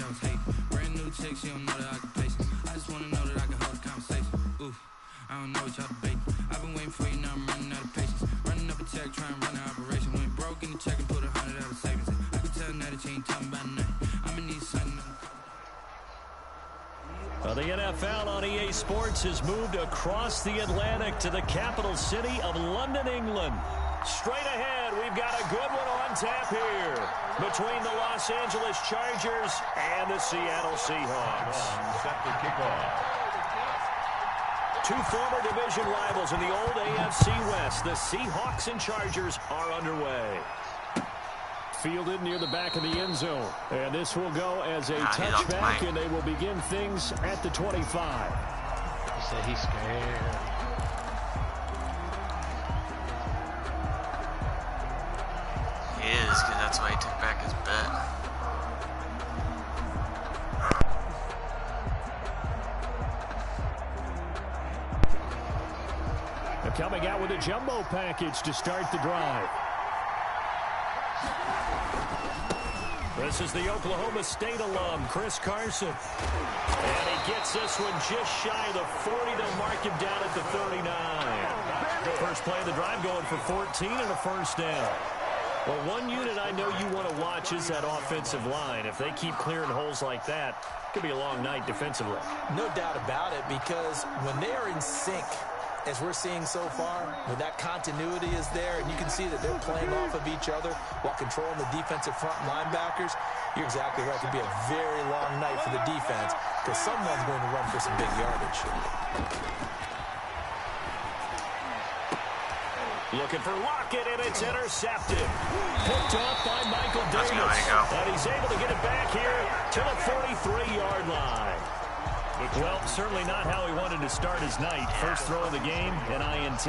she always hate. Brand new chick, she don't know the occupation. I just wanna know that I can hold a conversation. Ooh, I don't know what y'all debating. I've been waiting for you, now I'm running out of patience. Running up a check, trying to run an operation. Went broke in the check and put 100 out of savings. I can tell now that you ain't talking about nothing. I'ma need something. Well, the NFL on EA Sports has moved across the Atlantic to the capital city of London, England. Straight ahead, we've got a good one on tap here between the Los Angeles Chargers and the Seattle Seahawks. Set to kick off. Two former division rivals in the old AFC West, the Seahawks and Chargers, are underway. Fielded near the back of the end zone. And this will go as a touchback, and they will begin things at the 25. He said he's scared. He is, because that's why he took back his bet. They're coming out with a jumbo package to start the drive. This is the Oklahoma State alum, Chris Carson. And he gets this one just shy of the 40. They'll mark him down at the 39. First play of the drive going for 14 and a first down. Well, one unit I know you want to watch is that offensive line. If they keep clearing holes like that, it could be a long night defensively. No doubt about it, because when they are in sync, as we're seeing so far, when that continuity is there, and you can see that they're playing off of each other while controlling the defensive front linebackers, you're exactly right. It could be a very long night for the defense because someone's going to run for some big yardage. Looking for Lockett, and it's intercepted. Picked off by Michael Davis. And he's able to get it back here to the 43-yard line. Well, certainly not how he wanted to start his night. First throw of the game, an INT.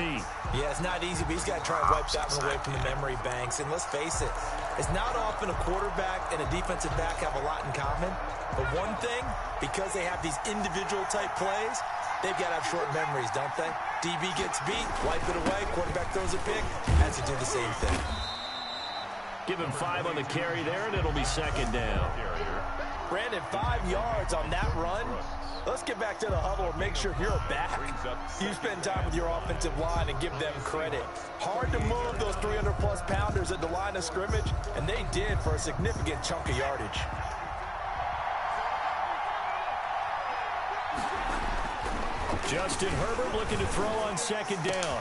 Yeah, it's not easy, but he's got to try and wipe that one away from the memory banks. And let's face it, it's not often a quarterback and a defensive back have a lot in common. But one thing, because they have these individual type plays, they've got to have short memories, don't they? DB gets beat, wipe it away, quarterback throws a pick, has to do the same thing. Give him 5 on the carry there, and it'll be second down. Brandon, 5 yards on that run. Let's get back to the huddle and make sure if you're a back, you spend time with your offensive line and give them credit. Hard to move those 300-plus pounders at the line of scrimmage, and they did for a significant chunk of yardage. Justin Herbert looking to throw on second down.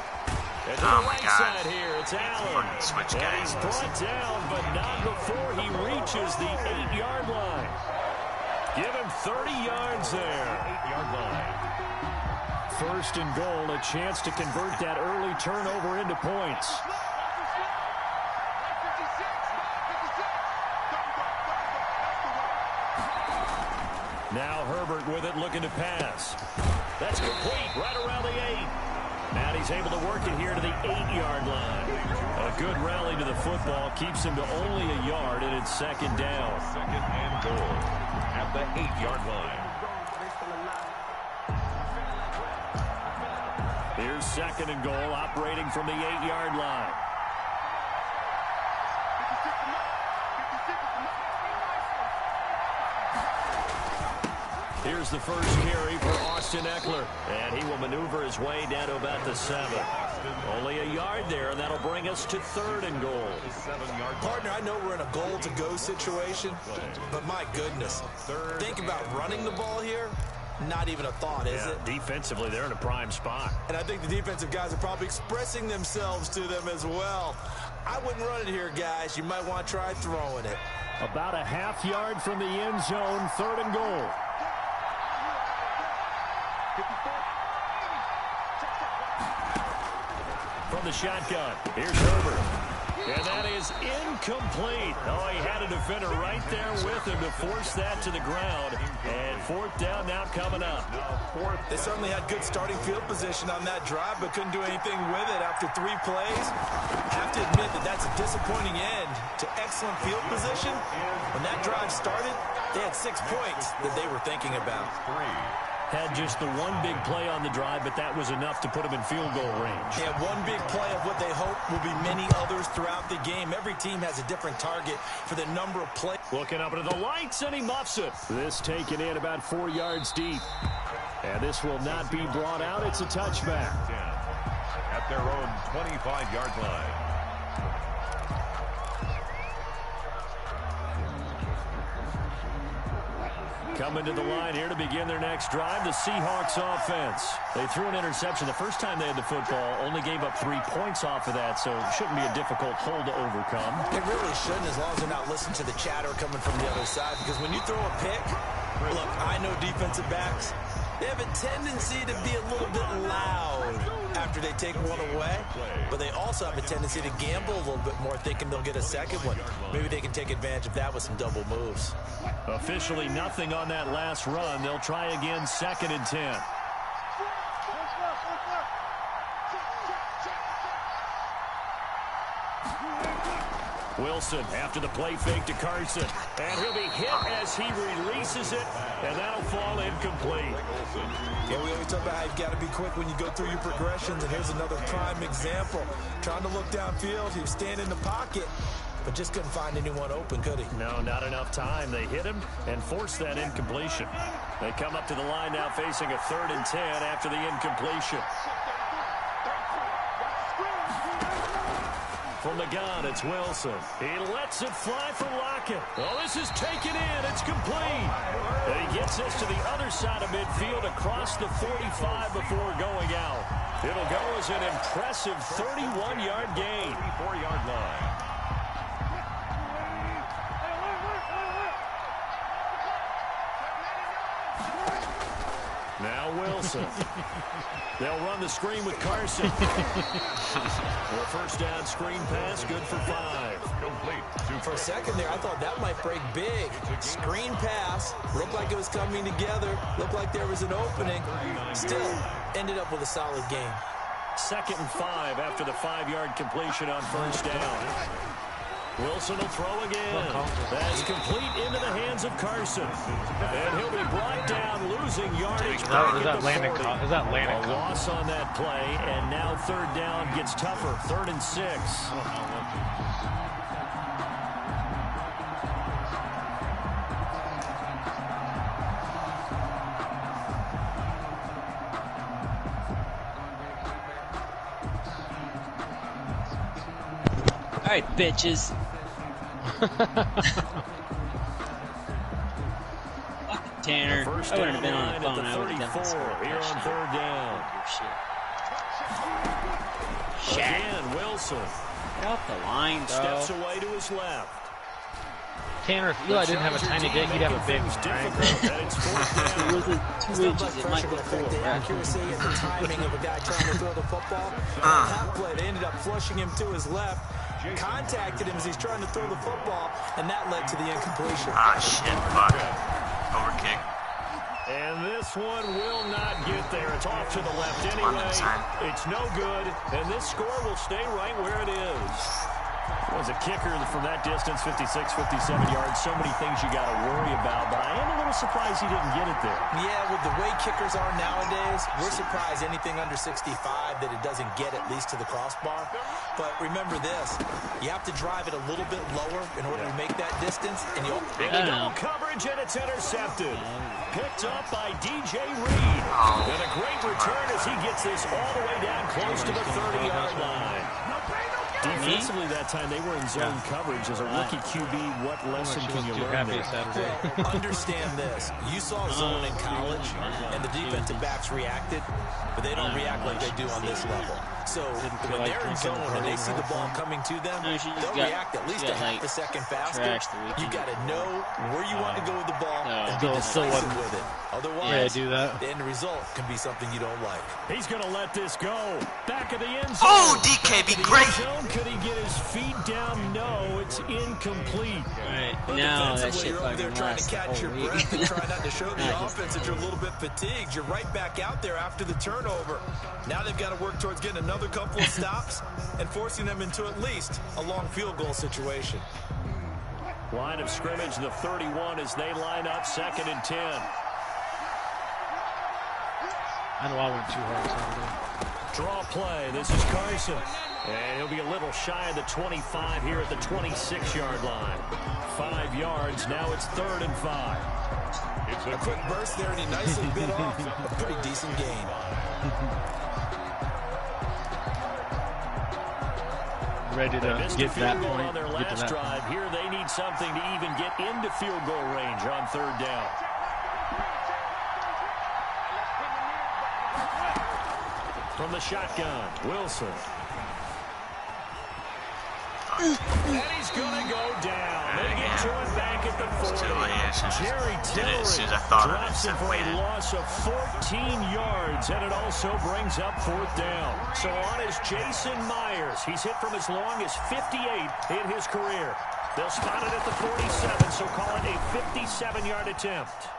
And to the right side here, it's Allen. Switch and guys. he's brought down, but not before he reaches the 8-yard line. Give him 30 yards there. 8-yard line. First and goal, a chance to convert that early turnover into points. Now Herbert with it, looking to pass. That's complete, right around the 8. And he's able to work it here to the 8-yard line. A good rally to the football keeps him to only a yard, and it's second down. Second and goal at the 8-yard line. Here's second and goal, operating from the 8-yard line. Here's the first carry for Austin Eckler, and he will maneuver his way down to about the 7. Only a yard there, and that'll bring us to third and goal. Partner, I know we're in a goal-to-go situation, but my goodness, think about running the ball here. Not even a thought, is it? Defensively, they're in a prime spot. And I think the defensive guys are probably expressing themselves to them as well. I wouldn't run it here, guys. You might want to try throwing it. About a half yard from the end zone, third and goal. From the shotgun, here's Herbert. And that is incomplete. Oh, he had a defender right there with him to force that to the ground. And fourth down now coming up. They certainly had good starting field position on that drive, but couldn't do anything with it after 3 plays. I have to admit that that's a disappointing end to excellent field position. When that drive started, they had 6 points that they were thinking about. Had just the one big play on the drive, but that was enough to put him in field goal range. Yeah, one big play of what they hope will be many others throughout the game. Every team has a different target for the number of plays. Looking up into the lights, and he muffs it. This taken in about 4 yards deep. And this will not be brought out. It's a touchback. At their own 25-yard line. Coming to the line here to begin their next drive, the Seahawks offense. They threw an interception the first time they had the football, only gave up 3 points off of that, so it shouldn't be a difficult hole to overcome. It really shouldn't, as long as they're not listening to the chatter coming from the other side, because when you throw a pick, look, I know defensive backs, they have a tendency to be a little bit loud after they take one away, but they also have a tendency to gamble a little bit more, thinking they'll get a second one. Maybe they can take advantage of that with some double moves. Officially nothing on that last run. They'll try again, 2nd and 10. Wilson after the play fake to Carson. And he'll be hit as he releases it, and that'll fall incomplete. Yeah, we always talk about how you've got to be quick when you go through your progressions, and here's another prime example. Trying to look downfield, he was standing in the pocket, but just couldn't find anyone open, could he? No, not enough time. They hit him and forced that incompletion. They come up to the line now facing a 3rd and 10 after the incompletion. From the gun, it's Wilson. He lets it fly for Lockett. Oh, this is taken in. It's complete. And he gets this to the other side of midfield across the 45 before going out. It'll go as an impressive 31-yard gain. 34-yard line. Now Wilson. They'll run the screen with Carson. The first down screen pass, good for 5. Complete. For a second there, I thought that might break big. Screen pass, looked like it was coming together, looked like there was an opening. Still, ended up with a solid game. 2nd and 5 after the 5-yard completion on first down. Wilson will throw again. That's complete into the hands of Carson. And he'll be brought down, losing yardage. Is that landing? A loss on that play, and now 3rd down gets tougher. 3rd and 6. All right, bitches. Fuck Tanner. I wouldn't have been on the phone. I would have done this. Here on 3rd down. Shit. Again, Wilson. Get off the line, bro. Steps away to his left. Tanner, if Eli didn't have a tiny dick, he'd have a big one, right? It's 4th down. It wasn't 2 inches. It might be 4. The accuracy and the timing of a guy trying to throw the football. That play, they ended up flushing him to his left. Contacted him as he's trying to throw the football, and that led to the incompletion. Ah, shit, fuck. Overkick. And this one will not get there. It's off to the left anyway. It's no good, and this score will stay right where it is. Was a kicker from that distance, 56, 57 yards. So many things you got to worry about, but I am a little surprised he didn't get it there. Yeah, with the way kickers are nowadays, we're surprised anything under 65 that it doesn't get at least to the crossbar. But remember this, you have to drive it a little bit lower in order to make that distance. And you'll double coverage, and it's intercepted. Picked up by DJ Reed. And a great return as he gets this all the way down close to the 30-yard line. Defensively that time, they were in zone coverage. As a rookie QB, what lesson can you learn there? Well, understand this. You saw zone in college, and the defensive backs reacted, but they don't react like they do on this level. So when they're in zone and they see the ball coming to them, they'll react at least a half a second faster. You got to know where you want to go with the ball and be decisive with it. Otherwise, the end result can be something you don't like. He's going to let this go. Back of the end zone. Oh, DK, be great. Could he get his feet down? No, it's incomplete. Right. Now that shit you're over there trying to catch your breath and try not to show the offense that you're a little bit fatigued. You're right back out there after the turnover. Now they've got to work towards getting another couple of stops and forcing them into at least a long field goal situation. Line of scrimmage, the 31 as they line up, 2nd and 10. I know I went too hard Saturday. Draw play. This is Carson. And he'll be a little shy of the 25 here at the 26-yard line. 5 yards. Now it's 3rd and 5. It's a quick burst there, and he nicely bit off a pretty decent gain. Ready to get that point. On their last drive. Here they need something to even get into field goal range on 3rd down. From the shotgun, Wilson. And he's going to go down. They get to him back at the 40. Jerry Tillery drops him for a loss of 14 yards, and it also brings up 4th down. So on is Jason Myers. He's hit from as long as 58 in his career. They'll spot it at the 47, so call it a 57-yard attempt.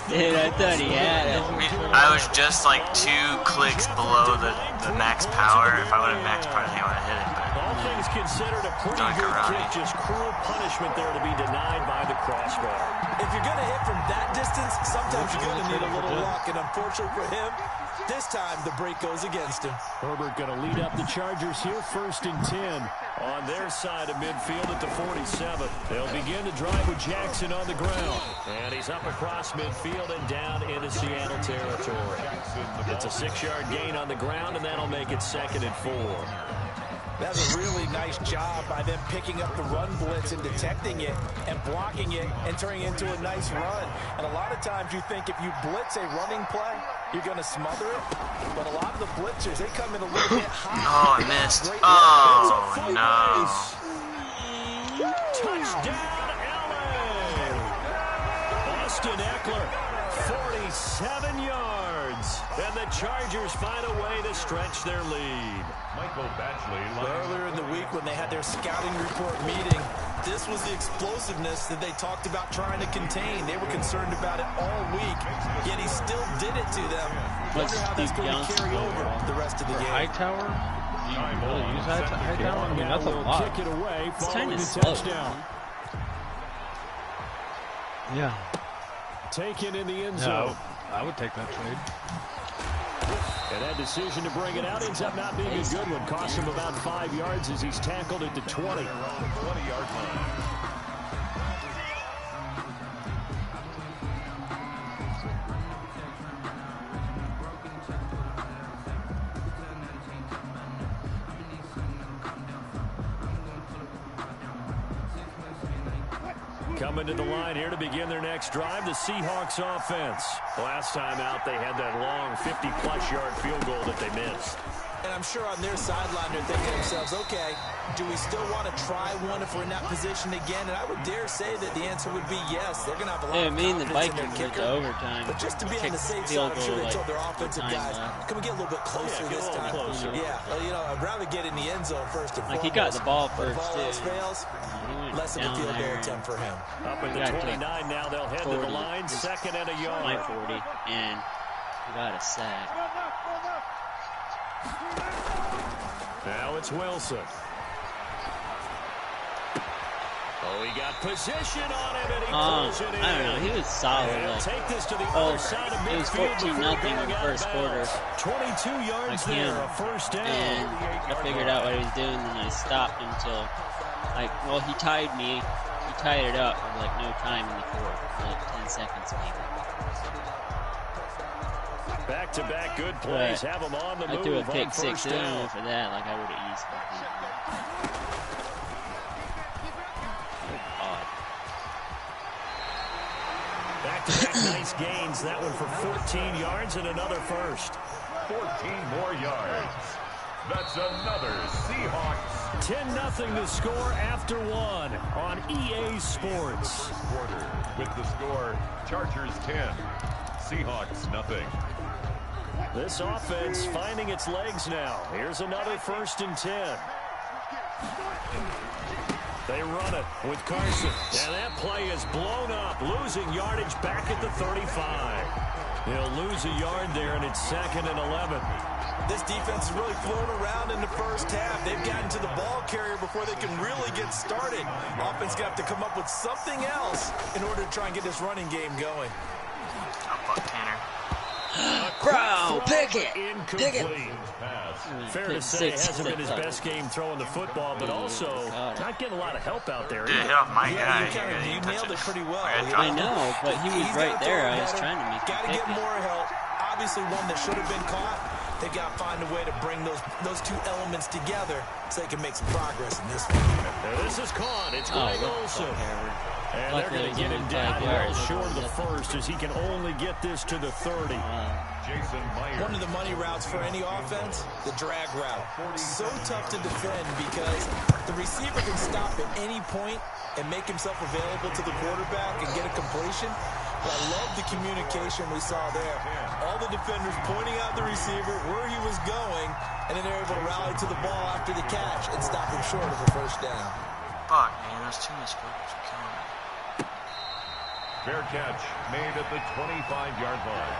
Dude, I thought he had it. I was just like 2 clicks below the max power. If I would have max power, I think I would have hit it. But all things considered, a pretty good kick. Just cruel punishment there to be denied by the crossbar. If you're going to hit from that distance, sometimes you're going to need a little luck. And unfortunately for him, this time the break goes against him. Herbert going to lead up the Chargers here, 1st and 10 on their side of midfield at the 47. They'll begin to drive with Jackson on the ground. And he's up across midfield and down into Seattle territory. It's a 6-yard gain on the ground, and that'll make it 2nd and 4. That's a really nice job by them picking up the run blitz and detecting it and blocking it and turning it into a nice run. And a lot of times you think if you blitz a running play, you're going to smother it. But a lot of the blitzers, they come in a little bit high. Oh, I missed. Oh, no. Touchdown, LA. Austin Eckler, 47 yards. And the Chargers find a way to stretch their lead. Earlier in the week when they had their scouting report meeting, this was the explosiveness that they talked about trying to contain. They were concerned about it all week, yet he still did it to them. Wonder how that's going to carry over the rest of the game. Hightower? Do you really use Hightower? I mean, that's a lot. Kick it away, it's kind of slow. Touchdown. Yeah. Taken in the end zone. I would take that trade. And that decision to bring it out ends up not being a good one. Cost him about 5 yards as he's tackled at the 20. 20-yard line. Coming to the line here to begin their next drive, the Seahawks offense. Last time out, they had that long 50-plus yard field goal that they missed. And I'm sure on their sideline they're thinking to themselves, okay, do we still want to try one if we're in that position again? And I would dare say that the answer would be yes. They're going to have a lot of confidence in their kicker. Overtime. But just to be on the safe side, I'm sure they told their offensive guys, can we get a little bit closer this time? Yeah, well, you know, I'd rather get in the end zone first and foremost. Like, he got the ball first, if all else fails, less of a field goal attempt for him. Up at the 29 now, they'll head to the line, 2nd and a yard. My 40, and he got a sack. Now it's Wilson. Oh, he got position on him, and he pulls it in. I don't know. He was solid. Like, take this to the other side of midfield. It was 14-0 in the first quarter. 22 yards there, a 1st down. And I figured out what he was doing, and I stopped until, like, well, he tied me. He tied it up with, like, no time in the fourth, like 10 seconds maybe. Back-to-back good plays. Have him on the move. I threw a pick 6 down. down for that. Like, I would have easily beat him. Back-to-back nice gains. That one for 14 yards and another first. 14 more yards. That's another Seahawks. 10-0 to score after one on EA Sports. Quarter with the score, Chargers 10, Seahawks nothing. This offense finding its legs now. Here's another 1st and 10. They run it with Carson. And that play is blown up, losing yardage back at the 35. He'll lose a yard there, and it's 2nd and 11. This defense is really floating around in the first half. They've gotten to the ball carrier before they can really get started. Offense got to come up with something else in order to try and get this running game going. Bro, pick it. Incomplete. Fair to say, hasn't been his best game throwing the football, but also not getting a lot of help out there. Dude, hit off my guy. You nailed it pretty well. I know, but he was right there. I was trying to make him Got to pick get it. more help. Obviously, one that should have been caught. They got to find a way to bring those two elements together so they can make some progress in this one. This is caught. It's Greg Olsen. And they're going to get him down well short of the first as he can only get this to the 30. Jason Myers. One of the money routes for any offense, the drag route. So tough to defend because the receiver can stop at any point and make himself available to the quarterback and get a completion. But I love the communication we saw there. All the defenders pointing out the receiver, where he was going, and then they're able to rally to the ball after the catch and stop him short of a first down. Fuck, man, those two mistakes are killing me. Fair catch made at the 25-yard line.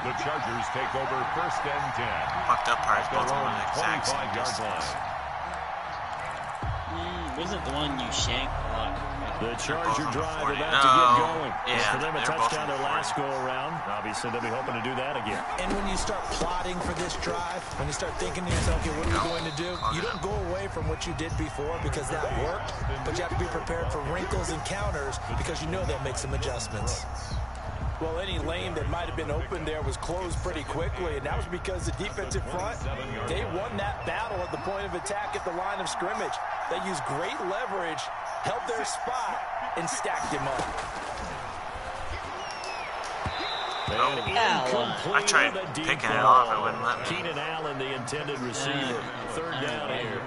The Chargers take over first and 10. Fucked up part is both of them At the exact same 25-yard distance. line. Wasn't the one you shanked a lot? The Charger drive 40. about to get going. Yeah, For them, a they're both touchdown their last go-around. Obviously, they'll be hoping to do that again. And when you start plotting for this drive, when you start thinking to yourself, okay, what are we going to do? You don't go away from what you did before because that worked, but you have to be prepared for wrinkles and counters because you know they'll make some adjustments. Well, any lane that might have been open there was closed pretty quickly, and that was because the defensive front, they won that battle at the point of attack at the line of scrimmage. They used great leverage, held their spot, and stacked him up. I tried picking it off, it wouldn't let me. Keenan Allen, the intended receiver. Third down here.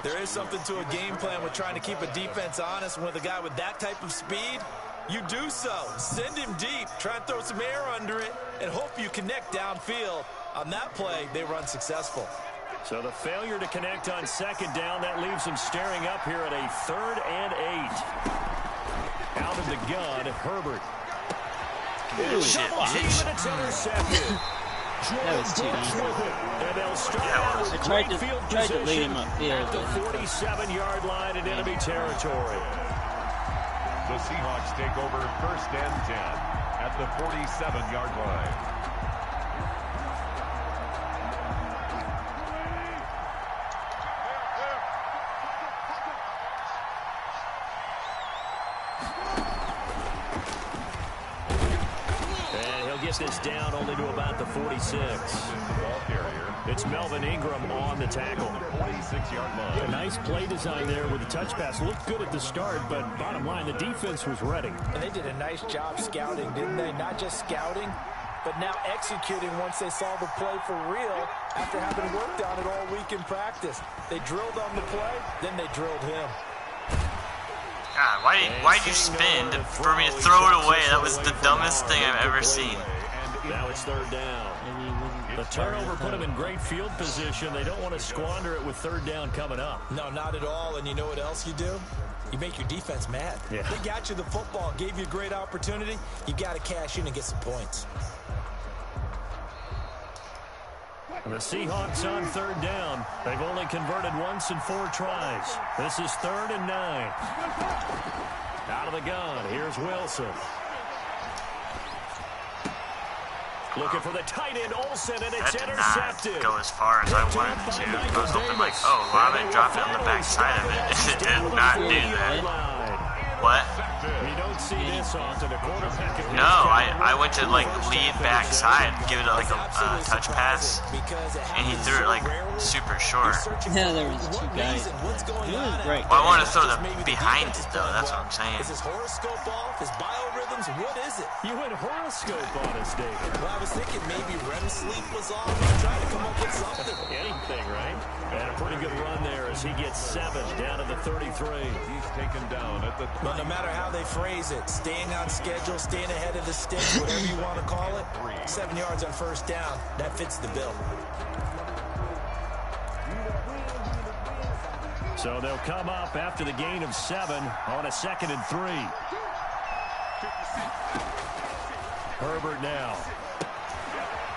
There is something to a game plan with trying to keep a defense honest. With a guy with that type of speed, you do so. Send him deep, try and throw some air under it, and hope you connect downfield. On that play, they were unsuccessful. So the failure to connect on second down, that leaves them staring up here at a 3rd and 8. Out of the gun, Herbert. Shit, Even it's intercepted. That was too easy. And they'll start Yeah, out with I tried great to- field tried to lead position him upfield, at the but- 47-yard line in enemy territory. The Seahawks take over first and 10 at the 47-yard line. And he'll get this down only to about the 46. Ball carrier. It's Melvin Ingram on the tackle. 46-yard line. A nice play design there with the touch pass. Looked good at the start, but bottom line, the defense was ready. And they did a nice job scouting, didn't they? Not just scouting, but now executing once they saw the play for real after having worked on it all week in practice. They drilled on the play, then they drilled him. God, why'd you spin for me to throw it away? That was the dumbest thing I've ever seen. Now it's 3rd down. The turnover put them in great field position. They don't want to squander it with 3rd down coming up. No, not at all. And you know what else you do? You make your defense mad. Yeah. They got you the football, gave you a great opportunity. You got to cash in and get some points. And the Seahawks on 3rd down. They've only converted once in 4 tries. This is 3rd and 9. Out of the gun, here's Wilson. Looking for the tight end, Olsen, and it's That did intercepted. not go as far as I wanted it to. I was hoping like, oh, well, I'm going to drop it on the back side of it. It did not do that. What? You don't see this often. A quarterback at No, I went to like lead back side, give it like a touch pass, and he threw it like super short. Yeah, there was 2 guys. It was great. Well, I wanted to throw the behind it though. That's what I'm saying. Is his horoscope off? His biorhythms? What is it? You went horoscope on us, David. Well, I was thinking maybe REM sleep was off. I'm trying to come up with something. Anything, right? And a pretty good run there as he gets 7 down to the 33. He's taken down at the 30. But no matter how they phrase it, staying on schedule, staying ahead of the sticks, whatever you want to call it, 7 yards on first down, that fits the bill. So they'll come up after the gain of 7 on a 2nd and 3. Herbert now.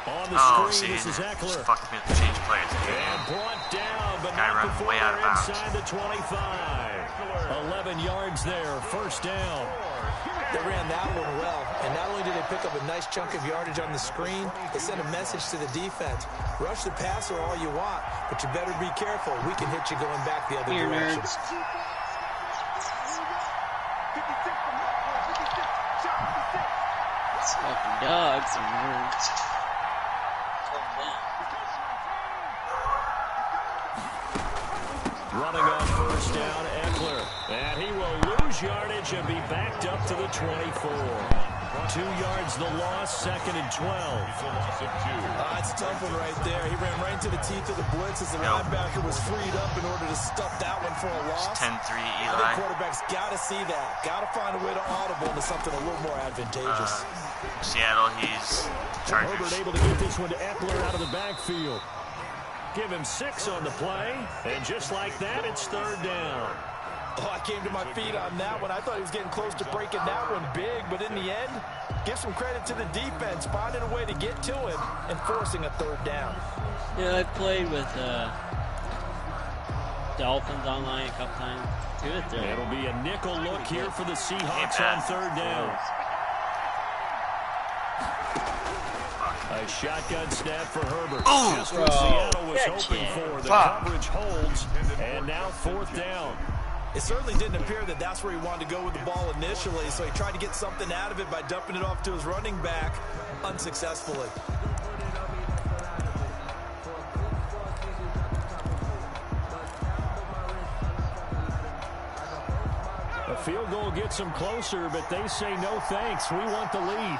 On the Oh, screen, see, this is just Eckler. fucked me with the change players. And brought down, but Guy not run before way out of they're bounds. inside the 25. 11 yards there, first down. They ran that one well, and not only did they pick up a nice chunk of yardage on the screen, they sent a message to the defense. Rush the passer all you want, but you better be careful. We can hit you going back the other Here, direction. nerds. These fucking dogs are nerds. Running on first down, Eckler. And he will lose yardage and be backed up to the 24. 2 yards the loss, second and 12. It's a tough one right there. He ran right into the teeth of the blitz as the linebacker was freed up in order to stuff that one for a loss. 10-3 I Eli. think quarterbacks got to see that. Got to find a way to audible into something a little more advantageous. Seattle, he's Herbert Chargers. able to get this one to Eckler out of the backfield. Give him 6 on the play, and just like that, it's third down. Oh, I came to my feet on that one. I thought he was getting close to breaking that one big, but in the end, give some credit to the defense, finding a way to get to him and forcing a third down. Yeah, I played with Dolphins online a couple times. It'll be a nickel look here for the Seahawks on third down. A shotgun snap for Herbert. Just what Seattle was hoping for. The coverage holds, and now fourth down. It certainly didn't appear that that's where he wanted to go with the ball initially, so he tried to get something out of it by dumping it off to his running back unsuccessfully. A field goal gets them closer, but they say no thanks. We want the lead.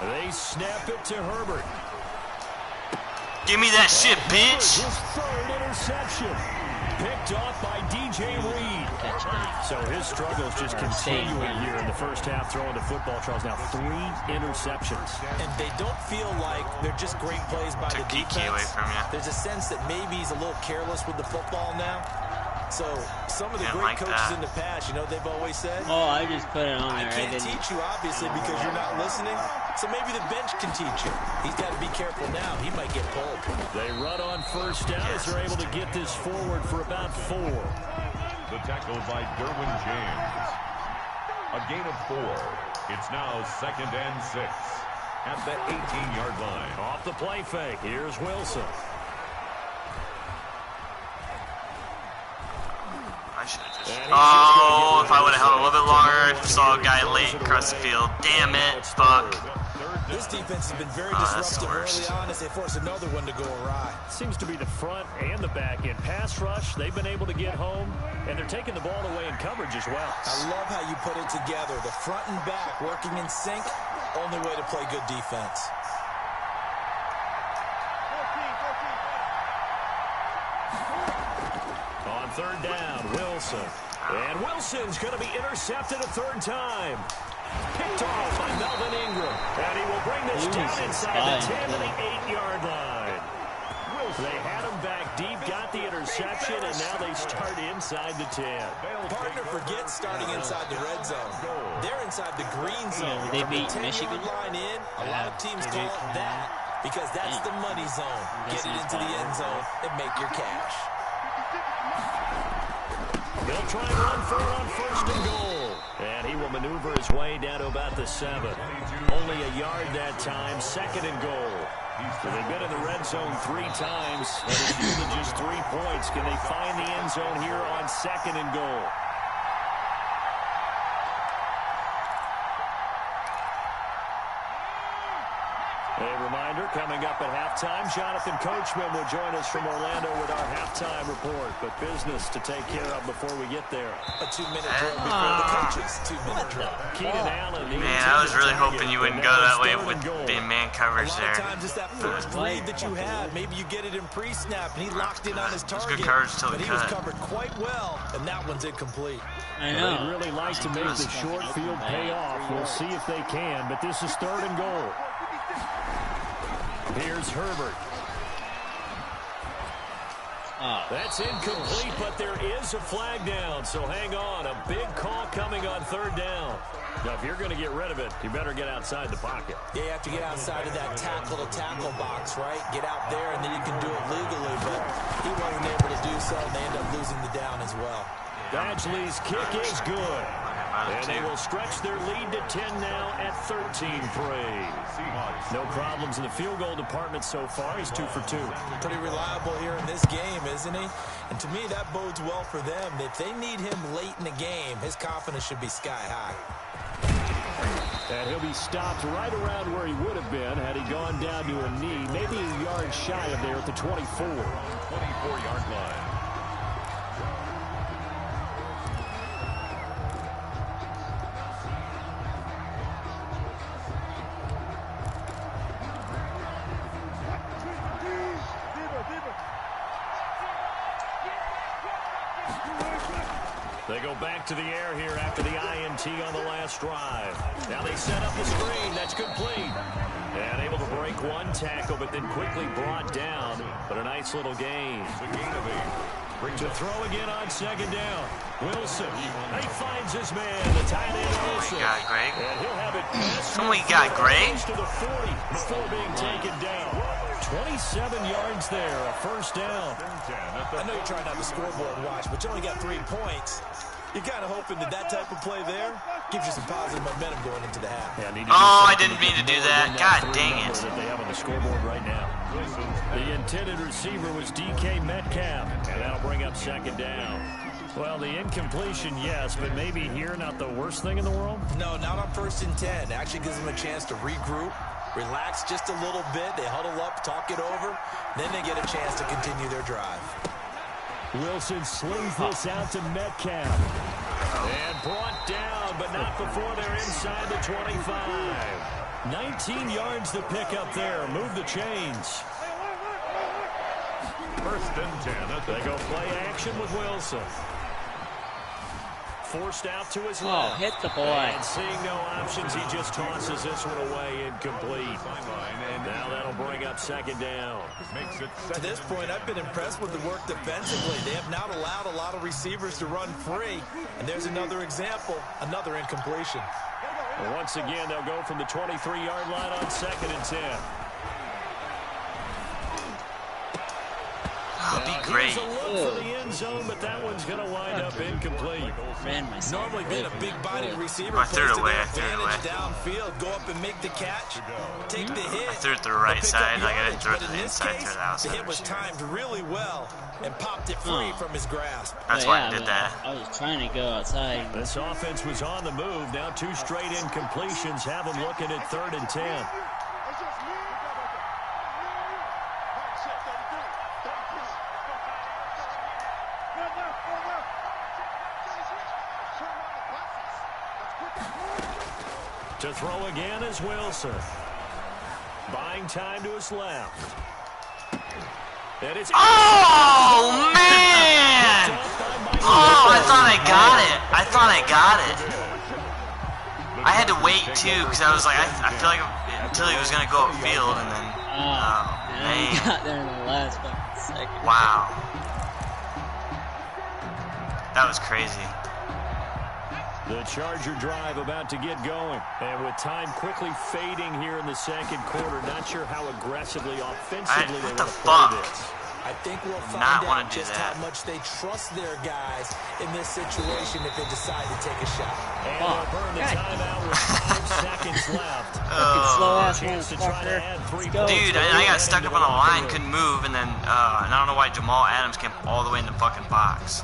They snap it to Herbert. Give me that shit, bitch. His third interception. Picked off by DJ Reed. So his struggles just continuing here in the first half throwing the football. Charles, now 3 interceptions. And they don't feel like they're just great plays by the Took defense. Kiki away from you. There's a sense that maybe he's a little careless with the football now. So some of the great coaches in the past, you know, they've always said, oh, I just put it on there. I can't teach you, obviously, because you're not listening. So maybe the bench can teach you. He's got to be careful now. He might get pulled. They run on first down as they're able to get this forward for about 4. The tackle by Derwin James. A gain of 4. It's now 2nd and 6 at the 18-yard line. Off the play fake. Here's Wilson. I should have just... Oh, if I would have held a little bit longer, saw a guy late across the field. Damn it, fuck. This defense has been very disruptive early on as they force another one to go awry. Seems to be the front and the back end. Pass rush, they've been able to get home, and they're taking the ball away in coverage as well. I love how you put it together. The front and back working in sync, only way to play good defense. On third down, Wilson. And Wilson's going to be intercepted a third time. Picked off by Melvin Ingram. And he will bring this down inside the 10 to the 8-yard line. They had him back deep, got the interception, and now they start inside the 10. Partner forgets starting inside the red zone. They're inside the green zone. They beat Michigan. Line in, a lot of teams call it that because that's the money zone. Get it into the end zone and make your cash. They'll try and run for it on first and goal. And he will maneuver his way down to about the 7. Only a yard that time, 2nd and goal. So they've been in the red zone 3 times, and it's using just 3 points. Can they find the end zone here on 2nd and goal? A reminder, coming up at halftime, Jonathan Coachman will join us from Orlando with our halftime report. But business to take care of before we get there. A 2-minute drill before the coaches. 2-minute drill. Keenan Allen. Man, I was really hoping you wouldn't go that way with being man coverage there. A lot of times it's that first read that you have. Maybe you get it in pre-snap, and he locked in on his target. It was good coverage till but the he was cut. covered quite well, and that one's incomplete. I know. They really like to make the short field pay off. We'll see if they can, but this is 3rd and goal. Here's Herbert. That's incomplete, but there is a flag down, so hang on. A big call coming on third down. Now, if you're going to get rid of it, you better get outside the pocket. Yeah, you have to get outside of that tackle-to-tackle box, right? Get out there, and then you can do it legally, but he wasn't able to do so, and they end up losing the down as well. Badgley's kick is good. And they will stretch their lead to 10 now at 13-3. No problems in the field goal department so far. He's 2 for 2. Pretty reliable here in this game, isn't he? And to me, that bodes well for them. If they need him late in the game, his confidence should be sky high. And he'll be stopped right around where he would have been had he gone down to a knee, maybe a yard shy of there at the 24. 24-yard line. They go back to the air here after the INT on the last drive. Now they set up the screen. That's complete. And able to break one tackle, but then quickly brought down. But a nice little gain. It's a gain of 8. To throw again on second down. Wilson. He finds his man. The tight end Wilson. We got Greg. And he'll have it past We got Greg. to the 40 before being taken down. 27 yards there, a first down. I know you're trying not to scoreboard watch, but you only got 3 points. You're kind of hoping that type of play there gives you some positive momentum going into the half. Oh, I didn't mean to do that. God dang it. That they have on the scoreboard right now. The intended receiver was DK Metcalf, and that'll bring up second down. Well, the incompletion, yes, but maybe here not the worst thing in the world? No, not on 1st and 10. Actually gives them a chance to regroup, relax just a little bit. They huddle up, talk it over. Then they get a chance to continue their drive. Wilson slings this out to Metcalf. And brought down, but not before they're inside the 25. 19 yards to pick up there. Move the chains. 1st and 10. They go play action with Wilson. Forced out to his left. Hit the boy. And seeing no options, he just tosses this one away incomplete. And now that'll bring up second down. To this point, I've been impressed with the work defensively. They have not allowed a lot of receivers to run free. And there's another example, another incompletion. Well, once again, they'll go from the 23-yard line on 2nd and 10. Be great. Here's a look for the end zone, but that one's going to wind up incomplete. Normally being a big body receiver, I threw it away. Downfield, go up and make the catch, take the hit. I threw it to the right side. Like I didn't throw it to the inside, through the outside. The hit was timed really well and popped it free from his grasp. That's why I did that. I was trying to go outside. This offense was on the move. Now 2 straight incompletions have them looking at 3rd and 10. To throw again is Wilson. Buying time to his left. And it's oh, man! Oh, I thought I got it. I had to wait, too, because I was like, I feel like until he was going to go upfield, and then, man. He got there in the last second. Wow. That was crazy. The Charger drive about to get going. And with time quickly fading here in the 2nd quarter, not sure how aggressively, offensively they want to play this. I think we'll find out just how much they trust their guys in this situation if they decide to take a shot. And they'll burn the timeout with 5 seconds left. Chance to try to add 3 points. Dude, I got stuck up on the line, couldn't move, and then and I don't know why Jamal Adams came all the way in the fucking box.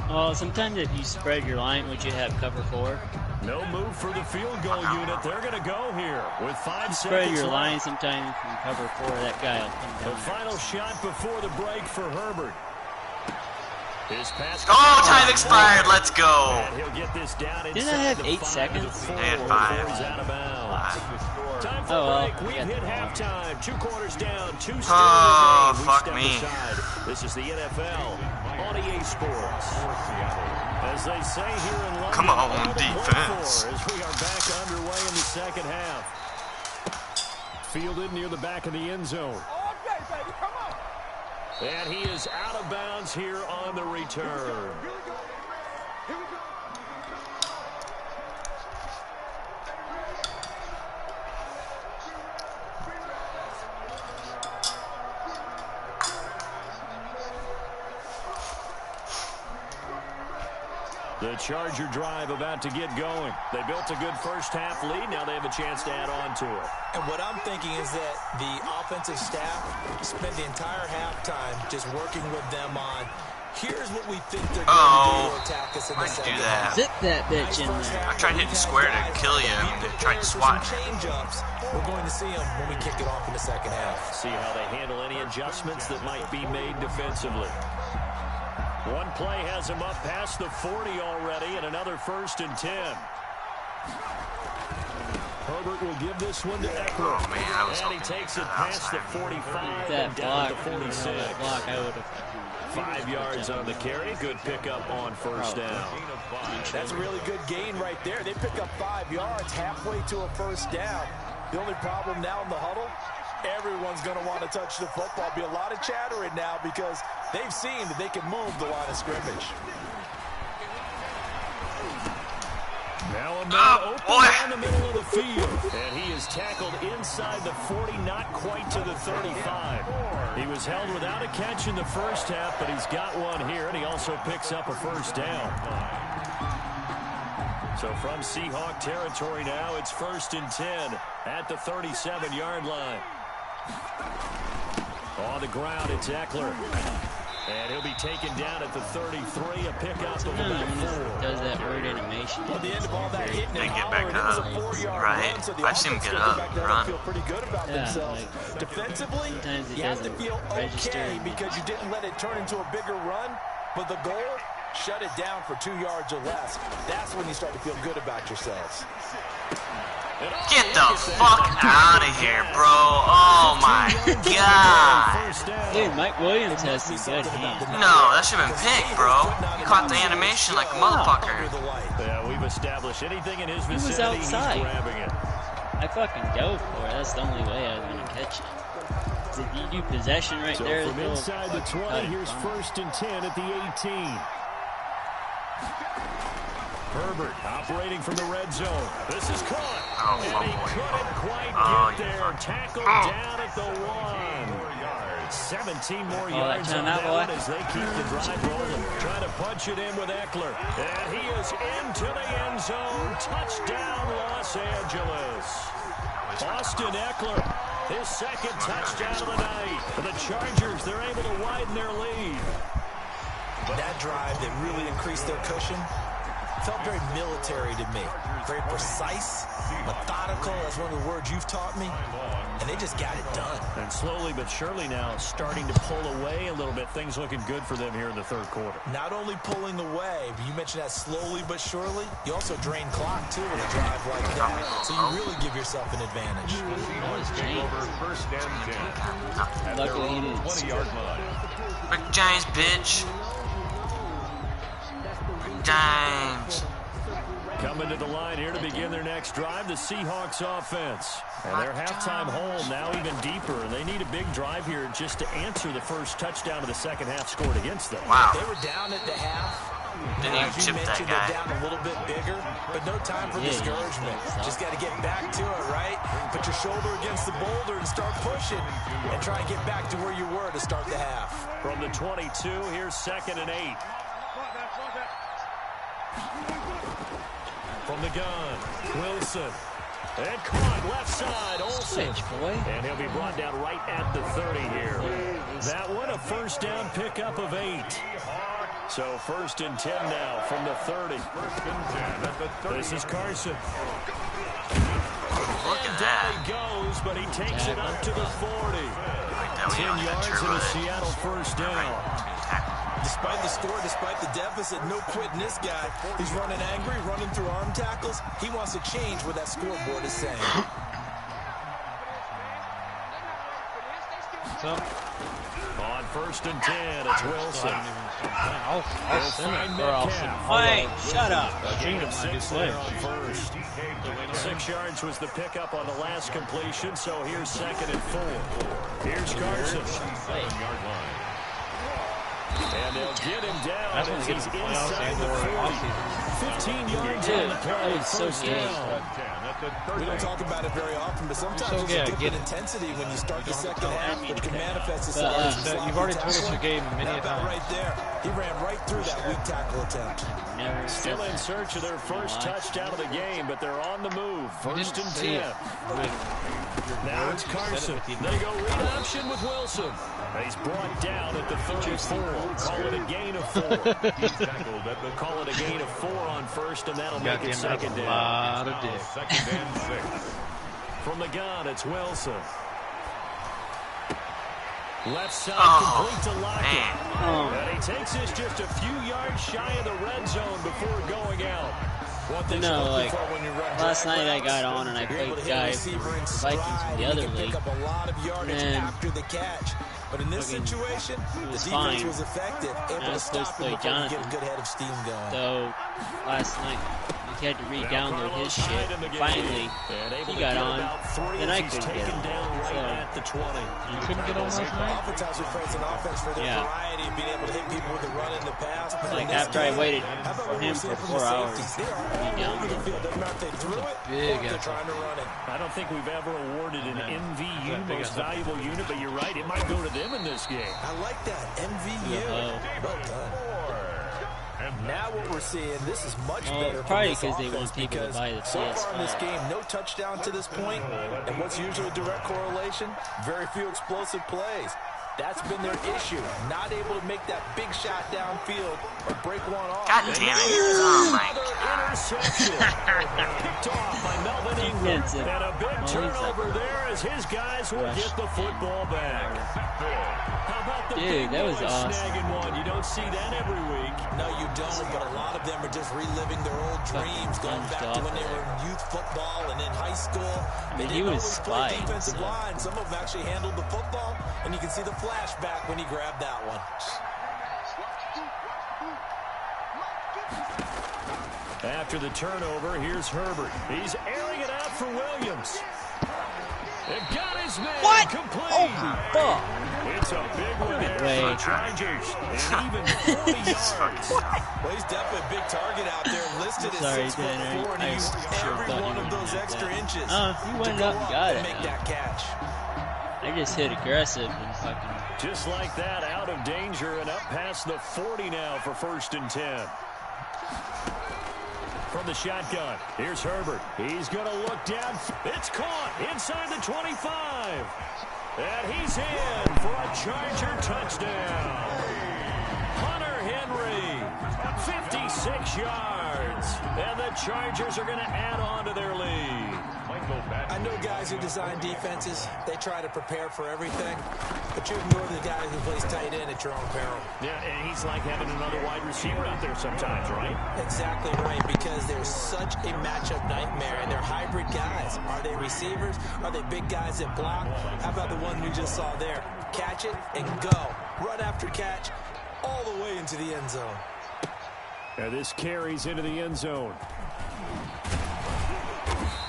Well, sometimes if you spread your line, would you have cover 4? No move for the field goal unit. They're going to go here with 5 seconds spread your left. line sometimes from cover 4. That guy will come down. The final shot before the break for Herbert. His pass. Oh, time expired. Let's go. And he'll get this down Didn't I have 8 seconds? They had 5. He's out of bounds. Time for break. We've hit halftime. 2 quarters down. 2 still oh, remain. Fuck me. This is the NFL on EA Sports. As they say here in London, come on, defense. As we are back underway in the 2nd half. Fielded near the back of the end zone. And he is out of bounds here on the return. The Charger drive about to get going. They built a good first-half lead. Now they have a chance to add on to it. And what I'm thinking is that the offensive staff spent the entire halftime just working with them on, here's what we think they're going to do to attack us in the second half. Zip that bitch in there. I tried hitting square to kill you. They tried to swat. Change-ups. We're going to see them when we kick it off in the second half. See how they handle any adjustments that might be made defensively. One play has him up past the 40 already, and another 1st and 10. Herbert will give this one to Eckler. Oh, man, and he takes it past the 45 and down to the 46. Block, I would have. 5 yards on the carry. Good pickup on first down. That's a really good gain right there. They pick up 5 yards halfway to a first down. The only problem now in the huddle, everyone's going to want to touch the football. Be a lot of chattering now because they've seen that they can move the line of scrimmage. Now a man open down the middle of the field. And he is tackled inside the 40, not quite to the 35. He was held without a catch in the first half, but he's got one here, and he also picks up a first down. So from Seahawk territory now, it's 1st and 10 at the 37-yard line. On the ground, it's Eckler. And he'll be taken down at the 33, a pickup of about 4. Does that weird animation. At the end of all that hitting They get back up, right? I've seen him get up, run. Feel pretty good about themselves. Like, defensively, sometimes it you have to doesn't feel register. okay because you didn't let it turn into a bigger run. But the goal, shut it down for 2 yards or less. That's when you start to feel good about yourselves. Get the fuck out of here, bro. Oh, my God. Dude, Mike Williams has some good hands. No, that should have been picked, bro. He caught the animation like a motherfucker. Yeah, we've established anything in his He was vicinity, he's outside. grabbing it. I fucking dove for it. That's the only way I was going to catch it. So if you do possession right So there. from inside the 20, here's 1st and 10 at the 18. Herbert operating from the red zone. This is caught. Oh, and he couldn't quite get there. Tackled down at the 1. 17 more yards on that one as they keep the drive rolling. Trying to punch it in with Eckler. And he is into the end zone. Touchdown, Los Angeles. Austin Eckler, his 2nd touchdown of the night. For the Chargers, they're able to widen their lead. That drive that really increased their cushion felt very military to me. Very precise, methodical. That's one of the words you've taught me. And they just got it done. And slowly but surely now starting to pull away a little bit. Things looking good for them here in the 3rd quarter. Not only pulling away, but you mentioned that slowly but surely. You also drain clock, too, with a drive like that. So you really give yourself an advantage. Over 1st and 10 at their Luckily he own didn't 20-yard line. Rick James, bitch. James. Coming to the line here to begin their next drive, the Seahawks offense. And their halftime home now even deeper, and they need a big drive here just to answer the first touchdown of the second half scored against them. Wow. They were down at the half. Didn't even chip that guy. They're down a little bit bigger, but no time for discouragement. Just got to get back to it, right? Put your shoulder against the boulder and start pushing and try and get back to where you were to start the half. From the 22, here's 2nd and 8. From the gun, Wilson. And caught left side, Olsen. And he'll be brought down right at the 30 here. That one, a first down pickup of 8. So 1st and 10 now from the 30. 1st and 10 at the 30. This is Carson. Look at Down that. he goes, but he takes it up to the 40. 10 yards and a Seattle first down. Despite the score, despite the deficit, no quitting this guy. He's running angry, running through arm tackles. He wants to change what that scoreboard is saying. On 1st and 10, it's Wilson. Wait, shut up. Gain of 6 there on first. 6 yards was the pickup on the last completion, so here's 2nd and 4. Here's Carson. 7-yard line. they'll get him down That's when as they he's get to the playoffs inside and the or 40. off-season. 15 yards Dude, on the play. that was so First gay. down. We don't talk about it very often, but sometimes So, there's yeah, a dip get in it. intensity when you start the second half, which can manifest But, itself as a you've already told us sloppy your game tackle. many Not a about time. right there. He ran right through that weak tackle attempt. Never Still in search of their first touchdown of the game, but they're on the move. First and 10. Now it's Carson. They go read option with Wilson. He's brought down at the 34. Call it a gain of 4. He's tackled at the call it a gain of 4 on first, and that'll make it second down. A lot of dick. Second and 6. From the gun, it's Wilson. Left side complete to Lockett. And he takes this just a few yards shy of the red zone before going out. No, like, last night I got on and I played the guy for the Vikings from the other league. And but in this situation, it was the defense fine. was effective, I able to was supposed stop to him play before he Jonathan. get a good head of steam going. So, last night, he had to re-download his shit. Finally, he got on, then I couldn't get on. So, You couldn't get on last night? Oftentimes we praise an offense for their variety of being able to hit people with the run in the pass. But like, in this after I game, waited how about for what him we're for seeing from 4 the hours, safeties? They are all over the field. Doesn't matter if they threw it or big if they're effort. trying to run it. I don't think we've ever awarded an MVU, most valuable unit, but you're right, it might go to them in this game. I like that. MVU. Well done. Now what we're seeing, this is much better probably from this because they want offense people to because buy the so far in this PS4. game, no touchdown to this point, and what's usually a direct correlation? Very few explosive plays. That's been their issue, not able to make that big shot downfield or break one off. God damn it. Oh my God. Interception. Picked off by Melvin Ingram. Defensive. And a big Oh, turnover there as his guys will Rush. get the football back. How about the Dude, big that was boys awesome. snagging one? You don't see that every week. No, you don't, but a lot of them are just reliving their old dreams, going back to when they were in youth football and in high school. They mean, he didn't was always play spying, defensive so. line. Some of them actually handled the football, and you can see the flashback when he grabbed that one. After the turnover, here's Herbert. He's airing it out for Williams. It got his man. What? Complete. Holy fuck. It's a big one there Wait. for the Chargers. And even 40 yards. Well, he's definitely a big target out there, listed Sorry, at 6'4", Dan, and he I used sure every thought one you of were those gonna extra have inches he to went go up and up got and it. make that catch. I just hit aggressive and fucking... Just like that, out of danger and up past the 40 now for 1st and 10. From the shotgun, here's Herbert. He's going to look down. It's caught inside the 25. And he's in for a Charger touchdown. Hunter Henry, 56 yards. And the Chargers are going to add on to their lead. I know guys who design defenses, they try to prepare for everything, but you ignore the guy who plays tight end at your own peril. Yeah, and he's like having another wide receiver out there sometimes, right? Exactly right, because they're such a matchup nightmare, and they're hybrid guys. Are they receivers? Are they big guys that block? How about the one we just saw there? Catch it and go. Run after catch all the way into the end zone. And this carries into the end zone.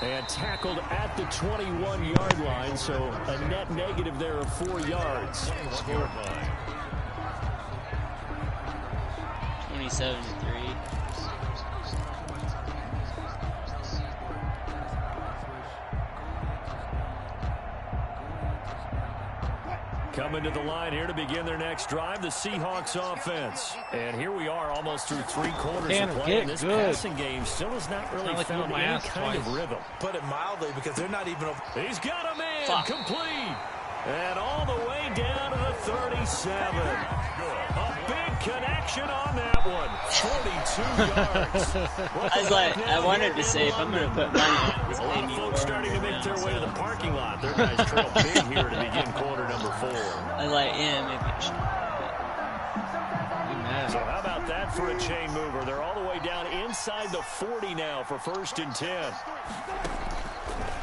And tackled at the 21-yard line, so a net negative there of 4 yards. 27-3. Coming to the line here to begin their next drive, the Seahawks offense. And here we are almost through 3 quarters Tanner, of play. And get this good. passing game still has not really like found moving my any ass kind of twice. rhythm. Put it mildly, because they're not even... He's got a man. Fuck. Complete. And all the way down to the 37. A big connection on that one. 42 yards. I was like, I wanted to say, if I'm going to put money on this A lot of baby, folks starting to make their way to the parking lot. Their guys trail big here to begin quarter number 4. I was like, yeah, maybe I should. So how about that for a chain mover? They're all the way down inside the 40 now for 1st and 10.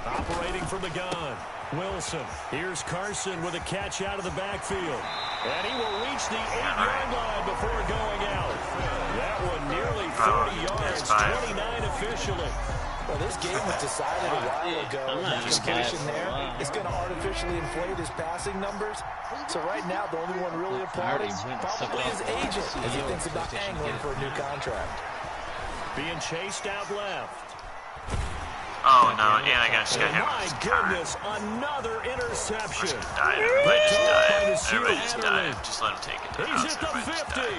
Operating from the gun. Wilson. Here's Carson with a catch out of the backfield. And he will reach the 8-yard line before going out. That one nearly 30 yards, 29 officially. Well, this game was decided a while ago. That completion there is going to artificially inflate his passing numbers. So right now, the only one really applauding probably his agent as he thinks about angling for a new contract. Being chased out left. Oh, no, and I just got hit with My his goodness, another interception. Everybody just died. Everybody just died. Just let him take it. He's at the 50.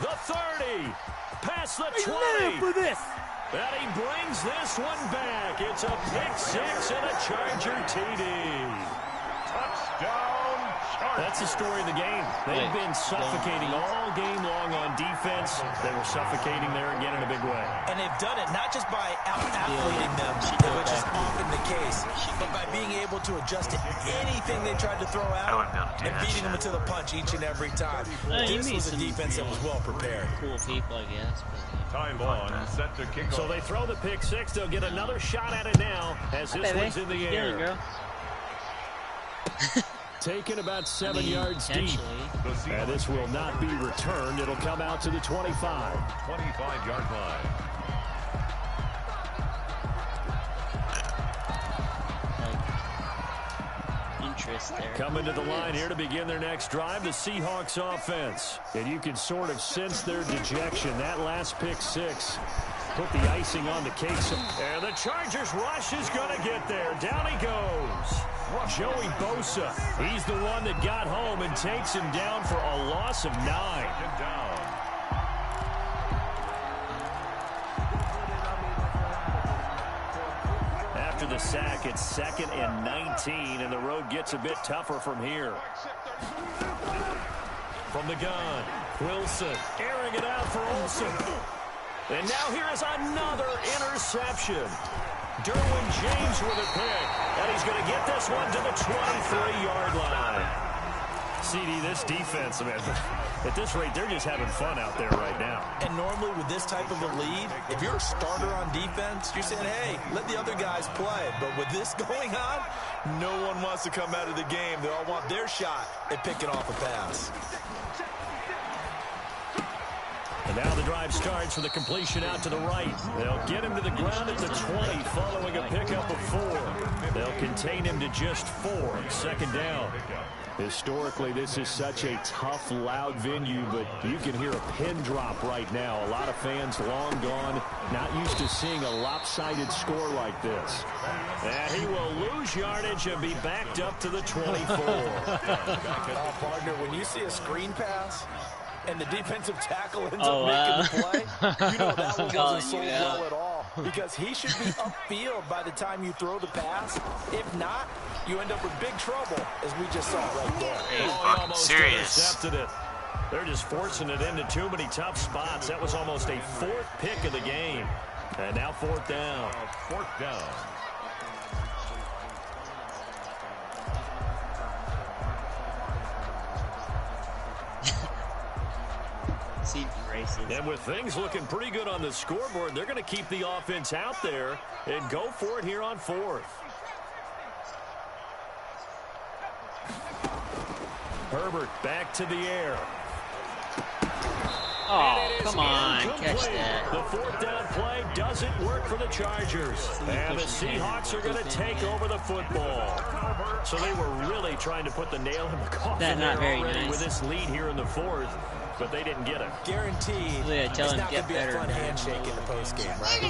The 30. Past the 20. for this. And he brings this one back. It's a pick six and a Charger TD. Touchdown, Chargers. That's the story of the game. They've been suffocating all game long on defense. They were suffocating there again in a big way. And they've done it not just by out-athleting them, which is often the case, but by being able to adjust to anything they tried to throw out and beating them to the punch each and every time. This was a defense that was well prepared. Cool people, I guess. Time on, set to kick off. So they throw the pick six. They'll get another shot at it now as this one's in the air. Girl. Taken about 7 yards deep. And this will not be returned. It'll come out to the 25. 25-yard line. Interest there. Coming to the line here to begin their next drive, the Seahawks offense. And you can sort of sense their dejection. That last pick six put the icing on the cake. And the Chargers rush is going to get there. Down he goes. Joey Bosa. He's the one that got home and takes him down for a loss of 9. After the sack, it's 2nd and 19, and the road gets a bit tougher from here. From the gun, Wilson airing it out for Olsen. And now here is another interception. Derwin James with a pick, and he's going to get this one to the 23-yard line. CD, this defense, man, at this rate, they're just having fun out there right now. And normally with this type of a lead, if you're a starter on defense, you're saying, hey, let the other guys play. But with this going on, no one wants to come out of the game. They all want their shot at picking off a pass. And now the drive starts with a completion out to the right. They'll get him to the ground at the 20 following a pickup of 4. They'll contain him to just 4. 2nd down. Historically, this is such a tough, loud venue, but you can hear a pin drop right now. A lot of fans long gone, not used to seeing a lopsided score like this. And he will lose yardage and be backed up to the 24. Partner, when you see a screen pass and the defensive tackle ends up making the play, you know that one wasn't sold well at all. Because he should be upfield by the time you throw the pass. If not, you end up with big trouble, as we just saw right there. Are you fucking serious? Intercepted it. They're just forcing it into too many tough spots. That was almost a 4th pick of the game. And now 4th down. 4th down. And with things looking pretty good on the scoreboard, they're going to keep the offense out there and go for it here on 4th. Herbert back to the air. Oh, come on, catch that. The 4th down play doesn't work for the Chargers. And the Seahawks are going to take over the football. So they were really trying to put the nail in the coffin there already with this lead here in the 4th. But they didn't get it. Guaranteed, it's not going to be a fun handshake in the postgame, right?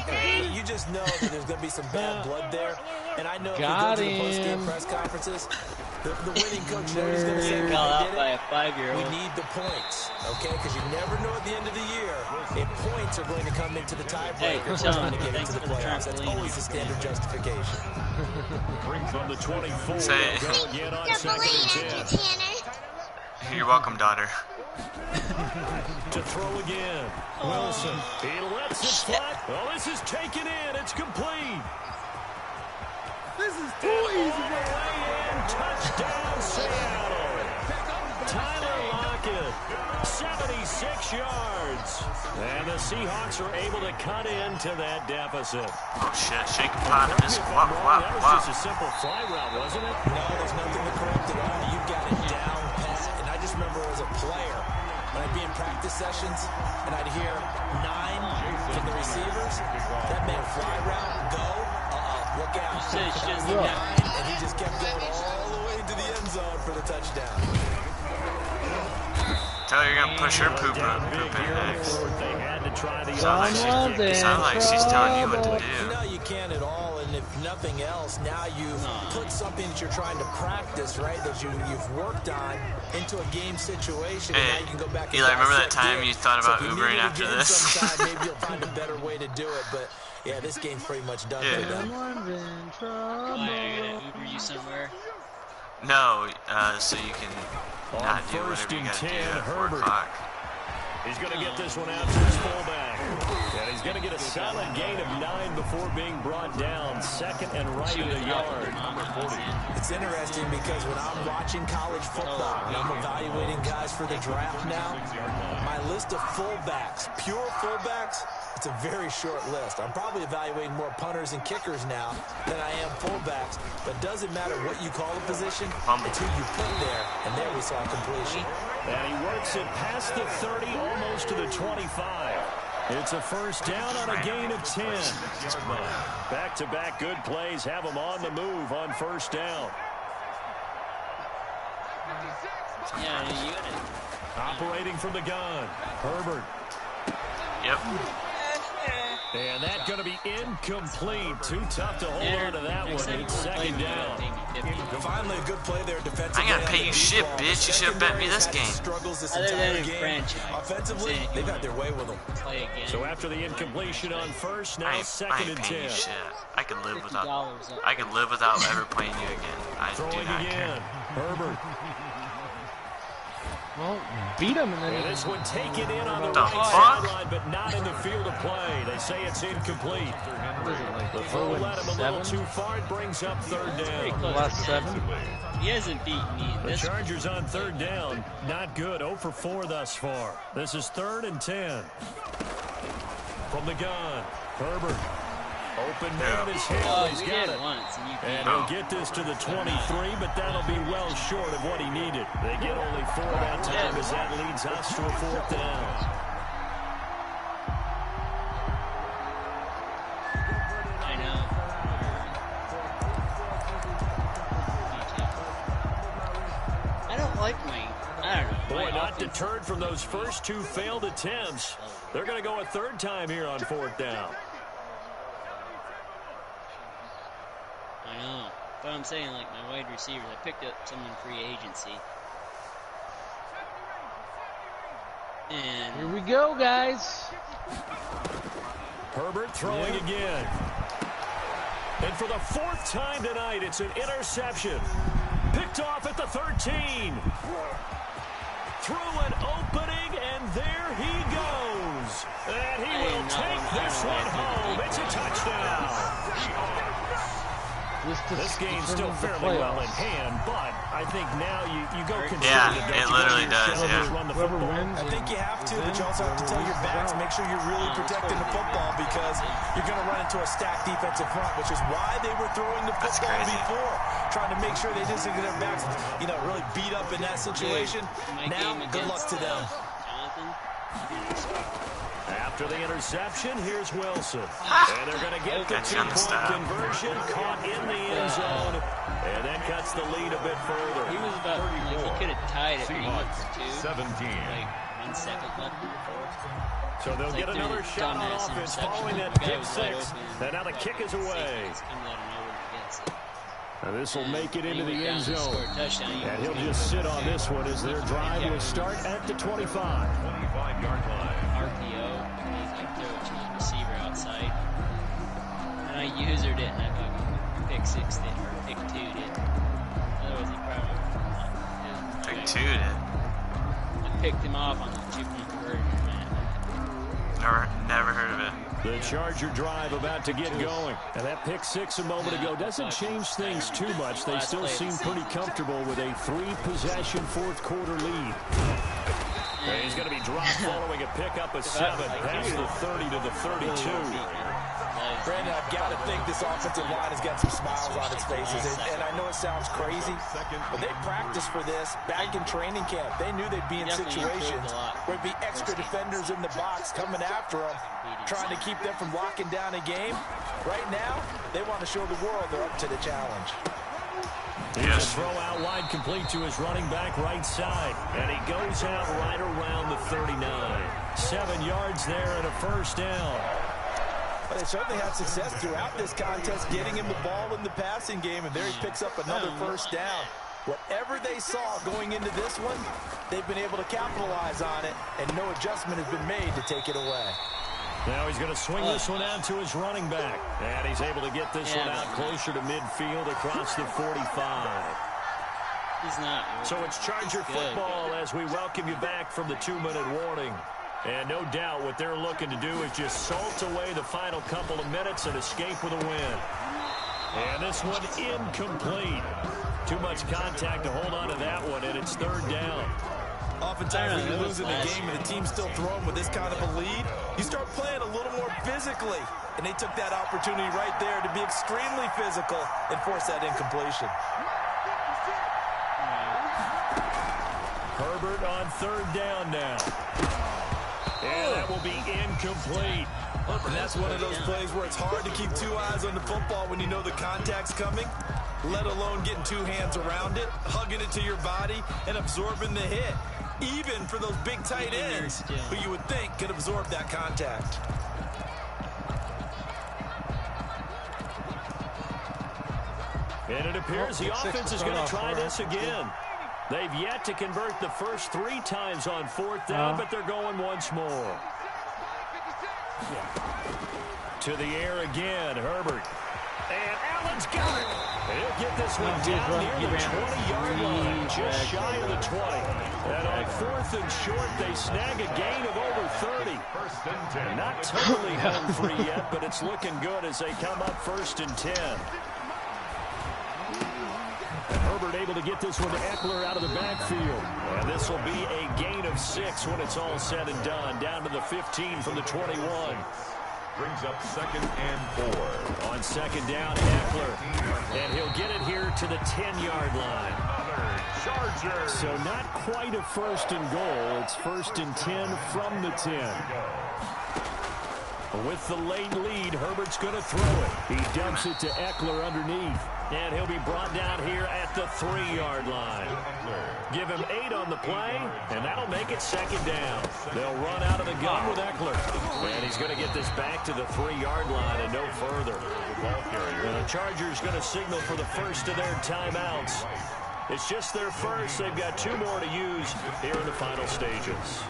You just know that there's going to be some bad blood there. And I know if you go to the postgame press conferences, the winning coach knows he's going to say, by a 5-year-old. We need the points, okay? Because you never know at the end of the year if points are going to come into the tiebreaker trying to get into the playoffs. That's always the standard justification. Brings on the 24. Say, go again on 2nd and 10. You're welcome, daughter. To throw again. Wilson. He lets it flat. Oh, this is taken in. It's complete. This is too easy. Touchdown, Seattle. Tyler Lockett, 76 yards. And the Seahawks are able to cut into that deficit. Oh, shit. Shake a pot of this. Wow. That was just a simple fly route, wasn't it? No, there's nothing to correct at all. You've got it down pat. And I just remember as a player, when I'd be in practice sessions, and I'd hear 9 from the receivers. That meant fly route, go, look out. And he just kept going all the way into the end zone for the touchdown. Tell her you're going to push her poop in next. Sounds like she's telling you what to do. No, you can't at all. And if nothing else, now you've put something that you're trying to practice, right, that you've worked on into a game situation. And now you can go back and Eli, remember that time you thought about Ubering after this? Sometime, maybe you'll find a better way to do it. But, yeah, this game's pretty much done for them. Am I going to Uber you somewhere? No, so you can not do whatever you got to do at 4 o'clock. He's going to get this one out to his fullback. And he's going to get a solid gain of 9 before being brought down. Second and right in the yard. It's interesting because when I'm watching college football and I'm evaluating guys for the draft now, my list of fullbacks, pure fullbacks, it's a very short list. I'm probably evaluating more punters and kickers now than I am fullbacks. But it doesn't matter what you call a position, it's who you put there. And there we saw completion. And he works it past the 30, almost to the 25. It's a first down on a gain of 10. Back-to-back good plays have him on the move on first down. Yeah, the unit. Operating from the gun, Herbert. Yep. And that's going to be incomplete. Too tough to hold on to that one. It's second down. Finally, a good play there defensively. I got to pay you shit, bitch. You should have bet me this game. Other than in franchise. Offensively, they've had their way with them. Play again. So after the incompletion on first, now I second ain't and paying 10. you shit. I could live without ever playing you again. I do Throwing not again. care. Herbert. Well, beat him and then And this one taken in on the The right fuck? sideline, but not in the field of play. They say it's incomplete. The throw led him a little too far. It brings up third down. last 7. He hasn't beaten me. The Chargers on third down. Not good. 0 for 4 thus far. This is 3rd and 10. From the gun, Herbert. Open man is hit. He's got it. And he'll get this to the 23, but that'll be well short of what he needed. They get only 4 that time as that leads us to a 4th down. I know. I don't like I don't know. Boy, not deterred from those first 2 failed attempts. They're going to go a 3rd time here on 4th down. I know. But I'm saying, like, my wide receivers, I picked up some in free agency. And here we go, guys. Herbert throwing again. And for the 4th time tonight, it's an interception. Picked off at the 13. Through an opening, and there he goes. And he will take this one home. It's a touchdown. This game's still fairly well in hand, but I think now you go conservative. Yeah, it literally does, yeah. Whoever wins, I think you have to, but you also have to tell your backs, make sure you're really protecting the football because you're going to run into a stacked defensive front, which is why they were throwing the football before, trying to make sure they didn't get their backs, really beat up in that situation. Now, good luck to them. After the interception, here's Wilson. And they're going to get the 2-point conversion, caught in the end zone, and that cuts the lead a bit further. He was about, he could have tied it, but he went for 2. 17. 1 second left in the 4th. So they'll get another shot on offense following that pick 6. And now the kick is away. Now this will make it into the end zone. And he'll just sit on this one as their drive will start at the 25. 25-yard line. RPO, he's like throw it to the receiver outside. And I usered it and I fucking pick 6 did, or pick 2 did. Otherwise he probably Pick 2 did. I picked him off on the 2-point conversion, man. Never heard of it. The Charger drive about to get going. And that pick 6 a moment ago doesn't change things too much. They still seem pretty comfortable with a 3-possession 4th quarter lead. And he's going to be dropped following a pickup of 7 past the 30 to the 32. Brandon, I've got to think this offensive line has got some smiles on its faces. And I know it sounds crazy, but they practiced for this back in training camp. They knew they'd be in situations where there'd be extra defenders in the box coming after them, trying to keep them from locking down a game. Right now, they want to show the world they're up to the challenge. Here's a throw out wide, complete to his running back right side. And he goes out right around the 39. 7 yards there and a first down. But they certainly had success throughout this contest, getting him the ball in the passing game, and there he picks up another first down. Whatever they saw going into this one, they've been able to capitalize on it, and no adjustment has been made to take it away. Now he's going to swing this one out to his running back. And he's able to get this one out closer to midfield across the 45. He's not. So it's Charger football as we welcome you back from the 2-minute warning. And no doubt what they're looking to do is just salt away the final couple of minutes and escape with a win. And this one incomplete. Too much contact to hold on to that one, and it's 3rd down. Oftentimes when you're losing a game and the team's still throwing with this kind of a lead, you start playing a little more physically. And they took that opportunity right there to be extremely physical and force that incompletion. Herbert on 3rd down now. And that will be incomplete. And that's one of those plays where it's hard to keep 2 eyes on the football when you know the contact's coming, let alone getting 2 hands around it, hugging it to your body, and absorbing the hit. Even for those big tight ends who you would think could absorb that contact. And it appears the offense is going to try this again. They've yet to convert the first 3 times on 4th down, but they're going once more. To the air again, Herbert. And Allen's got it. He'll get this one down near the 20-yard line, just shy of the 20. And on 4th and short, they snag a gain of over 30. Not totally home free yet, but it's looking good as they come up 1st and 10. Herbert able to get this one to Eckler out of the backfield. And this will be a gain of 6 when it's all said and done. Down to the 15 from the 21. Brings up 2nd and 4. On 2nd down, Eckler. And he'll get it here to the 10-yard line. Charger. So not quite a 1st and goal. It's 1st and 10 from the 10. With the late lead, Herbert's going to throw it. He dumps it to Eckler underneath. And he'll be brought down here at the 3-yard line. Give him 8 on the play, and that'll make it 2nd down. They'll run out of the gun with Eckler. And he's going to get this back to the 3-yard line and no further. And the Chargers going to signal for the first of their timeouts. It's just their first. They've got 2 more to use here in the final stages.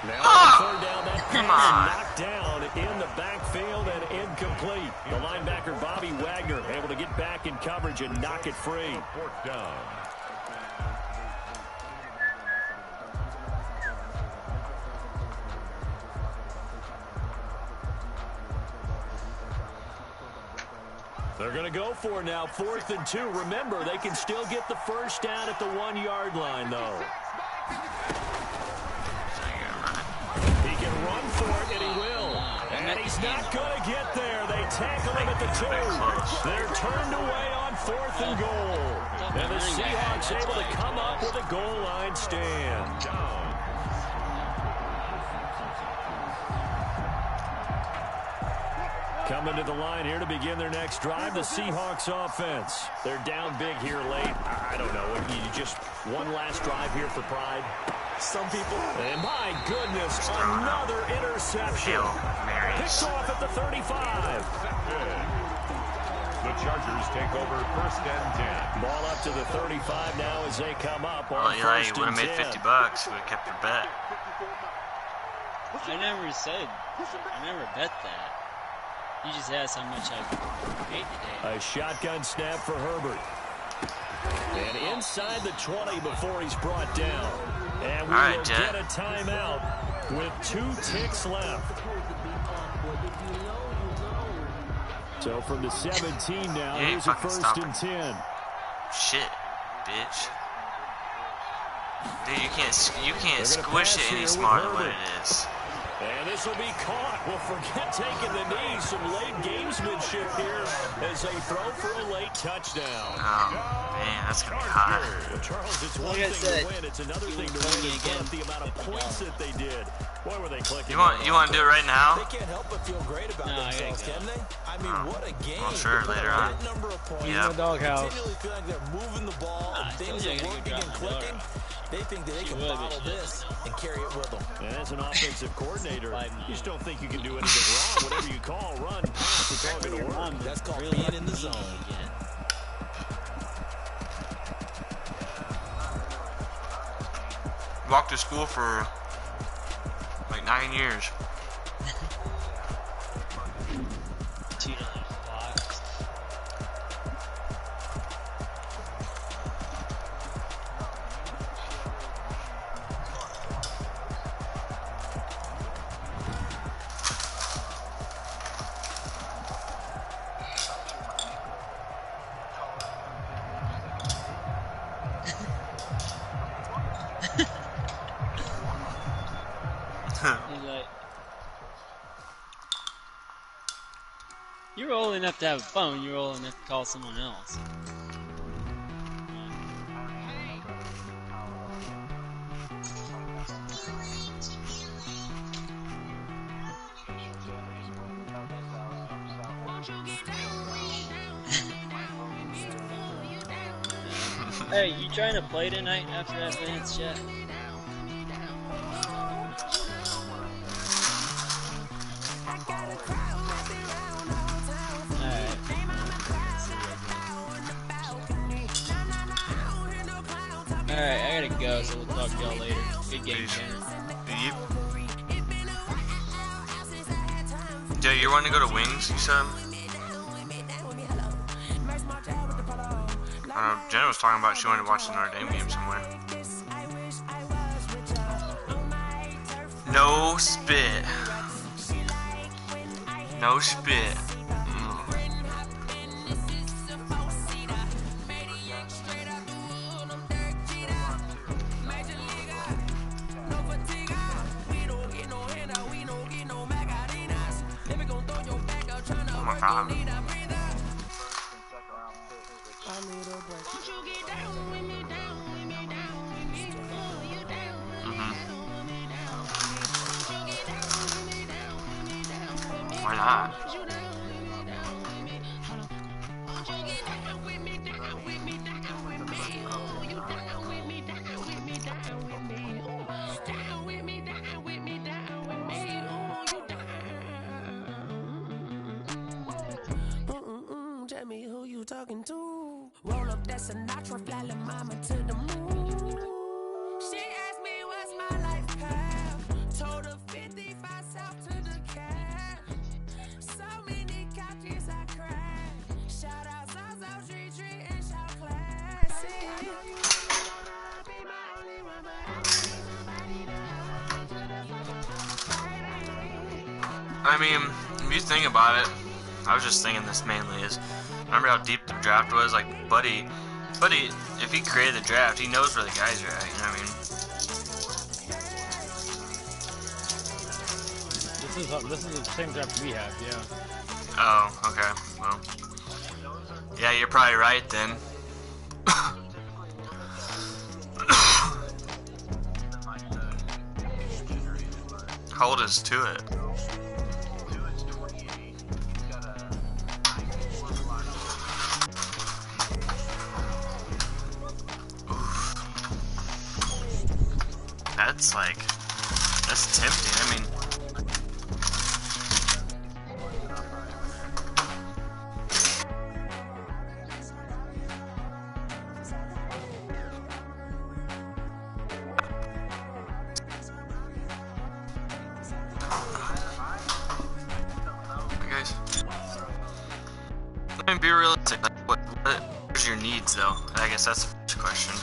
Now on 3rd down, that pass knocked down in the backfield and incomplete. The linebacker, Bobby Wagner, able to get back in coverage and knock it free. 4th down. They're going to go for it now, 4th and 2. Remember, they can still get the first down at the 1-yard line, though. Run for it, and he will. And he's not going to get there. They tackle him at the 2. They're turned away on 4th and goal. And the Seahawks able to come up with a goal line stand. Coming to the line here to begin their next drive, the Seahawks offense. They're down big here late. I don't know. You just one last drive here for pride. Some people. And my goodness, another interception. Picked off at the 35. The Chargers take over 1st and 10. Ball up to the 35 now as they come up on well, Eli, 1st you would have made $50. We would have kept your bet. I never bet that. You just asked how much I paid today. A shotgun snap for Herbert. And inside the 20 before he's brought down. And we will get a timeout with 2 ticks left. So from the 17 now, here's a 1st and 10. Shit, bitch. Dude, you can't squish it any smarter than what it is. And this will be caught. Well, forget taking the knee. Some late gamesmanship here as they throw for a late touchdown. Oh, man, that's going to be hot. Well, Charles, it's one thing to win. It's another thing to win again. The amount of points that they did. Boy, were they clicking. You want to do it right now? They can't help but feel great about themselves, can they? I mean, what a game. Well, sure, later on. Yeah. Doghouse. Continually feel like they're moving the ball and things are working and clicking. They think that they can bottle this and carry it with them. And as an offensive coordinator, you just don't think you can do anything wrong. Whatever you call, run, pass, it's all going to work. That's called being in the zone. Walked to school for like 9 years. $2 blocks. He's like, you're old enough to have a phone, you're old enough to call someone else. Hey, you trying to play tonight after advance yet? Alright, I gotta go, so we'll talk to y'all later. Good game, Tanner. Jay, you wanting to go to Wings, you said? Jenna was talking about she wanted to watch the Notre Dame game somewhere. No spit. No spit. Oh my God. Why not? Tell me who you talking to. Roll up that Sinatra, fly la mama to the moon. She asked me what's my life path. Told her 55 south to the cat. So many couches I cracked. Shout out South Street and shout classic. I mean, if you think about it, I was just thinking this mainly is, remember how deep the draft was? Like, Buddy, if he created the draft, he knows where the guys are at, you know what I mean? This is the same draft we have, yeah. Oh, okay, well. Yeah, you're probably right then. How old is Tuit? That's like, that's tempting. I mean, guys, I mean, be realistic. Like, what's your needs, though? I guess that's the first question.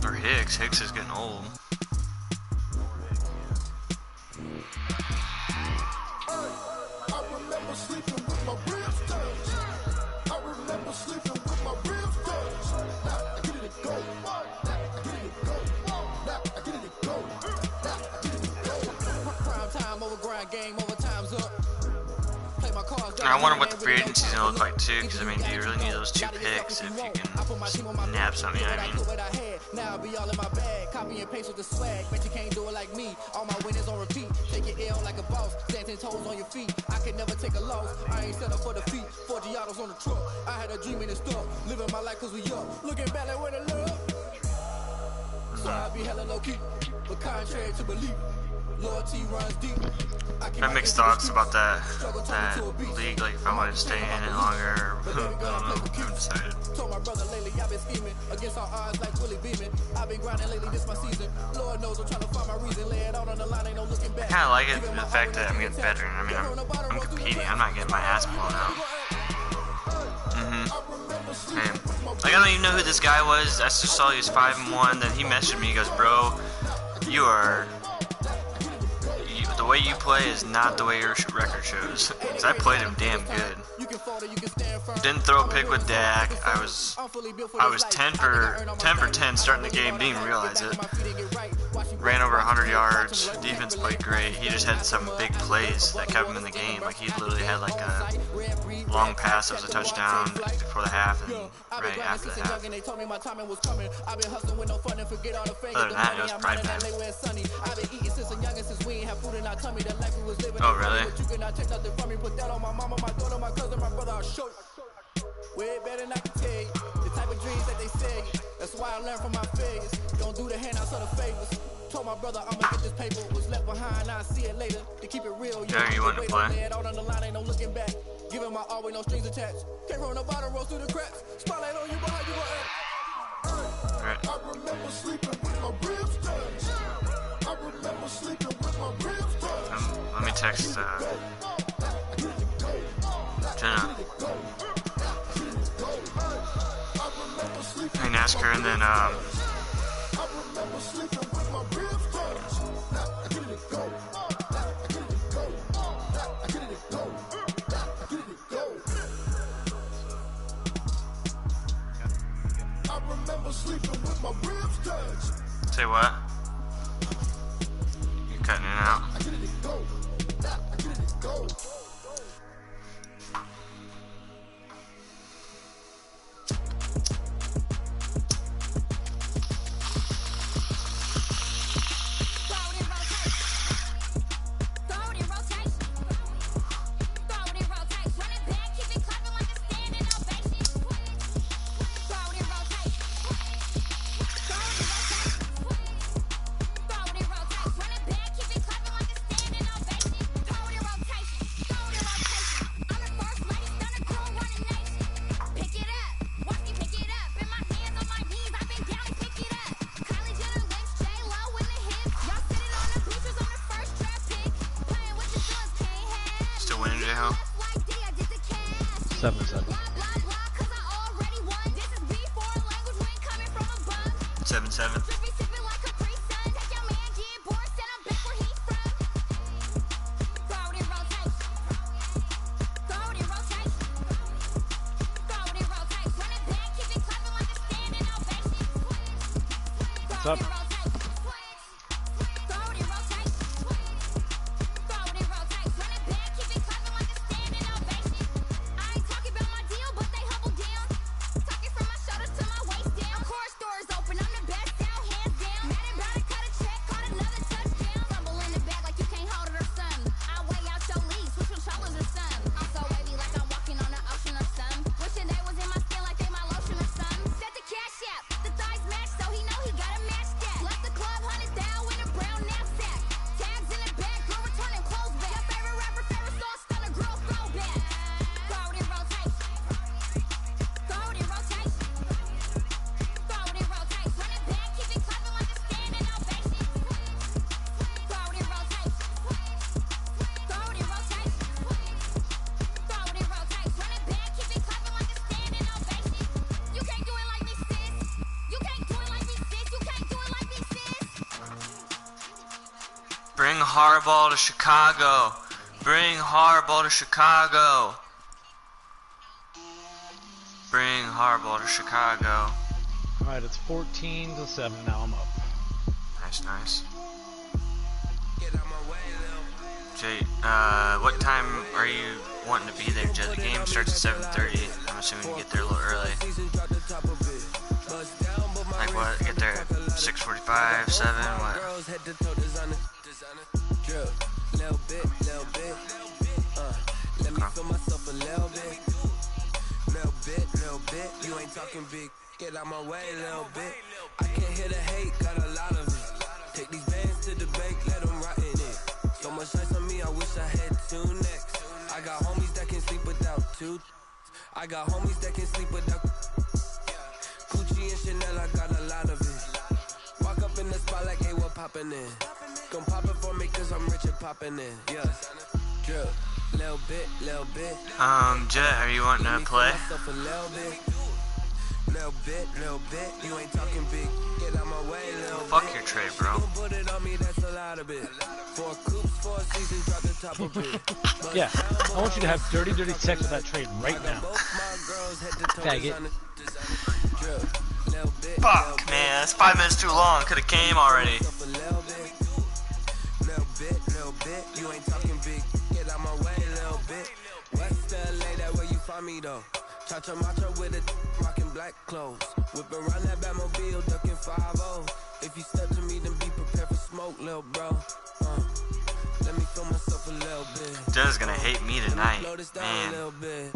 Or Hicks. Hicks is getting old. I wonder what the free agency is going to look like too, because I mean, do you really need those 2 picks if you can nab something, you know what I mean? Now be all in my bag, copy and paste with the swag. Bet you can't do it like me. All my winners on repeat. Take your L like a boss, stand 10 toes on your feet. I can never take a loss. I ain't set up for defeat. 4 Giottos on the truck. I had a dream in the stuff. Living my life cause we up. Looking back like where the love. So I be hella low key, but contrary to belief. Loyalty runs deep. I have mixed thoughts about that league, like if I want to stay in it longer. I don't know. I haven't decided. Told my brother lately I've been scheming against all odds like Willie Beeman. I've been grinding lately, this my season. Lord knows I'm trying to find my reason. Lay it out on the line, ain't no looking back. I kind of like it, the fact that I'm getting better. I mean, I'm competing. I'm not getting my ass blown out. Like, I don't even know who this guy was. I just saw he was 5-1. Then he messaged me. He goes, "Bro, the way you play is not the way your record shows." Because I played him damn good. Didn't throw a pick with Dak. I was 10 for 10 starting the game. Didn't even realize it. Ran over 100 yards. Defense played great. He just had some big plays that kept him in the game. Like, he literally had like a long pass that was a touchdown before the half and right after the half. Other than that, it was prime time. Oh, really? Way better than I can tell you. The type of dreams that they say. That's why I learned from my failures. Don't do the handouts or the favors. Told my brother I'ma get this paper. Was left behind, I'll see it later. To keep it real, you want to play? Out on the line, ain't no looking back. Giving my all with no strings attached. Came from the bottom, rose through the cracks. Spotlight on you, behind you, right. I remember sleeping with my ribs touched. I remember sleeping with my ribs touched. Let me text Jenna. I can ask her, and then say what? You're cutting it out. Still winning, J-Ho? 7-7. 7-7. What's up? Bring Harbaugh to Chicago. Bring Harbaugh to Chicago. Bring Harbaugh to Chicago. Alright, it's 14-7 now. I'm up. Nice, nice. Jay, what time are you wanting to be there, Jay? The game starts at 7:30. I'm assuming you get there a little early. Like what? Get there at 6:45, 7, what? You ain't talking big. Get out my way a little bit. I can't hear the hate, got a lot of it. Take these bands to the bank, let them rot in it. So much ice on me, I wish I had 2 necks. I got homies that can sleep without 2. I got homies that can sleep without Gucci and Chanel, I got a lot of it. Walk up in the spot like, hey, what poppin' in? Gon' pop it for me cause I'm rich and poppin' in. Yeah, drip, little bit, little bit. Jet, are you wanting to play? Little bit, you ain't talking big. Get out my way, little Fuck your trade, bro. Put it on me, that's a lot of it. 4 coops, 4 seasons, drop the top of it. Yeah, I want you to have dirty sex with that trade right now. Faggot. Fuck, man, that's 5 minutes too long. Could've came already. Little bit, you ain't talking big. Get out my way, little bit. West LA, that where you find me though. Cha-cha macha with a rockin' black clothes. Whip around that Batmobile, duckin' 5-0. If you step to me, then be prepared for smoke, little bro. Let me feel myself a little bit. Jen's gonna hate me tonight, man.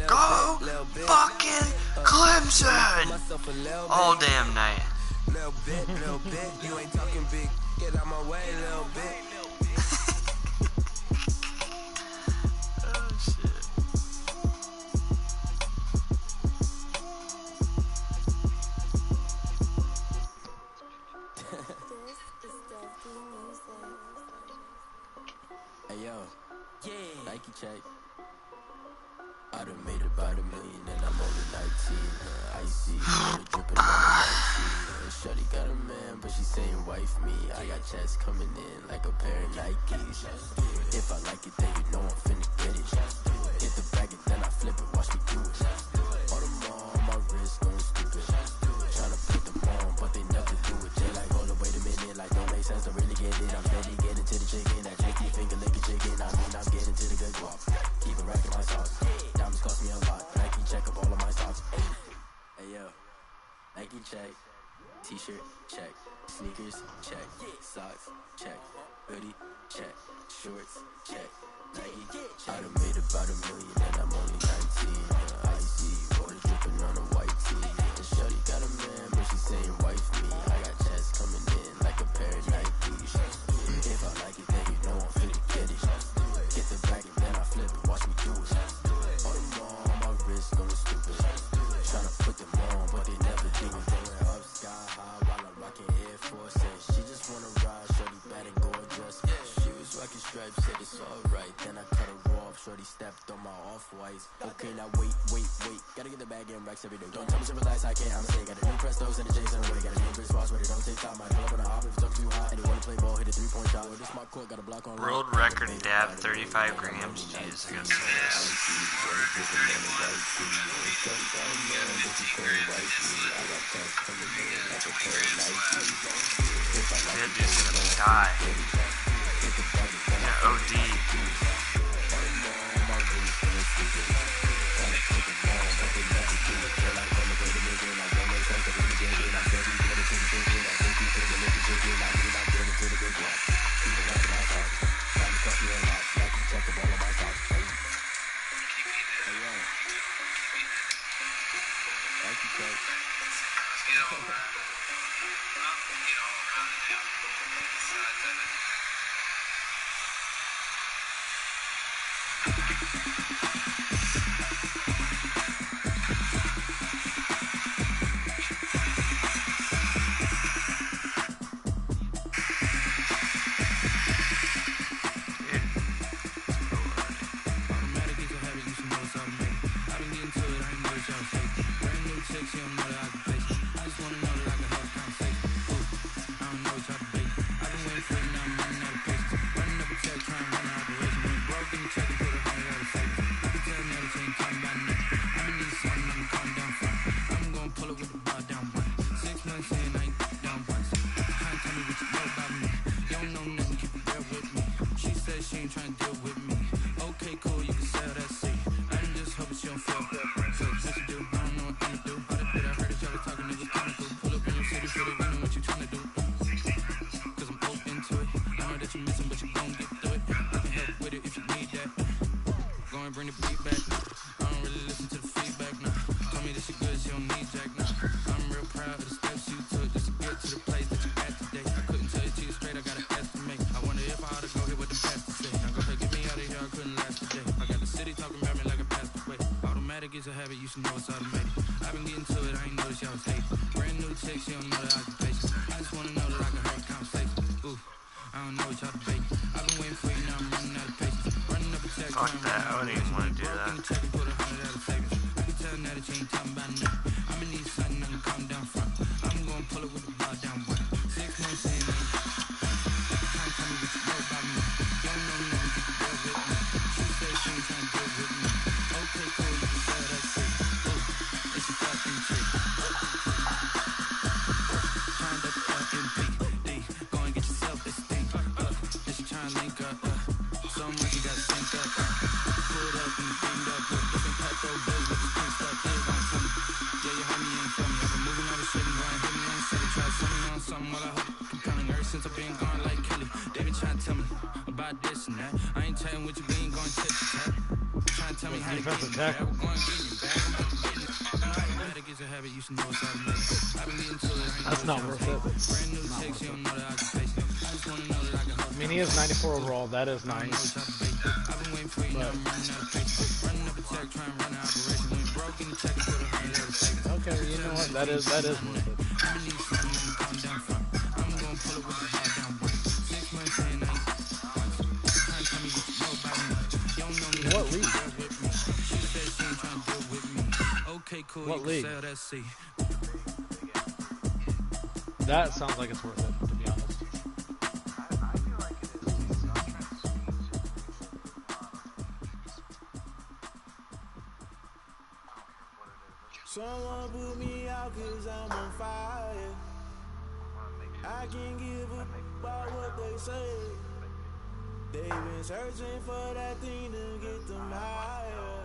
Go fucking Clemson! All damn night. Little bit, you ain't talking big. Get out my way, little bit. Oh shit. Hey yo, Nike check. I done made about $1 million and I'm only 19. Icy, dripping on 19. Shorty got a man, but she saying wife me. I got checks coming in like a pair of Nikes. If I like it, then you know I'm finna get it. Get the bag and then I flip it, watch me do it. All them on my wrist going stupid. Tryna put them on, but they never do it. They like, hold up, wait a minute, like don't make sense to really get it. I'm steady getting to the chicken, that tricky finger licking chicken. I mean, I'm getting to the good guap. Keep it racking my sauce. Diamonds cost me a lot. Nike check up all of my stocks. Hey yo, Nike check. T-shirt check. Sneakers check. Socks check. Hoodie check. Shorts check. Nike. I done made about $1 million and I'm only 19. Icy, water dripping on a white tee. And shorty got a man, but she saying wife me. I got checks coming in like a pair of Nikes. If I like it, then you know I'm finna get it. Get the bag and then I flip it, watch me do it. All them on my wrist going stupid. Tryna put them on, but they never do it. Going up sky high while I'm rocking Air Force. She just wanna ride, shorty bad and gorgeous. She was rocking stripes, said it's alright. Then I cut her off, shorty stepped on my off-whites. Okay, now wait. Gotta get the bag and racks every day. Don't tell me to relax, I can't, I'm saying. Got a new Prestos and a Jason away. Got a new Chris Ross, but it don't take time. I pull up on a hop if it's up too hot. And you wanna play ball, hit a 3-point shot. This my court, got a block on. World record dab, 35 grams. Jeez, I gotta say this. That dude's gonna die. Yeah, OD. back now. I'm real proud of the steps you took just to get to the place that you at today. I couldn't tell you to you straight, I gotta estimate. I wonder if I ought to go here with the pastor say. Now go ahead, get me out of here, I couldn't last a day. I got the city talking about me like I passed away. Automatic is a habit, you should know it's automated. I've been getting to it, I ain't noticed y'all was hating. Brand new chick, she don't know the occupation. I just wanna know that I can have a conversation. Ooh, I don't know what y'all debating. I've been waiting for you, now I'm running out of patience. Running up a check, Fuck that, I wouldn't even want to do that. Check and put 100 out of savings. I can tell now that you ain't talking about nothing. I'm gonna need something, I can calm down front. I'm gonna pull it with the bar down one. 6 months in, trying to tell me what you know about me. You don't know nothing, you can deal with me. She said she ain't trying to deal with me. Okay, cool, you can sell that shit. Ooh, it's a fucking chick. Trying to fucking PD. Go and get yourself this thing. And she trying to link up. So much you gotta sync up. Pull it up and beamed up. Different petro bills with the pink stuff. Is on for me. Yeah, you heard me, you ain't feel me. I've been moving all the shit and going hit me on the city. Try to send me on something while I hope I'm compelling. Ever since I've been gone like Kelly. They been trying to tell me about this and that. I ain't chatting with you, we ain't going tip to tap. Trying to tell me how to get me back. We're going to get you back. I'm about to get it. Automatic is a habit, you should know it's automatic. I've been getting to it, I ain't That's not worth it. Brand new chicks, you don't know the occupation. I just wanna know that I can help. I mean, he has 94 overall. That is nice. I've been waiting for you, now I'm running out of patience. Running up a check, trying to run an operation. When broke in the check and put 100 out of savings. Okay, you know what? That is worth it. I'm gonna need something, I'm calm down front. I'm gonna pull it with the bar down one. 6 months in, I ain't trying to tell me what you know about me. You don't know me. What league? She said she ain't trying to deal with me. Okay, cool, What you league? can sell that C. That sounds like it's worth it, to be honest. Someone put me out cause I'm on fire. I can't give a about what they say. They've been searching for that thing to get them higher.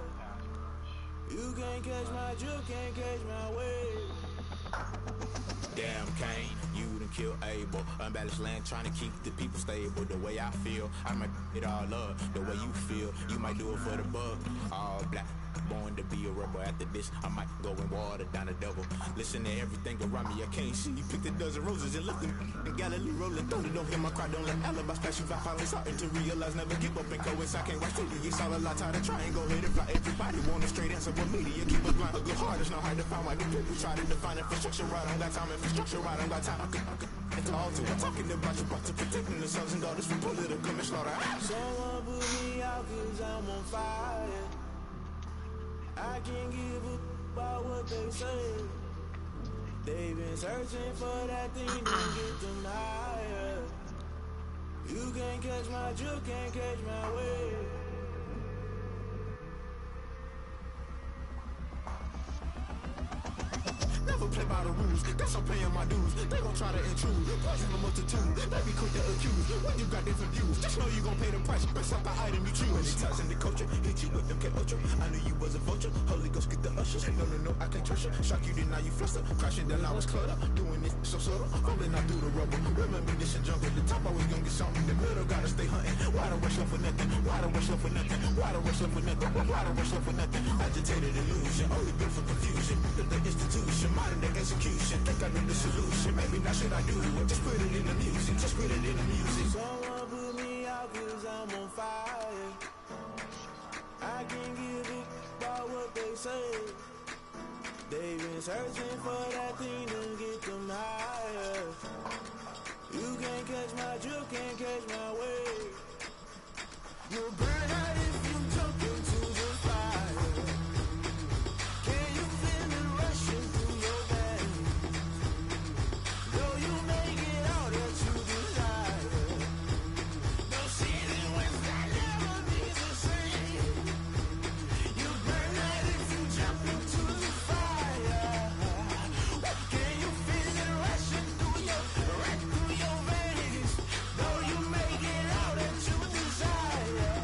You can't catch my drift, can't catch my wave. Damn, Kane, you done killed Abel. Unbalanced land, trying to keep the people stable. The way I feel, I might it all up. The way you feel, you might do it for the bug. All black, born to be a rebel. After this, I might go and water down the devil. Listen to everything around me, I can't see. You picked a dozen roses and left them in Galilee rolling thunder. Don't hear my cry, don't let alibis pass you. Five hours starting to realize, never give up and coincide. Can't watch TV, it's all a lot. Tired of trying, go ahead and fly. Everybody want a straight answer, but media keep us blind. A good heart is not hard to find. Why do people try to define infrastructure right? I don't got time, infrastructure right, I don't got time. It's all to I'm talking about you, about to protecting the sons and daughters from political and slaughter. Someone put me out cause I'm on fire. I can't give a about what they say. They've been searching for that thing to get them higher. You can't catch my drift, can't catch my wave. Never play by the rules, guess I'm paying my dues. They gon' try to intrude, poison the multitude. They be quick to accuse, when you got different views. Just know you gon' pay the price, best out the item you choose. When they ties in the culture, hit you with them K-Ultra. I knew you was a vulture, Holy Ghost get the ushers. No, I can't trust you. Shock you, then now you fluster. Crashing the line was clutter, doing it so subtle. Falling out through the rubble. Remember this and jump at the top, always gon' get something. The middle gotta stay hunting. Why the rush love for nothing? Why the rush love for nothing? Why the rush love for nothing? Why the rush love for nothing? Agitated illusion, only built for confusion. The institution, modern day execution. Think I know the solution. Maybe not should I do it? Just put it in the music. Just put it in the music. Someone put me out cause I'm on fire. I can't give a about what they say. They've been searching for that thing to get them higher. You can't catch my drift, can't catch my wave. You'll burn out if you jump into the fire. Can you feel it rushing through your veins? Though you make it all that you desire. No season when that never be the same. You burn out if you jump into the fire. Can you feel it rushing through your veins? Though you make it all that you desire.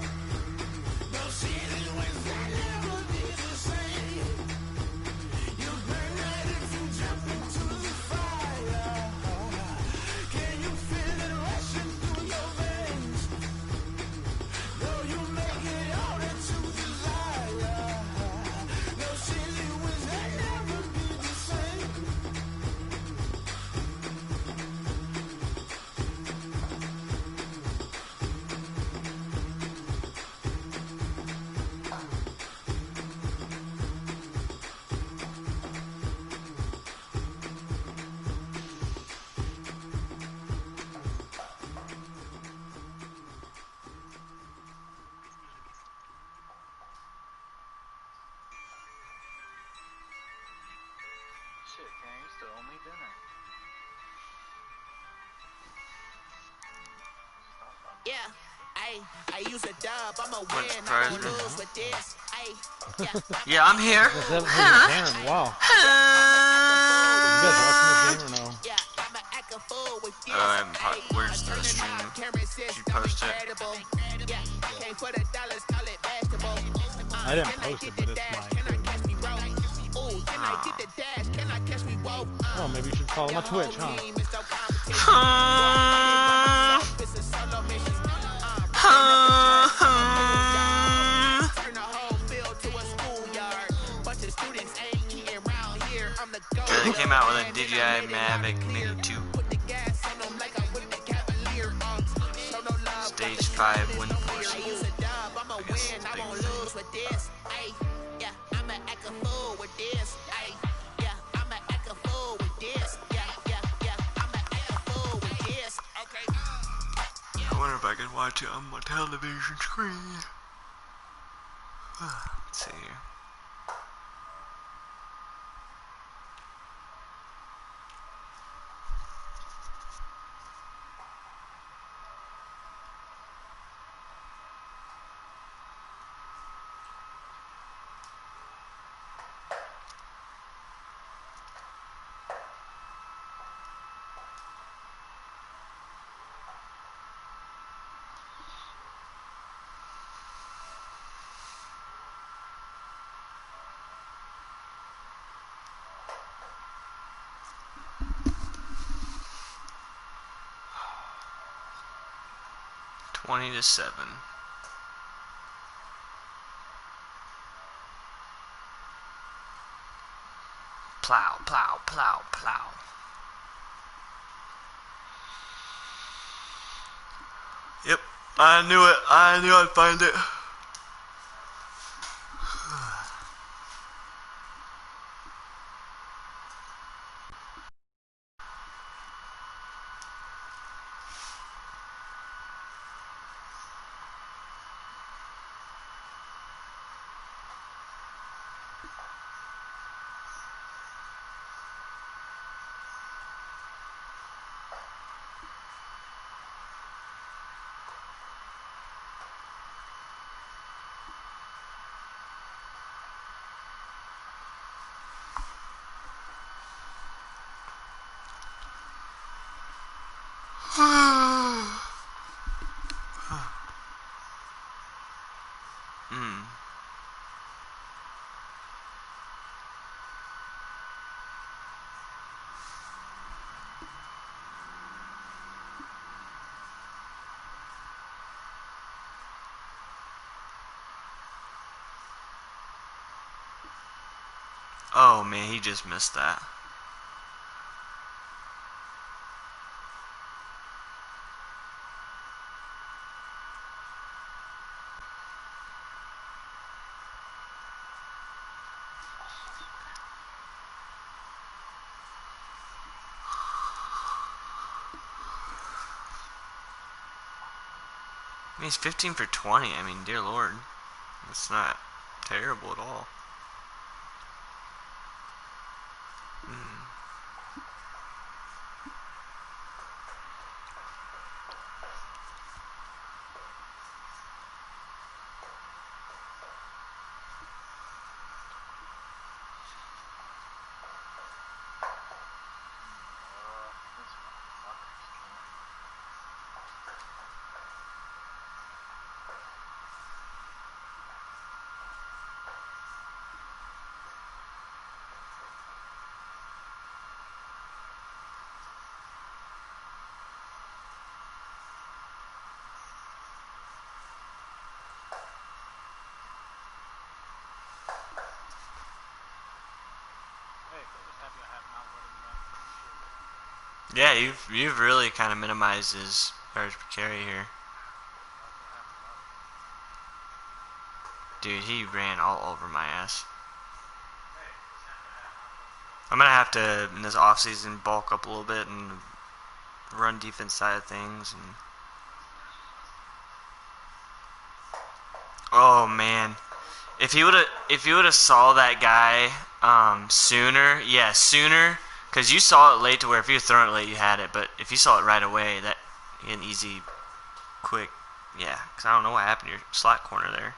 shit, Karen. You still owe me dinner. Yeah. I use a dub, I'm a win, I don't lose with this. Yeah, I'm here. Wow. You guys watching the game or no? Where's the stream? Did you post it? I didn't post it, but it's mine. Oh, maybe you should follow my Twitch, huh? They came out with a DJI Mavic Mini 2. Stage 5 wind force. I guess it's a big thing. I wonder if I can watch it on my television screen. Let's see here. Twenty to 7. Plow, plow, plow, plow. Yep, I knew it. I knew I'd find it. Oh man, he just missed that. I mean, he's 15 for 20. I mean, dear Lord. That's not terrible at all. Yeah, you've really kind of minimized his yards per carry here. Dude, he ran all over my ass. I'm gonna have to, in this offseason, bulk up a little bit and run defense side of things. And oh man, if he would have saw that guy Sooner. Yeah, sooner. Because you saw it late to where if you were throwing it late, you had it. But if you saw it right away, that an easy, quick. Yeah, because I don't know what happened to your slot corner there.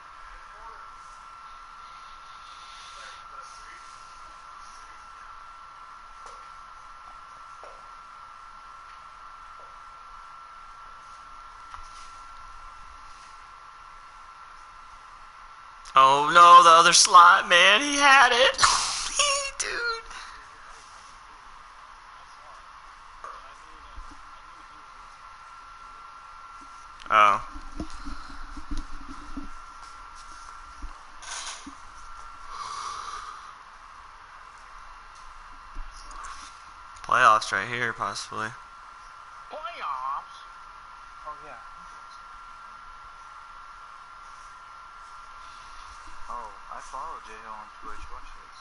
Oh no, the other slot, man, he had it. Dude. Oh. Playoffs right here, possibly. Playoffs? Oh, yeah. Oh, I follow J.O. on Twitch. Watch this.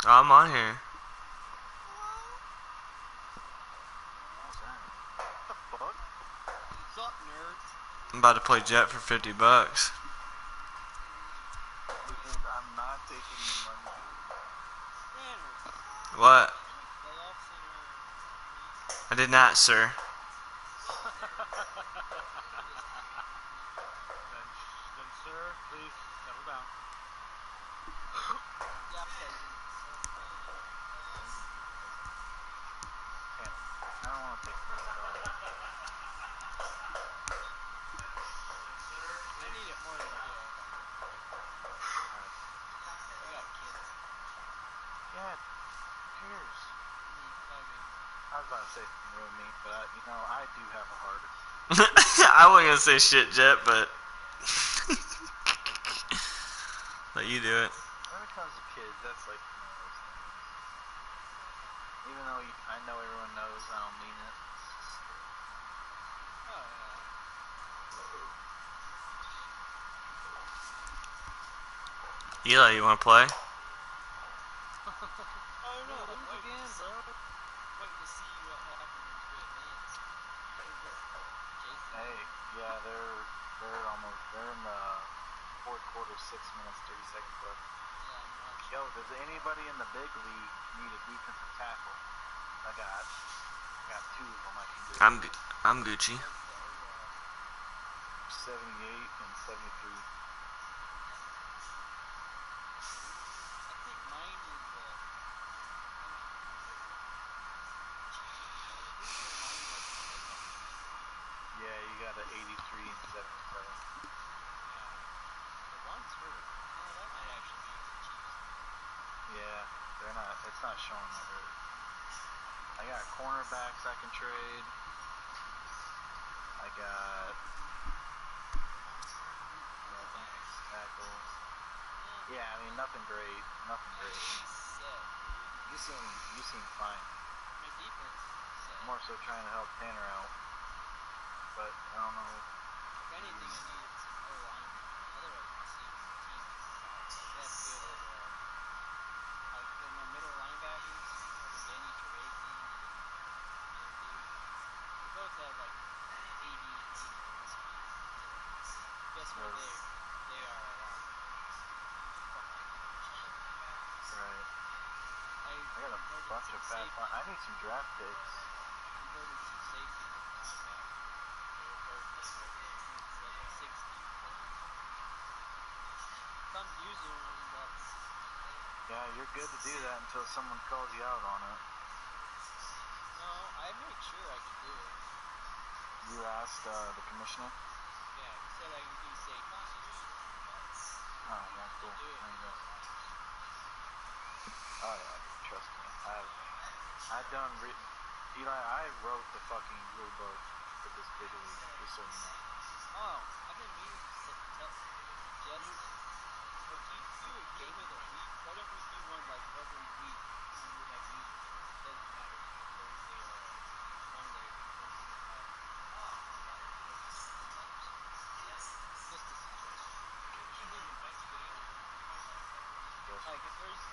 Oh, I'm on here. What's that? What the fuck? What's up, nerds? I'm about to play Jet for $50. Dude, I'm not taking your money. What? I did not, sir. Then, sir, please settle down. I don't want to take $1 million. I need it more than you. I got kids. Yeah, cheers. I was about to say something real mean, but I do have a heart. I wasn't gonna say shit, Jet, but let you do it. When it comes to kids, that's like one of those things. Even though I know everyone knows I don't mean it. Oh, yeah. Eli, you wanna play? Oh, no, again, bro. Waiting to see what happens with Lance. Hey, yeah, they're in the fourth quarter, 6 minutes, 30 seconds left. Yo, does anybody in the big league need a defensive tackle? I got 2 of them I can do. I'm Gucci. 78 and 73. I think mine is, Yeah, you got an 83 and 77. the one's hurt. Oh, that might actually be the Chiefs. Yeah, it's not showing that hurt. I got cornerbacks I can trade. I got tackles. Yeah, I mean nothing great. You seem fine. My defense is set. More so trying to help Tanner out. But I don't know. If anything, I need some O-line. Otherwise, it seems the team is that's good overall. Like, in my middle linebackers, Danny Teresi and dude, they both have like 80 speed. Guess where they are a lot. Right. I got a bunch of fast line. I need some draft picks. Converted some safeties into linebackers. They were both like 60. Some user and that's. Yeah, you're good to do that until someone calls you out on it. No, I made sure I could do it. You asked the commissioner? Yeah, he said I could do safeties. Oh, yeah, cool. There you go. Oh, yeah, trust me. I've done Eli, I wrote the fucking rule book for this big league, just so you know. Oh, I've been meaning to tell Justin. If you do a game of the week, why don't we do one like every week when we have users? It doesn't matter if it's Thursday or Monday or Thursday or just a suggestion. Like if there's a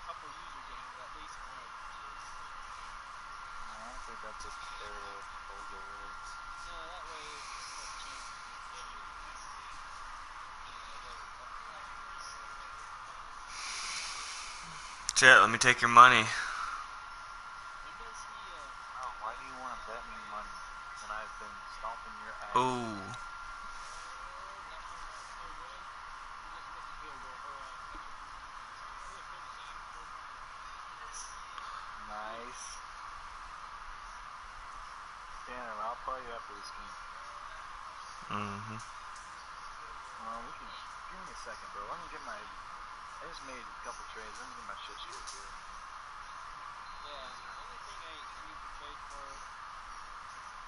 couple user games, at least one of them is. I don't think that's a terrible proposal, really. No, that way there's more chances of getting Chet, let me take your money. When does he, Oh, why do you want to bet me money when I've been stomping your ass? Ooh. Nice. Tanner, I'll play you after this game. Mm-hmm. We can. Give me a second, bro. Let me get my. I just made a couple trades. Let me get my shit straight here. yeah, the only thing I need to trade for in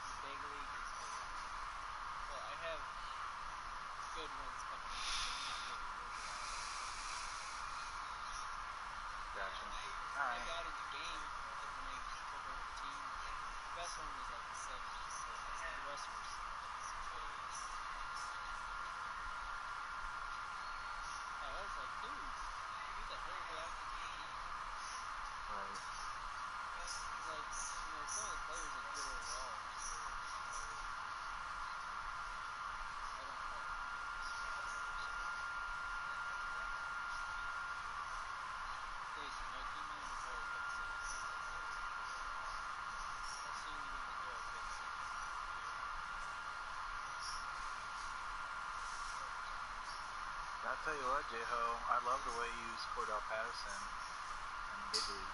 the big league is well, I have good ones coming up, but I'm not really worried about it. Gotcha. When I got in the game, like when I took over the team, the best one was like the 70s, so the rest were like 60s. I was like, dude, who the hell reacted to the team? Right. Like, some of the players are good overall, just I don't like Jason, my team name is always pick 6. How soon are you going to throw a pick 6? I'll tell you what, J-Ho, I love the way you use Cordell Patterson in the big league.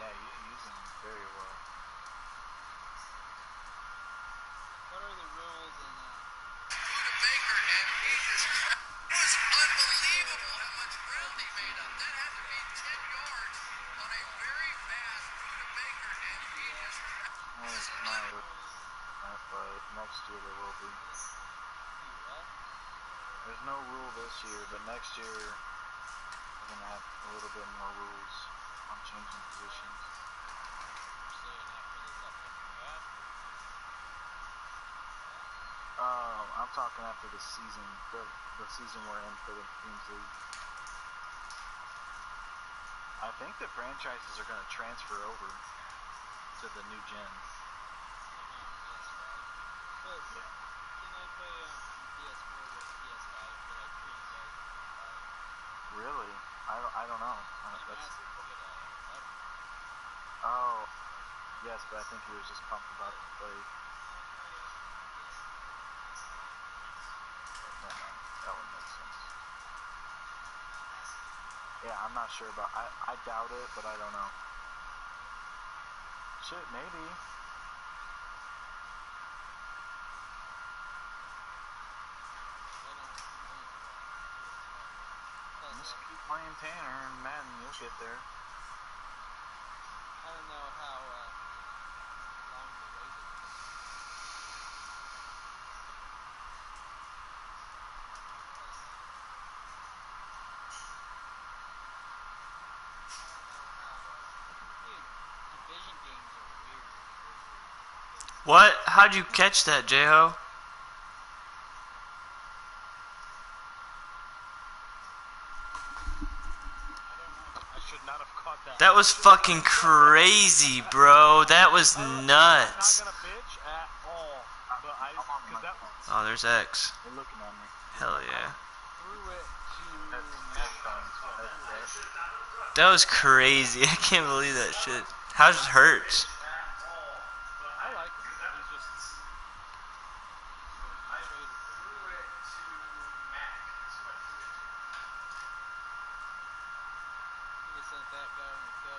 Yeah, you use him very well. What are the rules in Baker had it was unbelievable how much ground he made up. That had to be 10 yards on a very fast Buda Baker head. There's not, but next year there will be. There's no rule this year, but next year we're going to have a little bit more rules on changing positions. I'm talking after the season, the season we're in for the Teams League. I think the franchises are going to transfer over to the new gen. But Yeah. can I play on PS4 with PS5? But I treat you guys on Really? I don't know. Oh, yes, but I think he was just pumped about the play. That would make sense. Yeah, I'm not sure about. I doubt it, but I don't know. Shit, maybe. Just keep playing Tanner and Madden, you'll get there. I don't know how long the wait is. Dude, division games are weird. What? How'd you catch that, J-Ho? That was fucking crazy, bro. That was nuts. Oh, there's X. They're looking at me. Hell yeah. That was crazy. I can't believe that shit. How's it hurts? I like him. He's just... Sent that guy on the go.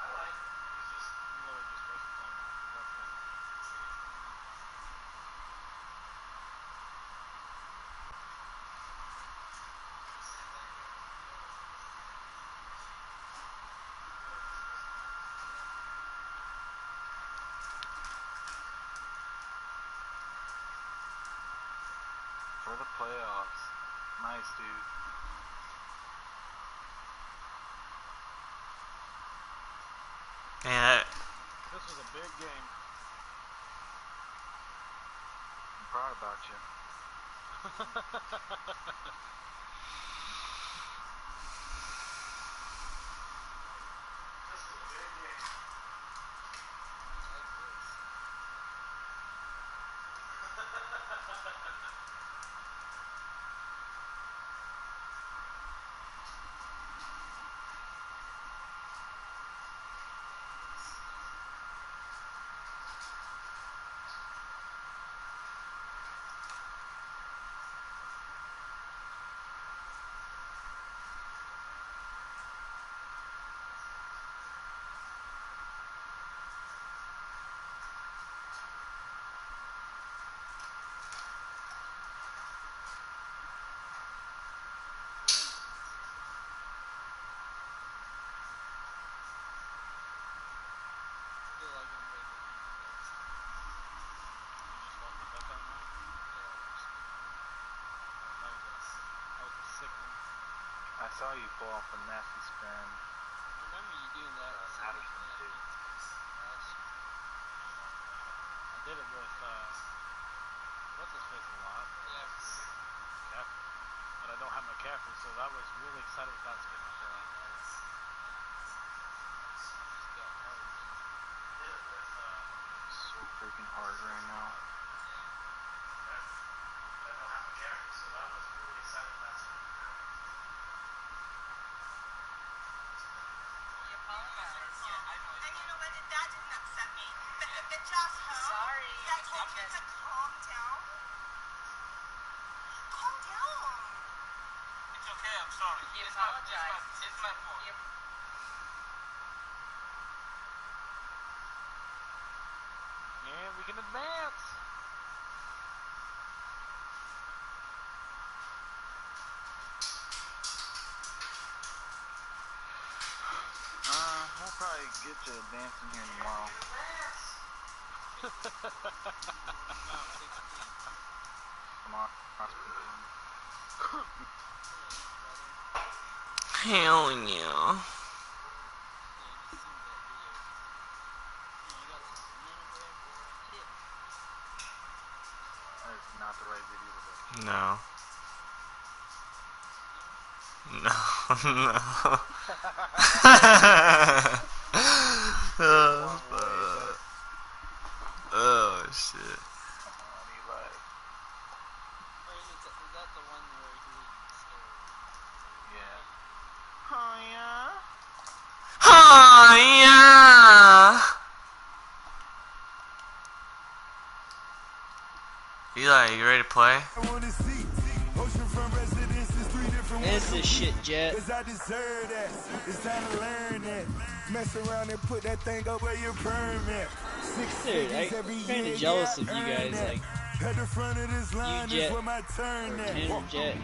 I like him. He's just really just wasting time. For the playoffs. Nice, dude. Man, This was a big game. I'm proud about you. saw you pull off a nasty spin. I remember you doing that. Patterson too. I did it with what's his face a lot. Yeah. McCaffrey. But I don't have McCaffrey, so I was really excited with that spin right there. So freaking hard right now. I don't have McCaffrey, so I was really excited with that spin right there. And you know what? That didn't upset me. The just sorry. I told you to calm down. Calm down. It's okay, I'm sorry. He apologized. It's my fault. And we can advance. We'll probably get you dancing here tomorrow. Tomorrow. Hell yeah. That is not the right video to No. No, no. Oh, shit. Is that the one where he stole? Yeah. Oh, yeah? Oh, yeah. Eli, you ready to play? That's the shit, Jet. I deserve that. It's time to learn that. Mess around and put that thing up where you're permit. Dude, I'm kind of jealous of you guys. Like, At the front of this line you, Jet, is where my turn at. Tanner, Jet,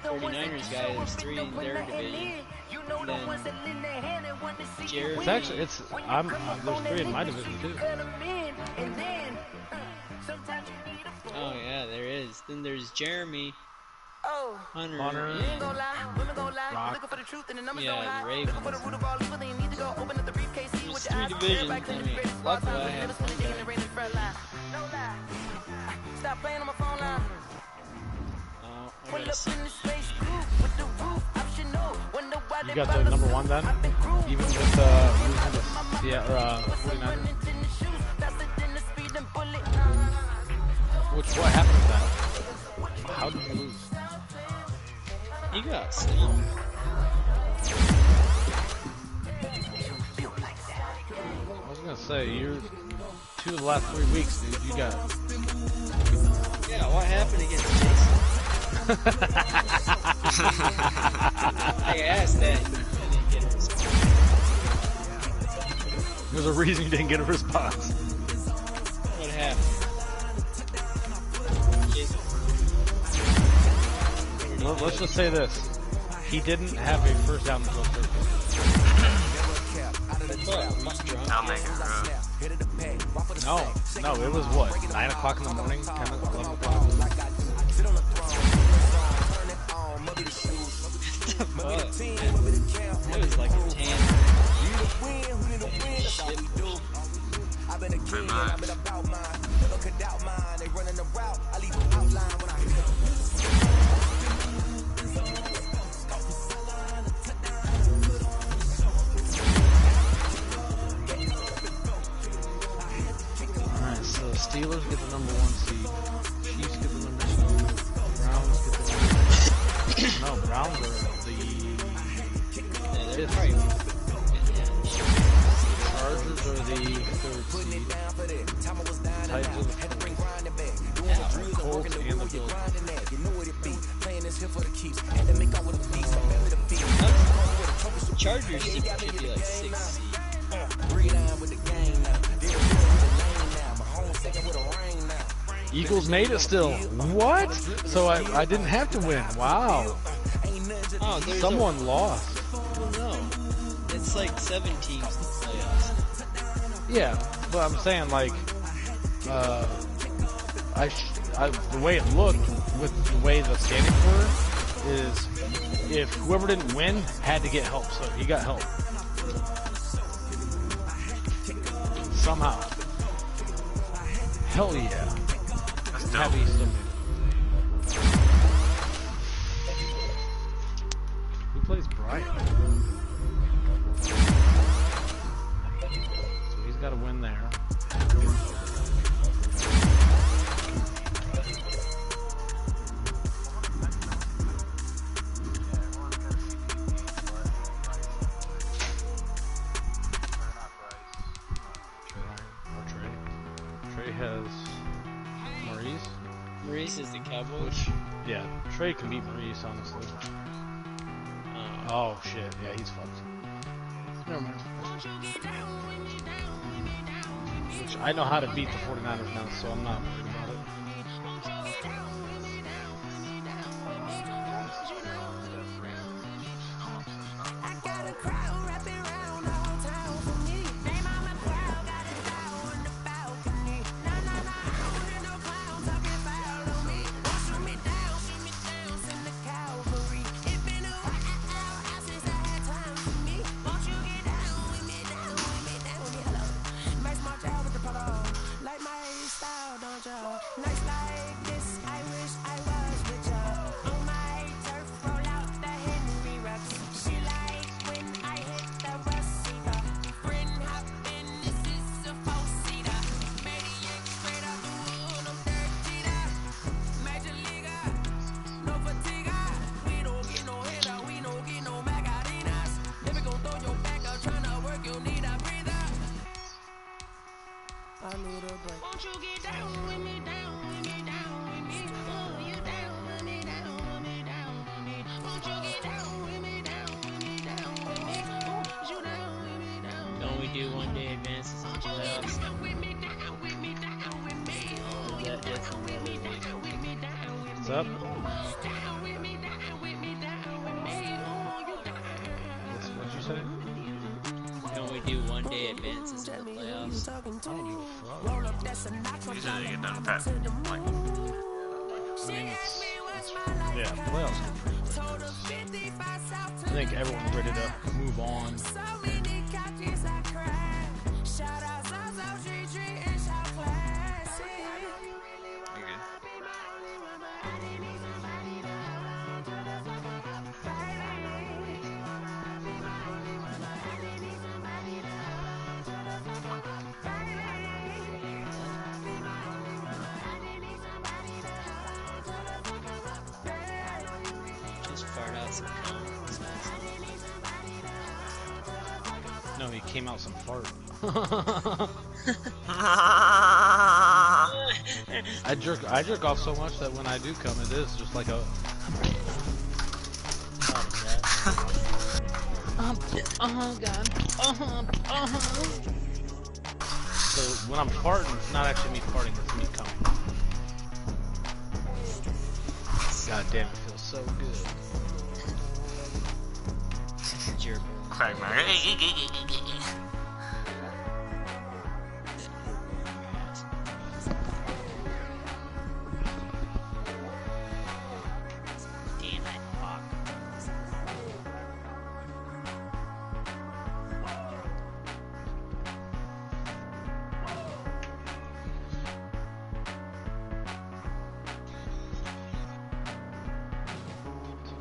49ers guy, there's 3 in their division. And then Jared. It's actually, there's 3 in my division too. Oh yeah, there is. Then there's Jeremy. Hunter. Rock. Yeah, the Ravens. There's 3 divisions. I mean, luckily I have one guy. Oh, I gotta see. You got the number 1 then? Even with losing the 49ers? What happened with that? How did you lose? He got slammed. I was gonna say, you're 2 of the last 3 weeks, dude. You got. Yeah, what happened against Jason? I asked that. I didn't get a response. There's a reason you didn't get a response. What happened? Let's just say this. He didn't have a first down until third. I'll make it No, it was what? 9 o'clock in the morning? 10 o'clock, 11 o'clock? It was like a 10. Pretty much. Alright, so Steelers get the number 1 seed. Chiefs get the number 2. Browns get the number 3. No, Browns are the... Yeah, they're right. Chargers are the 3rd seed. Titans are the 4th. Colts and the Bills. Chargers should be like 6 seed. Eagles made it still. What? So I didn't have to win. Wow. Oh, Someone lost. Well, no. It's like 7 teams in the playoffs. Yeah, but I'm saying like, the way it looked with the way the standings were, is if whoever didn't win had to get help, so he got help. Somehow. Hell yeah. That's dope. Happy still made it. Who plays Brian? So he's got to win there. Maurice is the Cowboys. Which, yeah, Trey can beat Maurice, honestly. Oh shit, yeah, he's fucked. Never mind. Which I know how to beat the 49ers now, so I'm not worried about it. Don't we do one day advances in playoffs? What's up? What'd you say? Don't we do one day advances in the playoffs? I don't give a fuck. Usually they get done pet. Like, I mean, yeah, playoffs. I think everyone's ready to move on. Just fart out some cum. No, he came out some fart. I jerk off so much that when I do come, it is just like a. God. So when I'm farting, it's not actually me farting, it's me coming. God damn, it feels so good. Jerk. crack my.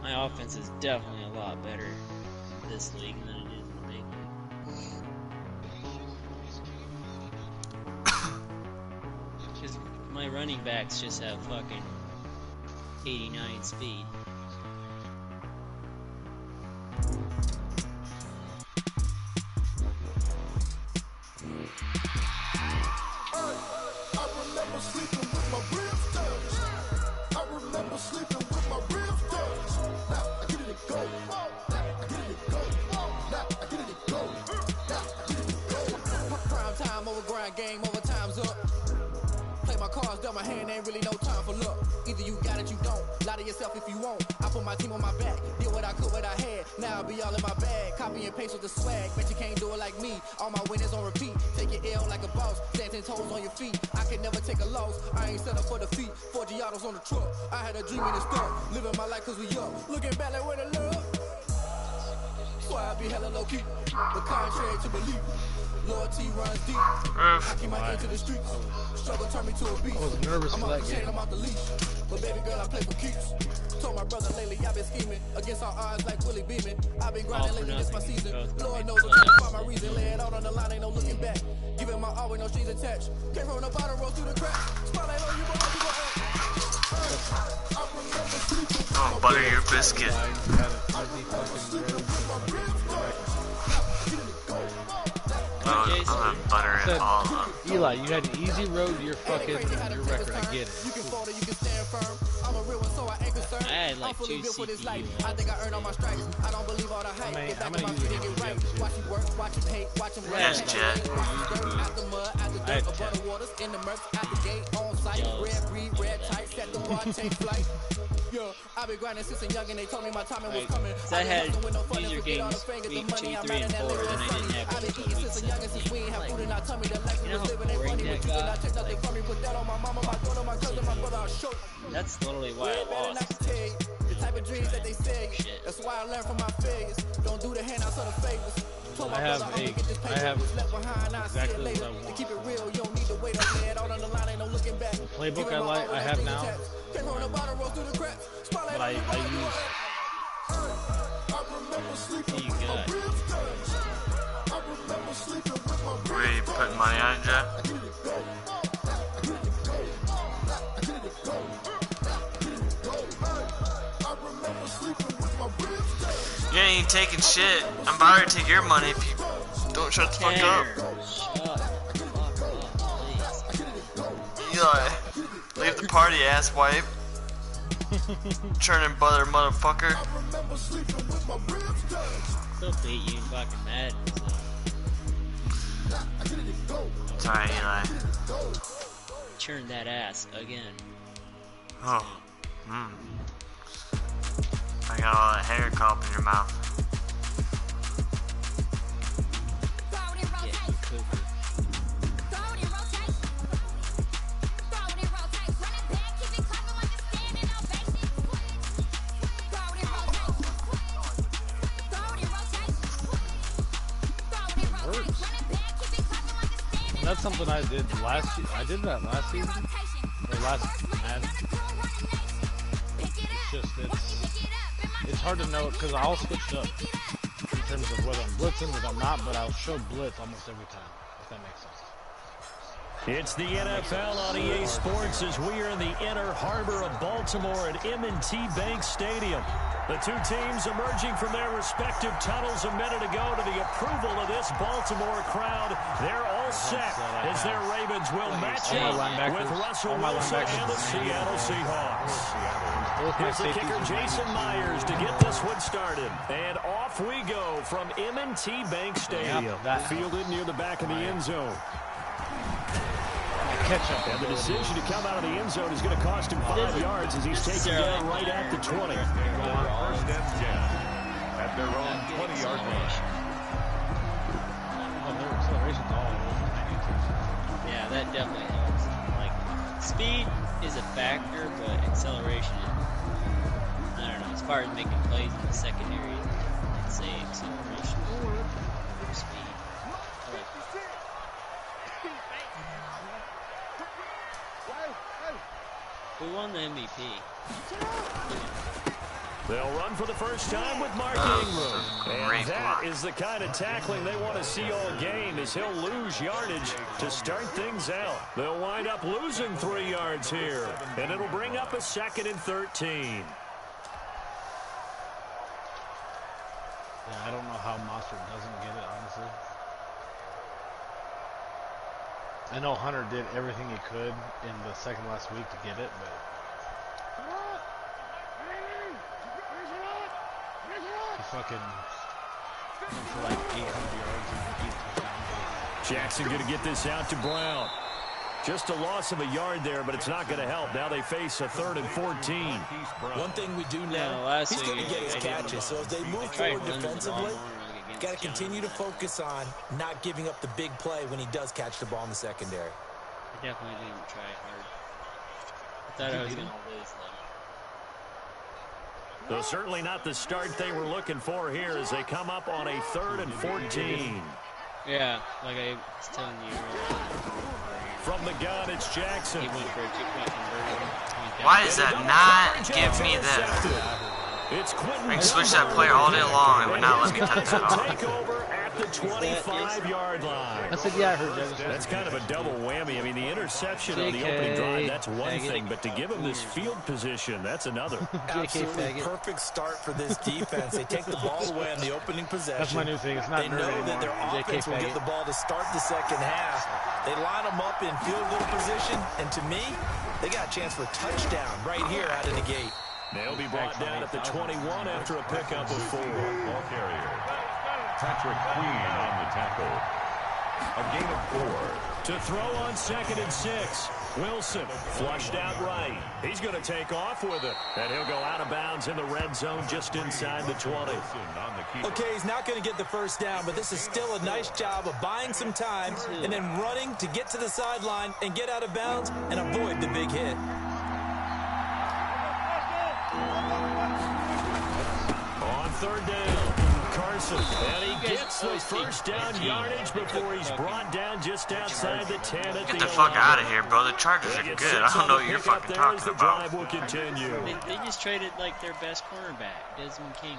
My offense is definitely a lot better in this league than it is in the big league. Just my running backs just have fucking 89 speed. Game over, time's up. Play my cards, dealt my hand, ain't really no time for luck. Either you got it, you don't. Lie to yourself if you won't. I put my team on my back, did what I could, what I had. Now I be all in my bag, copy and paste with the swag. Bet you can't do it like me. All my winners on repeat. Take your L like a boss, stand 10 toes on your feet. I can never take a loss. I ain't set up for defeat. 4 Giottos on the truck. I had a dream and it's stuck. Living my life cause we up. Looking back like where the love. So I be hella low key, but contrary to belief. Loyalty runs deep. I keep my ear to the streets. Struggle turn me to a beast. I was nervous I'm for off that the chain, game. I'm off the leash. But baby girl, I play for keeps. Told my brother lately, I've been scheming against all odds like Willie Beeman. I've been grinding lately, this my season. Lord knows I'm trying to find my reason. Lay it out on the line, ain't no looking back. Giving my all with no strings attached. Came from the bottom, roll through the cracks. Spotlight on you, but you Oh, butter your biscuit. I'm gonna butter it all up. Eli, you had an easy road to your fucking your record. I get it. I had like 2 CPU. I think I earned all my stripes. I don't believe all the hype. Get back in my feet and get right. Watch him work, watch him hate, watch him Yes, Jet. Out the mud, out the dirt, above the waters, in the murks, at the gate, on site. Red breed, red tight, set the bar, take flight. Yo, I've been grinding since a young and they told me my timing was coming. So I had user games week 2, 3, and 4, then I didn't have it until week 7. You know how boring that got? That's literally why I lost. The type of dreams that they say. That's why I learned from my failures. Don't do the handouts or the favors. I have exactly what I want. To keep it real, you don't need to wait on it. Out on the line, ain't no looking back. The playbook I have now, but I use. Where you putting money on it, Jet? You ain't even taking shit. I'm about to take your money if you don't shut the fuck up. Eli, leave the party, asswipe. Churning butter, motherfucker. Still beat you in fucking Madden. Sorry, Eli. Churn that ass again. Oh. I got all that hair caught up in your mouth. That's something I did last year. I did that last season. Or last Madden. It's hard to know because I'll switch up in terms of whether I'm blitzing, whether I'm not, but I'll show blitz almost every time, if that makes sense. It's the NFL on EA Sports as we are in the inner harbor of Baltimore at M&T Bank Stadium. The two teams emerging from their respective tunnels a minute ago to the approval of this Baltimore crowd. They're all set as their Ravens will match up with Russell Wilson and the Seattle Seahawks. Here's the kicker, Jason Myers, to get this one started. And off we go from M&T Bank Stadium. Fielded near the back of the end zone. And the decision to come out of the end zone is going to cost him 5 yards as he's taken down right at the 20. First and 10 at their own 20-yard line. Yeah, that definitely helps. Like, speed is a factor, but acceleration, I don't know, as far as making plays in the secondary, I'd say acceleration over speed. I like that. Who won the MVP? They'll run for the first time with Mark Ingram. And that is the kind of tackling they want to see all game as he'll lose yardage to start things out. They'll wind up losing 3 yards here. And it'll bring up a 2nd and 13. Yeah, I don't know how Monster doesn't get it, honestly. I know Hunter did everything he could in the second last week to get it, but he fucking went for like 800 yards and 8 touchdowns. Jackson going to get this out to Brown. Just a loss of a yard there, but it's not going to help. Now they face a 3rd and 14. One thing we do know, he's going to get his catches. So as they move forward defensively, got to continue to focus on not giving up the big play when he does catch the ball in the secondary. I definitely didn't try hard. I thought I was going to lose, though. So certainly not the start they were looking for here as they come up on a 3rd and 14. Yeah, like I was telling you earlier. From the gun, it's Jackson. He went for a 2-point conversion. Why does that not give me that? I can switch that player all day long. It would not let me touch that off. Take over at the 25-yard line. I said, yeah, I heard that. That's kind of a double whammy. I mean, the interception on the opening drive, that's one thing, but to give him this field position, that's another. Absolutely perfect start for this defense. They take the ball away on the opening possession. That's my new thing. It's not they know that their offense will get the ball to start the second half. They line them up in field goal position, and to me, they got a chance for a touchdown right here out of the gate. They'll be brought down at the 21 after a pickup of 4. Ball carrier. Patrick Queen on the tackle. A gain of 4. To throw on 2nd and 6. Wilson flushed out right. He's going to take off with it. And he'll go out of bounds in the red zone just inside the 20. Okay, he's not going to get the first down, but this is still a nice job of buying some time and then running to get to the sideline and get out of bounds and avoid the big hit. On 3rd down, Carson. And he gets the first down yardage before he's brought down just outside the 10 at the Get the fuck out of here, bro. The Chargers are good. I don't know what you're fucking talking about. The drive will continue. They just traded like their best cornerback, Desmond King.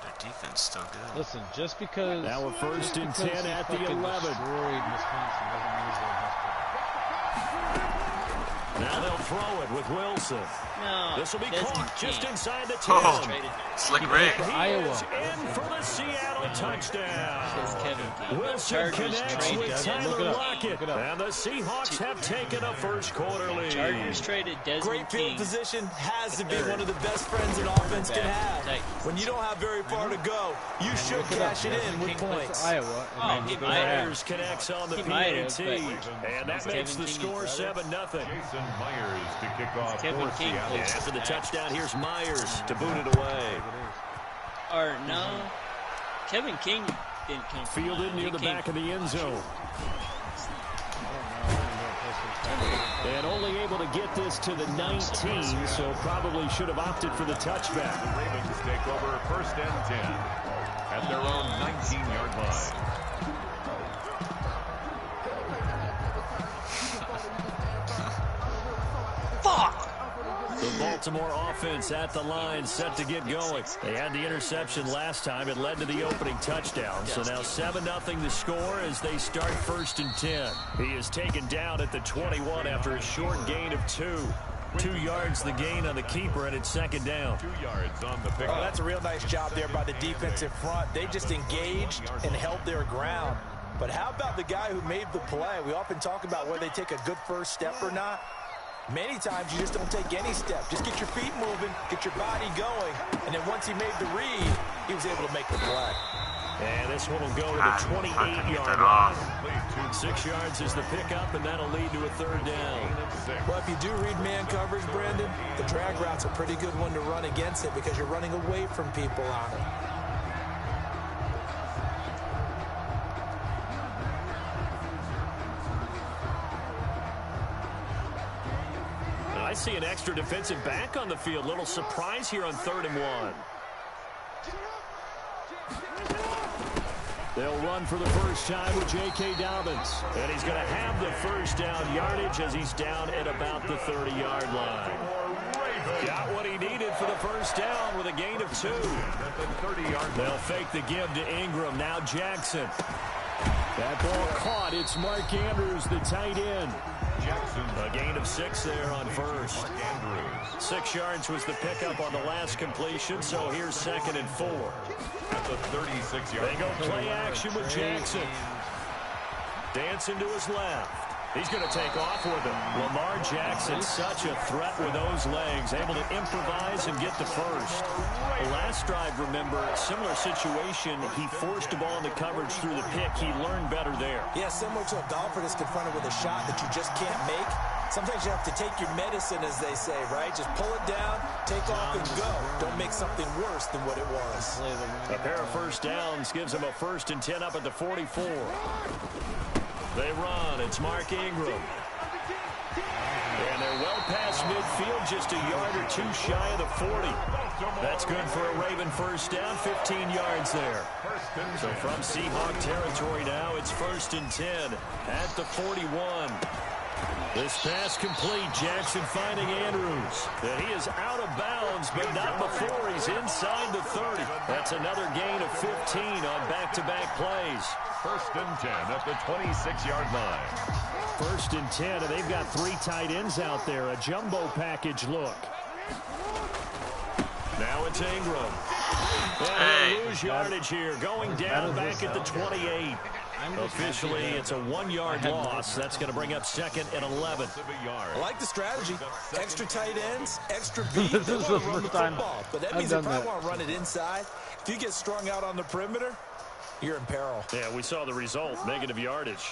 Their defense still good. Listen, just because now a 1st and 10 at the 11. Destroyed Wisconsin doesn't mean he's their best player. Now they'll throw it with Wilson. No, this will be caught just inside the 10. Oh, slick Rick. Iowa in for the Seattle touchdown. Wilson connects with Tyler Lockett, and the Seahawks have taken a first-quarter lead. Chargers traded Desmond Great field King. position has to be one of the best friends an offense can have. When you don't have very far to go, you should cash it in with points. Iowa. Myers connects on the PAT, and that makes the score 7-0. Jason Myers to kick off for Seattle. After the touchdown, here's Myers to boot it away. Or no, Kevin King didn't come from fielded near the back of the end zone. And only able to get this to the 19, so probably should have opted for the touchback. The Ravens take over 1st and 10 at their own 19-yard line. The Baltimore offense at the line, set to get going. They had the interception last time. It led to the opening touchdown. So now 7-0 the score as they start 1st and 10. He is taken down at the 21 after a short gain of 2. 2 yards the gain on the keeper, and it's 2nd down. 2 yards on the pickup. Oh, that's a real nice job there by the defensive front. They just engaged and held their ground. But how about the guy who made the play? We often talk about whether they take a good first step or not. Many times you just don't take any step. Just get your feet moving, get your body going, and then once he made the read, he was able to make the play. And this one will go to the 28-yard line. 6 yards is the pickup, and that'll lead to a 3rd down. Well, if you do read man coverage, Brandon, the drag route's a pretty good one to run against it because you're running away from people on it. I see an extra defensive back on the field. Little surprise here on 3rd and 1. They'll run for the first time with J.K. Dobbins. And he's going to have the first down yardage as he's down at about the 30-yard line. Got what he needed for the first down with a gain of 2. They'll fake the give to Ingram. Now Jackson. That ball caught. It's Mark Andrews, the tight end. A gain of 6 there on 1st. 6 yards was the pickup on the last completion, so here's 2nd and 4. At the 36-yard line. They go play action with Jackson. Dancing to his left. He's going to take off with it. Lamar Jackson, such a threat with those legs, able to improvise and get the first. Last drive, remember, similar situation. He forced the ball into coverage through the pick. He learned better there. Yeah, similar to a golfer that's confronted with a shot that you just can't make. Sometimes you have to take your medicine, as they say, right? Just pull it down, take off, and go. Don't make something worse than what it was. A pair of first downs gives him a 1st and 10 up at the 44. They run. It's Mark Ingram. And they're well past midfield, just a yard or two shy of the 40. That's good for a Raven first down, 15 yards there. So from Seahawk territory now, it's 1st and 10 at the 41. This pass complete. Jackson finding Andrews. And he is out of bounds, but not before he's inside the 30. That's another gain of 15 on back-to-back plays. 1st and 10 at the 26-yard line. 1st and 10, and they've got 3 tight ends out there. A jumbo package look. Now it's Ingram. And they lose yardage here. Going down back at the 28. Officially, it's a 1-yard loss. That's going to bring up 2nd and 11. I like the strategy. Extra tight ends, extra beat. They want to run the football, but that means they probably want to run it inside. If you get strung out on the perimeter, you're in peril. Yeah, we saw the result. Negative yardage.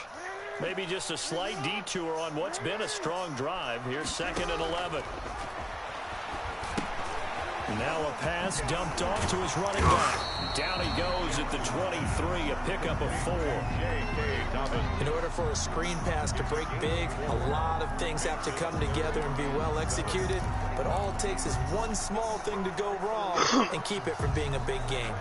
Maybe just a slight detour on what's been a strong drive. Here's 2nd and 11. Now a pass dumped off to his running back. Down he goes at the 23, a pickup of 4. In order for a screen pass to break big, a lot of things have to come together and be well executed. But all it takes is one small thing to go wrong and keep it from being a big game.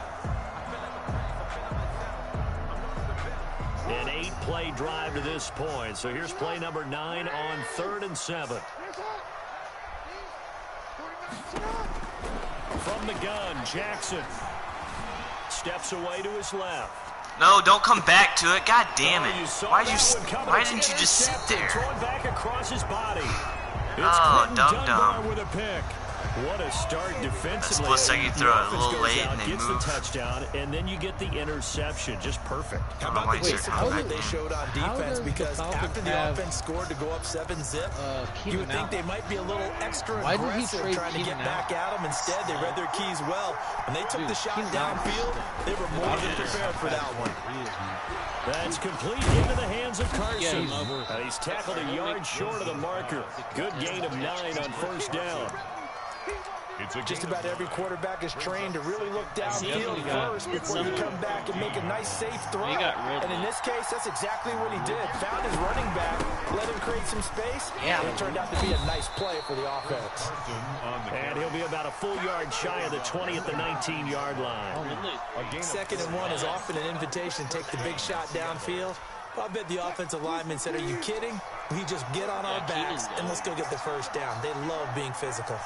An 8-play drive to this point. So here's play number 9 on 3rd and 7. From the gun, Jackson steps away to his left. No, don't come back to it. God damn it. Why didn't you just sit there? Throwing back across his body. It's Oh, Quentin Dunbar dumb. with a pick. What a start defensively. That split second you throw it a little late and they gets move. the touchdown, and then you get the interception. Just perfect. How about the discipline they showed on defense? Because after the offense scored to go up 7-zip, you would think they might be a little extra aggressive trying to get back at them. Instead, they read their keys well. When they took the shot downfield, they were more than prepared for that one. That's complete into the hands of Carson. He's tackled a yard short of the marker. Good gain of 9 on 1st down. Just about every quarterback is trained to really look downfield first before you come back and make a nice, safe throw. And in this case, that's exactly what he did. Found his running back, let him create some space, and it turned out to be a nice play for the offense. And he'll be about a full yard shy of the 20 at the 19-yard line. 2nd and 1 is often an invitation to take the big shot downfield. I bet the offensive lineman said, "Are you kidding? We just get on our backs and let's go get the first down." They love being physical.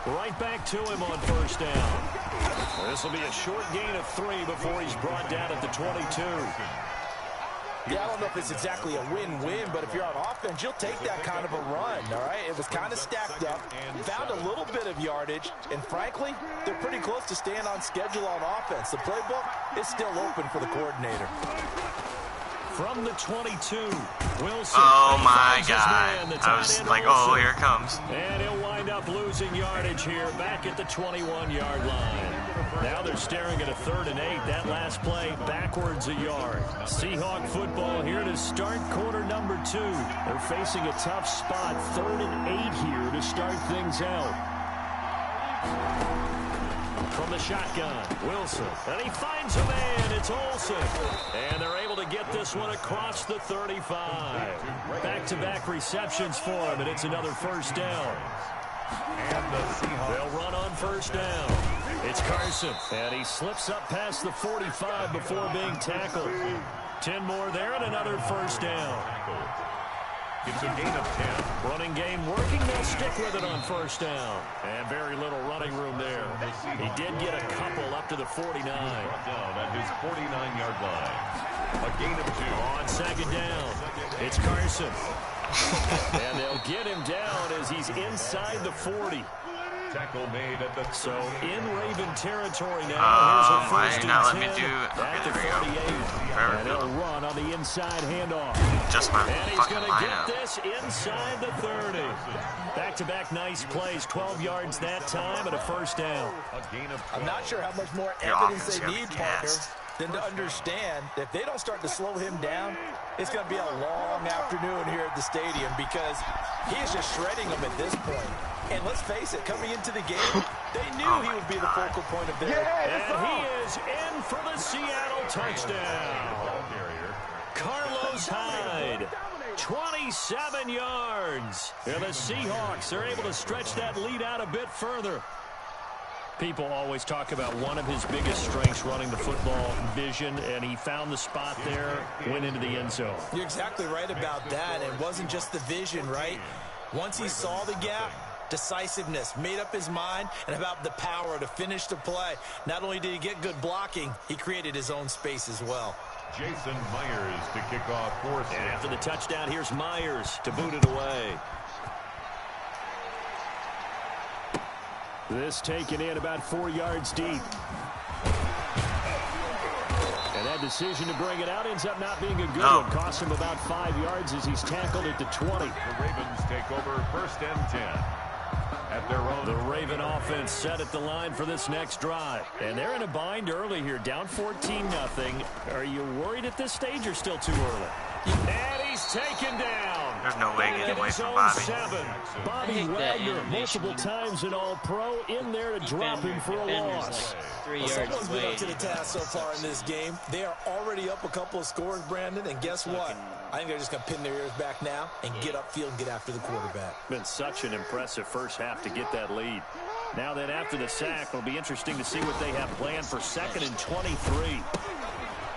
Right back to him on 1st down. This will be a short gain of 3 before he's brought down at the 22. Yeah, I don't know if it's exactly a win-win, but if you're on offense, you'll take that kind of a run, all right? It was kind of stacked up, found a little bit of yardage, and frankly, they're pretty close to staying on schedule on offense. The playbook is still open for the coordinator. From the 22, Wilson. Oh, my God. I was like, oh, here it comes. And he'll wind up losing yardage here back at the 21-yard line. Now they're staring at a 3rd and 8. That last play backwards a yard. Seahawk football here to start quarter number 2. They're facing a tough spot. 3rd and 8 here to start things out. From the shotgun, Wilson, and he finds a man. It's Olsen, and they're able to get this one across the 35. Back-to-back receptions for him, and it's another 1st down. And they'll run on 1st down. It's Carson, and he slips up past the 45 before being tackled. 10 more there, and another 1st down. It's a gain of 10. Running game working. They'll stick with it on 1st down. And very little running room there. He did get a couple up to the 49. Down at his 49-yard line. A gain of 2. On 2nd down, it's Carson. And they'll get him down as he's inside the 40. Tackle made at the so in Raven territory now. Here's a first and 10 let me do at the 38. And he'll run on the inside handoff. Just my and he's fucking going to get lineup. this inside the 30. Back-to-back nice plays. 12 yards that time and a first down. I'm not sure how much more evidence they need, Parker, than to understand that if they don't start to slow him down, it's going to be a long afternoon here at the stadium because he is just shredding them at this point. And let's face it, coming into the game, they knew he would be the focal point of their... And he is in for the Seattle touchdown. Carlos Hyde, 27 yards. And the Seahawks are able to stretch that lead out a bit further. People always talk about one of his biggest strengths running the football, vision, and he found the spot there, went into the end zone. You're exactly right about that. It wasn't just the vision, right? Once he saw the gap, decisiveness, made up his mind, and about the power to finish the play. Not only did he get good blocking, he created his own space as well. Jason Myers to kick off fourth. And after the touchdown, here's Myers to boot it away. This taken in about 4 yards deep. And that decision to bring it out ends up not being a good one. Cost him about 5 yards as he's tackled at the 20. The Ravens take over first and 10. At their own. The Raven offense set at the line for this next drive. And they're in a bind early here, down 14-0. Are you worried at this stage or still too early? And he's taken down. There's no way getting away from Bobby. Bobby Wagner, multiple times an All-Pro, in there to drop him for a loss. Like 3 yards Someone's been away. up to the task so far in this game. They are already up a couple of scores, Brandon, and guess what? I think they're just going to pin their ears back now and get upfield and get after the quarterback. Been such an impressive first half to get that lead. Now then, after the sack, it'll be interesting to see what they have planned for 2nd and 23.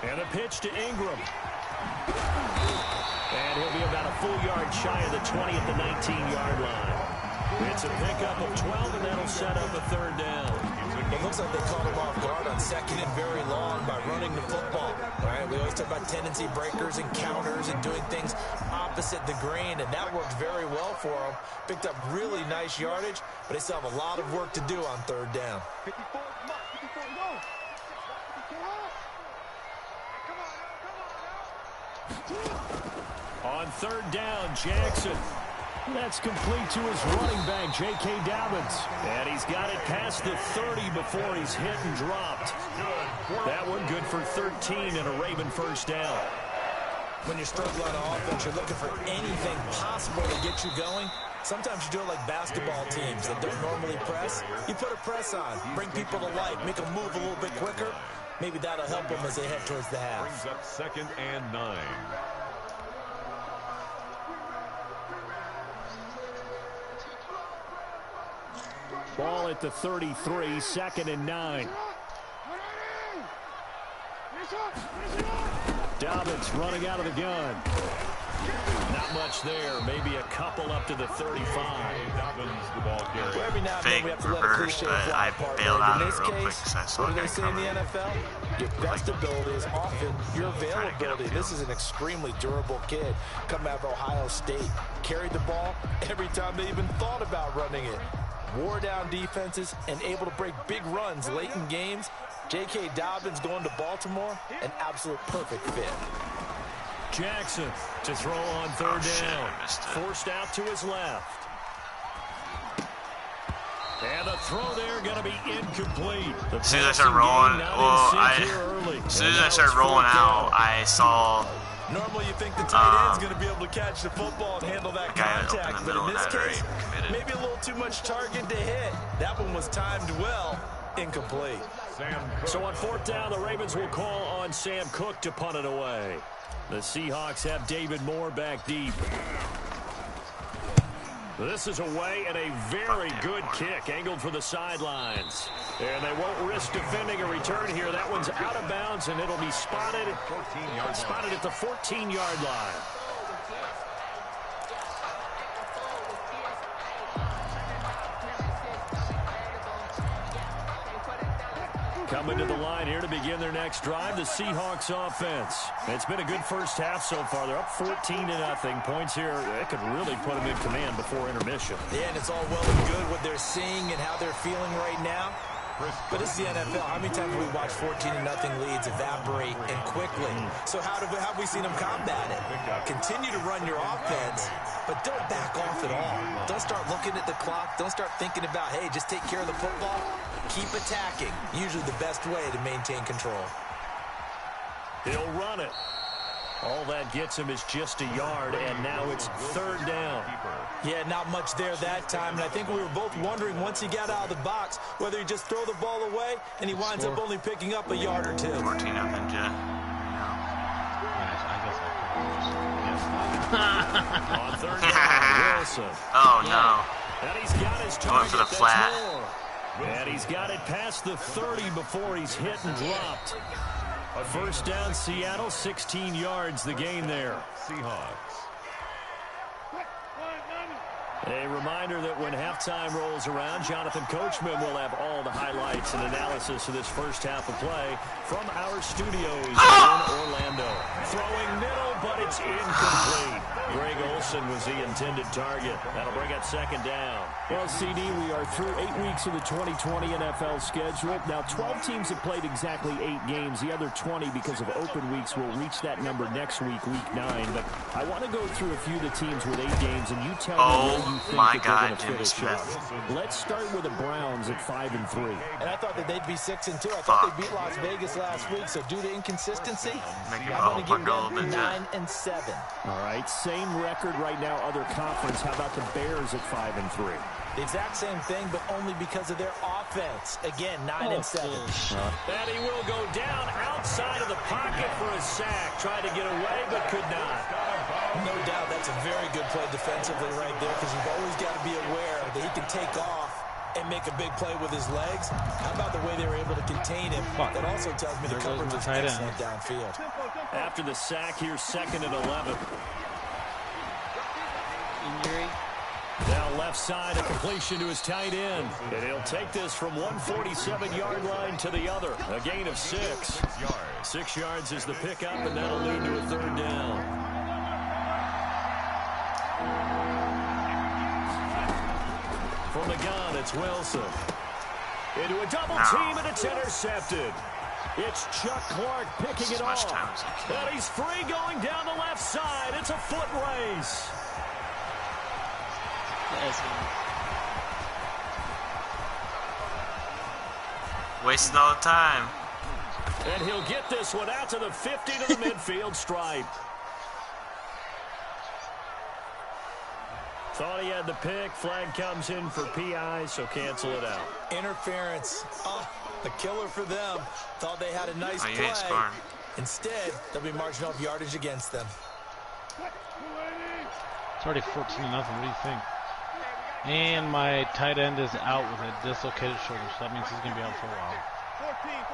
And a pitch to Ingram. And he'll be about a full yard shy of the 20 at the 19-yard line. It's a pickup of 12, and that'll set up a third down. It looks like they caught him off guard on 2nd and very long by running the football. All right, we always talk about tendency breakers and counters and doing things opposite the grain, and that worked very well for them. Picked up really nice yardage, but they still have a lot of work to do on 3rd down. On 3rd down, Jackson. That's complete to his running back, J.K. Dobbins. And he's got it past the 30 before he's hit and dropped. That one good for 13 and a Raven first down. When you're struggling on offense, you're looking for anything possible to get you going. Sometimes you do it like basketball teams that don't normally press. You put a press on, bring people to life, make them move a little bit quicker. Maybe that'll help them as they head towards the half. Brings up 2nd and 9. Ball at the 33, 2nd and 9. Dobbins running out of the gun. Not much there. Maybe a couple up to the 35. Dobbins, the ball carrier. Every now and then we have to let a cliche fly apart. In this case, what do they say in the NFL? Your best ability is often your availability. This is an extremely durable kid coming out of Ohio State. Carried the ball every time they even thought about running it. Wore down defenses and able to break big runs late in games. J.K. Dobbins going to Baltimore, an absolute perfect fit. Jackson to throw on 3rd down. Forced out to his left. And the throw there going to be incomplete. As soon as I started rolling, as soon as I started rolling out, I saw. Normally you think the tight end's going to be able to catch the football and handle that contact, but in this case, maybe a little too much target to hit. That one was timed well, incomplete. So on 4th down, the Ravens will call on Sam Cook to punt it away. The Seahawks have David Moore back deep. This is away and a very good kick, angled for the sidelines. And they won't risk defending a return here. That one's out of bounds, and it'll be spotted at the 14-yard line. Coming to the line here to begin their next drive, the Seahawks offense. It's been a good first half so far. They're up 14-0. Points here, it could really put them in command before intermission. Yeah, and it's all well and good what they're seeing and how they're feeling right now. But this is the NFL. How many times have we watched 14-0 leads evaporate and quickly? So how have we seen them combat it? Continue to run your offense, but don't back off at all. Don't start looking at the clock. Don't start thinking about, hey, just take care of the football. Keep attacking. Usually the best way to maintain control. He'll run it. All that gets him is just a yard, and now it's third down. Yeah, not much there that time, and I think we were both wondering once he got out of the box whether he just throw the ball away, and he winds up only picking up a yard or two. 14-0, Jet. On third down, Wilson. Oh, no. And he's got his target. Going for the flat. And he's got it past the 30 before he's hit and dropped. First down, Seattle, 16 yards, the gain there. Seahawks. A reminder that when halftime rolls around, Jonathan Coachman will have all the highlights and analysis of this first half of play from our studios in Orlando. Throwing middle, but it's incomplete. Greg Olsen was the intended target. That'll bring up second down. Well, CD, we are through 8 weeks of the 2020 NFL schedule. Now, 12 teams have played exactly 8 games. The other 20, because of open weeks, will reach that number next week, week 9. But I want to go through a few of the teams with 8 games, and you tell me where you think that they're going to finish up. Let's start with the Browns at 5-3. And I thought that they'd be 6-2. I thought they beat Las Vegas last week, so due to inconsistency, I'm going to give them 9-7. All right, same record right now, other conference. How about the Bears at 5-3? The exact same thing, but only because of their offense. Again, 9-7. And he will go down outside of the pocket for a sack. Tried to get away, but could not. No doubt that's a very good play defensively right there, because you've always got to be aware that he can take off and make a big play with his legs. How about the way they were able to contain him? That also tells me the coverage was excellent downfield. After the sack, here's 2nd and 11. Injury. Now left side, a completion to his tight end. And he'll take this from 147-yard line to the other. A gain of 6. 6 yards is the pickup, and that'll lead to a third down. From the gun, it's Wilson. Into a double team, and it's intercepted. It's Chuck Clark picking it off. And he's free going down the left side. It's a foot race. Wasting all the time. And he'll get this one out to the 50 to the midfield stripe. Thought he had the pick. Flag comes in for PI, so cancel it out. Interference. Oh, a killer for them. Thought they had a nice play. Instead, they'll be marching off yardage against them. It's already 14-0. What do you think? And my tight end is out with a dislocated shoulder, so that means he's going to be out for a while. 14.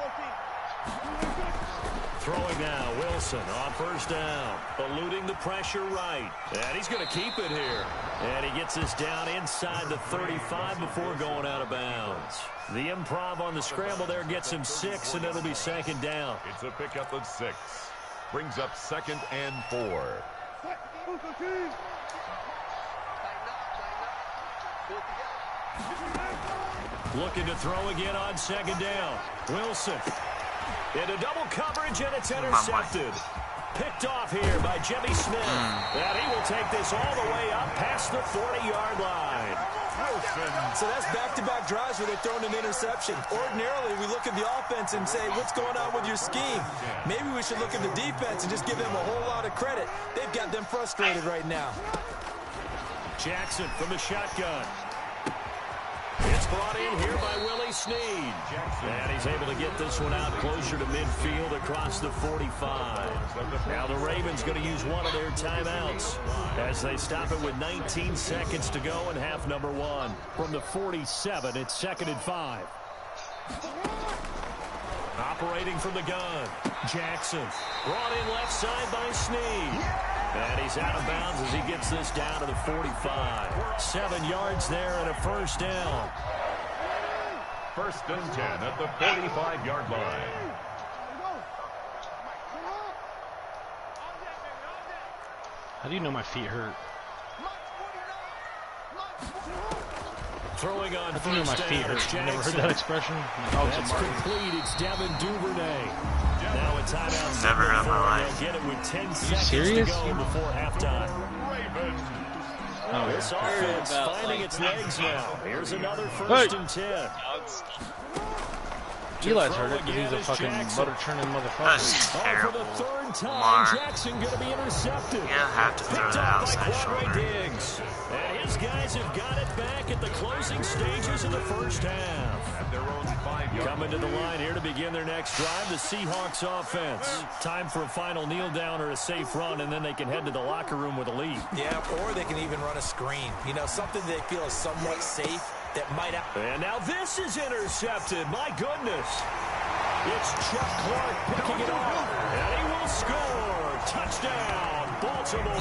Throwing now, Wilson on first down. Eluding the pressure right. And he's going to keep it here. And he gets this down inside the 35 before going out of bounds. The improv on the scramble there gets him 6, and it'll be 2nd down. It's a pickup of 6. Brings up 2nd and 4. Looking to throw again on 2nd down. Wilson into double coverage, and it's intercepted. Picked off here by Jimmy Smith. And he will take this all the way up past the 40-yard line. So that's back-to-back drives where they're throwing an interception. Ordinarily, we look at the offense and say, what's going on with your scheme? Maybe we should look at the defense and just give them a whole lot of credit. They've got them frustrated right now. Jackson from the shotgun. It's brought in here by Willie Snead. And he's able to get this one out closer to midfield across the 45. Now the Ravens going to use one of their timeouts as they stop it with 19 seconds to go in half number 1. From the 47, it's 2nd and 5. Operating from the gun, Jackson. Brought in left side by Snead. And he's out of bounds as he gets this down to the 45. 7 yards there and a first down. First and 10 at the 45-yard line. How do you know my feet hurt? Throwing on How do you know my feet hurt? You never heard that expression? That's complete. It's Devin Duvernay. Now a timeout. Never heard of my life. They'll get it with 10 you seconds serious? to go before halftime. Oh, This yeah. offense finding its legs now. Here's another first and 10. Eli's heard it because he's a fucking butter churning motherfucker. That's terrible. For the third time, Lamar. Jackson going to be intercepted. You don't have to throw that outside shoulder. Diggs. And his guys have got it back at the closing stages of the first half. At their own 5-yard. Coming to the line here to begin their next drive, the Seahawks offense. Time for a final kneel down or a safe run, and then they can head to the locker room with a lead. Yeah, or they can even run a screen. You know, something they feel is somewhat safe that might have. And now this is intercepted. My goodness. It's Chuck Clark picking it up. And he will score. Touchdown, Baltimore.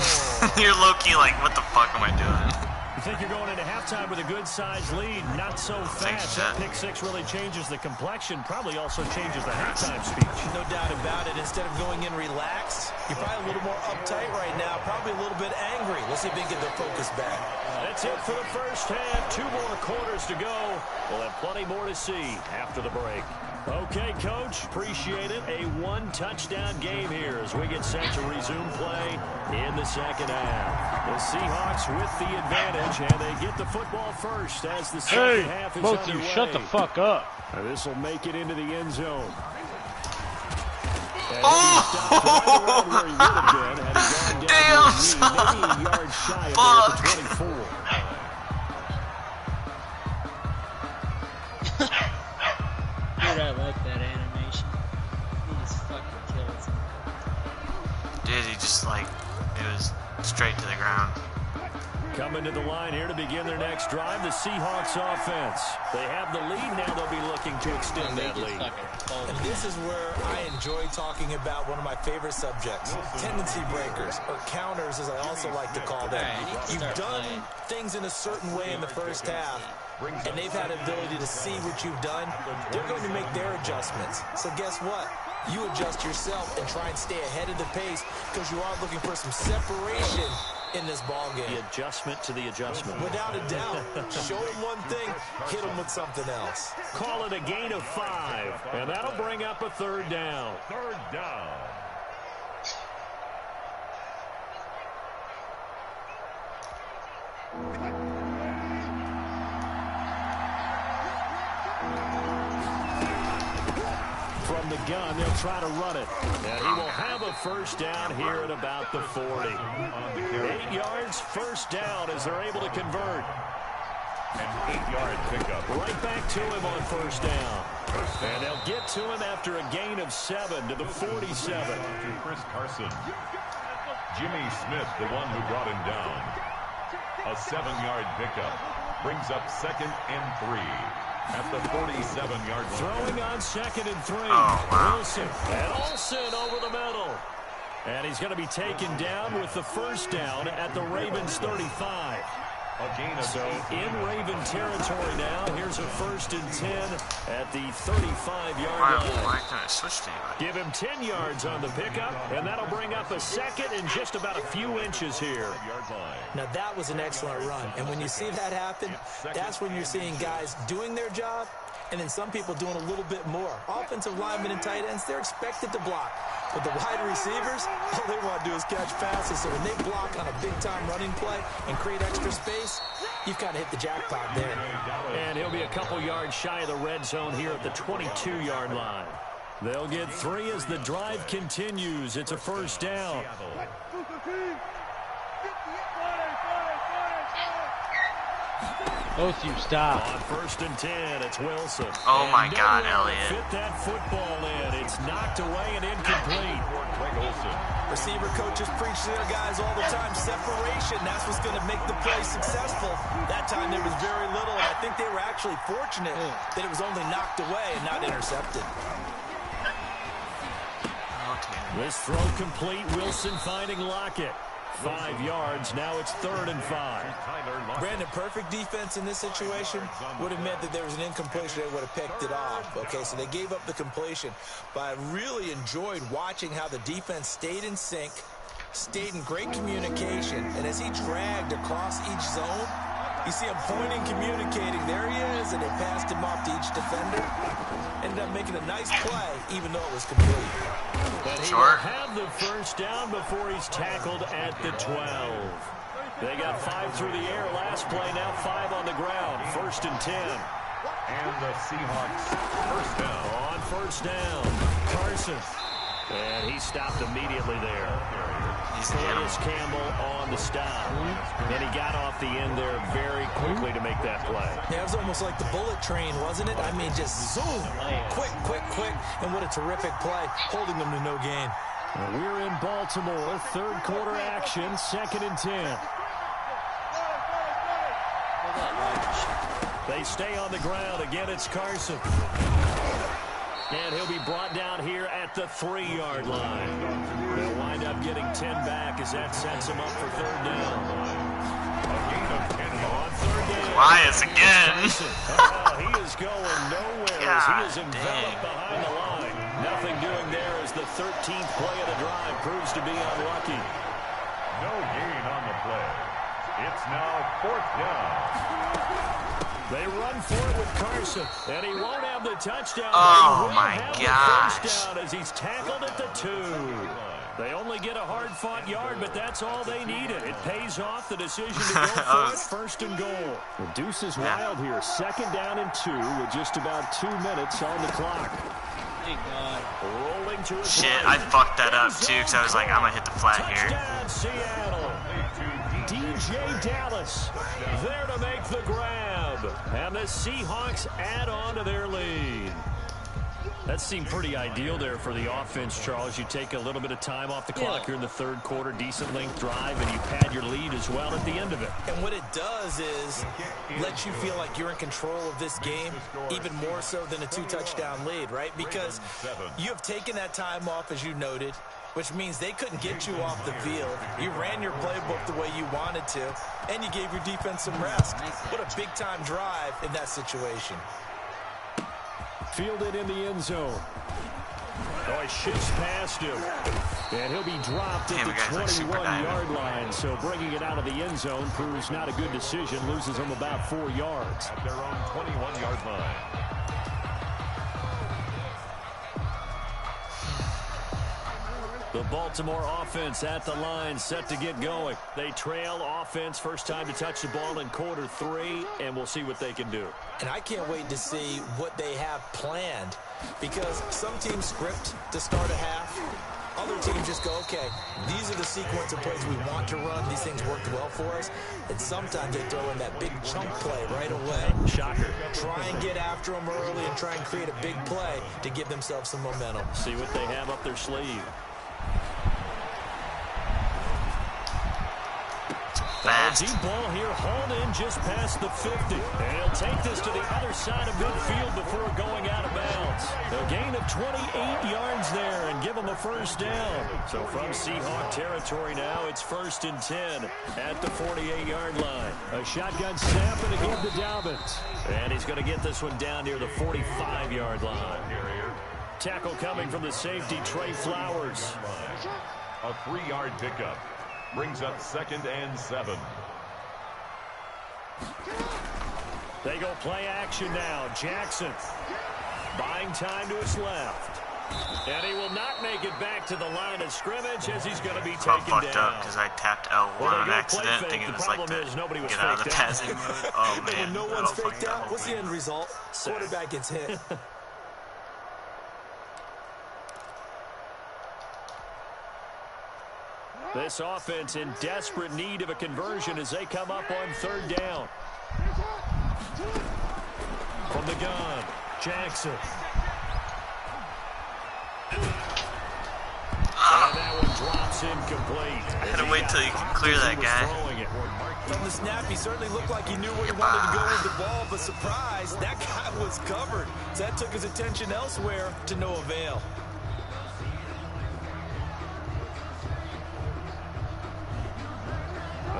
You're low-key like, what the fuck am I doing? You think you're going into halftime with a good-sized lead, not so fast. That pick six really changes the complexion, probably also changes the halftime speech. No doubt about it. Instead of going in relaxed, you're probably a little more uptight right now, probably a little bit angry. Let's see if they can get their focus back. That's it for the first half. 2 more quarters to go. We'll have plenty more to see after the break. Okay, Coach, appreciate it. A 1-touchdown game here as we get set to resume play in the second half. The Seahawks with the advantage, and they get the football first as the second half is both underway. you shut the fuck up. This will make it into the end zone. Damn, son. Fuck. Dude, I like that animation. He just fucking kills him. Dude, he just like, it was straight to the ground. Coming to the line here to begin their next drive, the Seahawks offense. They have the lead now. They'll be looking to extend that lead. And this is where I enjoy talking about one of my favorite subjects, tendency breakers, or counters as I also like to call them. You've done things in a certain way in the first half, and they've had ability to see what you've done. They're going to make their adjustments. So guess what? You adjust yourself and try and stay ahead of the pace because you are looking for some separation in this ball game. The adjustment to the adjustment. Without a doubt. Show them one thing, hit them with something else. Call it a gain of 5, and that'll bring up a third down. Third down. From the gun, they'll try to run it. And he will have a first down here at about the 40. 8 yards, first down as they're able to convert. An 8-yard pickup. Right back to him on first down. And they'll get to him after a gain of 7 to the 47. To Chris Carson. Jimmy Smith, the one who brought him down. A 7-yard pickup. Brings up 2nd and 3. At the 47-yard line. Throwing on 2nd and 3. Oh, wow. Wilson. And Olsen over the middle. And he's going to be taken down with the first down at the Ravens 35. A gain of so in Raven territory now. Here's a 1st and 10 at the 35-yard line. Why can't I switch to you? Give him 10 yards on the pickup, and that'll bring up a 2nd and just about a few inches here. Now that was an excellent run, and when you see that happen, that's when you're seeing guys doing their job, and then some people doing a little bit more. Offensive linemen and tight ends, they're expected to block. But the wide receivers, all they want to do is catch passes. So when they block on a big-time running play and create extra space, you've kind of hit the jackpot there. And he'll be a couple yards shy of the red zone here at the 22-yard line. They'll get 3 as the drive continues. It's a first down. Both you stop. On 1st and 10, it's Wilson. Oh my God, Elliott. Fit that football in. It's knocked away and incomplete. Receiver coaches preach to their guys all the time. Separation, that's what's going to make the play successful. That time there was very little, and I think they were actually fortunate that it was only knocked away and not intercepted. This throw complete. Wilson finding Lockett. 5 yards. Now it's 3rd and 5. Brandon, perfect defense in this situation would have meant that there was an incompletion. They would have picked it off. Okay, so they gave up the completion. But I really enjoyed watching how the defense stayed in sync, stayed in great communication, and as he dragged across each zone, you see him pointing, communicating. There he is, and they passed him off to each defender. Ended up making a nice play, even though it was complete. But he will have the first down before he's tackled at the 12. They got 5 through the air last play, now 5 on the ground. 1st and 10. And the Seahawks first down. On first down, Carson. And he stopped immediately there. Calais Campbell on the stop. And he got off the end there very quickly to make that play. Yeah, it was almost like the bullet train, wasn't it? I mean, just zoom. Quick, quick, quick. And what a terrific play, holding them to no gain. We're in Baltimore. 3rd quarter action, 2nd and 10. They stay on the ground. Again, it's Carson. And he'll be brought down here at the 3-yard line. They'll wind up getting 10 back as that sets him up for 3rd down. A gain of 10 on 3rd down. Elias again. He is going nowhere as he is enveloped behind the line. Nothing doing there as the 13th play of the drive proves to be unlucky. No gain on the play. It's now 4th down. They run for it with Carson, and he won't have the touchdown. Oh, my gosh. First down as he's tackled at the 2. They only get a hard-fought yard, but that's all they needed. It pays off the decision to go for it, 1st and goal. The deuce is wild here. 2nd down and 2 with just about 2 minutes on the clock. Thank God. Rolling to his Shit, right. I fucked that up too because I was like, I'm gonna hit the flat here. Touchdown, Seattle. DJ Dallas there to make the grab. And the Seahawks add on to their lead. That seemed pretty ideal there for the offense, Charles. You take a little bit of time off the clock here in the 3rd quarter, decent length drive, and you pad your lead as well at the end of it. And what it does is let you feel like you're in control of this game, even more so than a 2-touchdown lead, right? Because you have taken that time off, as you noted, which means they couldn't get you off the field. You ran your playbook the way you wanted to, and you gave your defense some rest. What a big-time drive in that situation. Fielded in the end zone. Oh, he shifts past him. And he'll be dropped at the 21-yard line. So bringing it out of the end zone proves not a good decision. Loses him about 4 yards. At their own 21-yard line. The Baltimore offense at the line, set to get going. They trail offense, first time to touch the ball in quarter 3, and we'll see what they can do. And I can't wait to see what they have planned, because some teams script to start a half. Other teams just go, okay, these are the sequence of plays we want to run. These things worked well for us. And sometimes they throw in that big chunk play right away. Shocker. Try and get after them early and try and create a big play to give themselves some momentum. See what they have up their sleeve. Fast. Deep ball here, hauled in just past the 50. And he'll take this to the other side of midfield before going out of bounds. A gain of 28 yards there and give him a first down. So from Seahawk territory now, it's 1st and 10 at the 48-yard line. A shotgun snap and again to Dobbins. And he's going to get this one down near the 45-yard line. Tackle coming from the safety, Trey Flowers. A 3-yard pickup. Brings up 2nd and 7. They go play action now. Jackson buying time to his left. And he will not make it back to the line of scrimmage as he's going to be taken down. I fucked up because I tapped L1 on accident, thinking it was like the get out of the passing mode. Oh, man. No one's faked out. What's the end result? Quarterback gets hit. This offense in desperate need of a conversion as they come up on 3rd down. From the gun, Jackson. And that one drops incomplete. I had to wait till you could clear that guy. From the snap, he certainly looked like he knew where he wanted to go with the ball, but surprise, that guy was covered. So that took his attention elsewhere to no avail.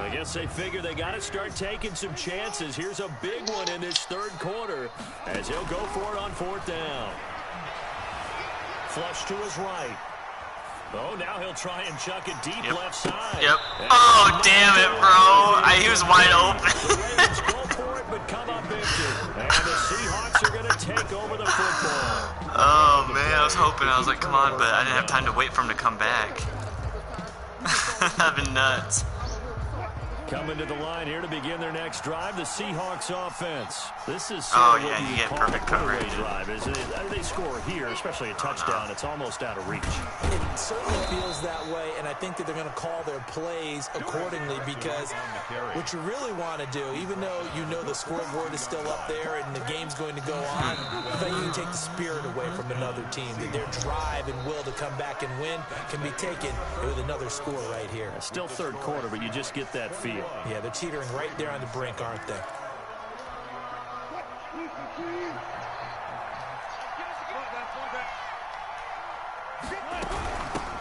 I guess they figure they got to start taking some chances. Here's a big one in this third quarter as he'll go for it on fourth down. Flush to his right. Oh, now he'll try and chuck it deep left side. Yep. Oh, damn it, bro. He was wide open. The Ravens go for it, but come up empty. And the Seahawks are going to take over the football. Oh, man, I was hoping. I was like, come on, but I didn't have time to wait for him to come back. That'd been nuts. Coming to the line here to begin their next drive, the Seahawks offense. This is you get perfect coverage. Drive. They score here, especially a touchdown. It's almost out of reach. It certainly feels that way, and I think that they're going to call their plays accordingly because what you really want to do, even though you know the scoreboard is still up there and the game's going to go on, I think you can take the spirit away from another team, that their drive and will to come back and win can be taken with another score right here. Still third quarter, but you just get that feel. Yeah, they're teetering right there on the brink, aren't they?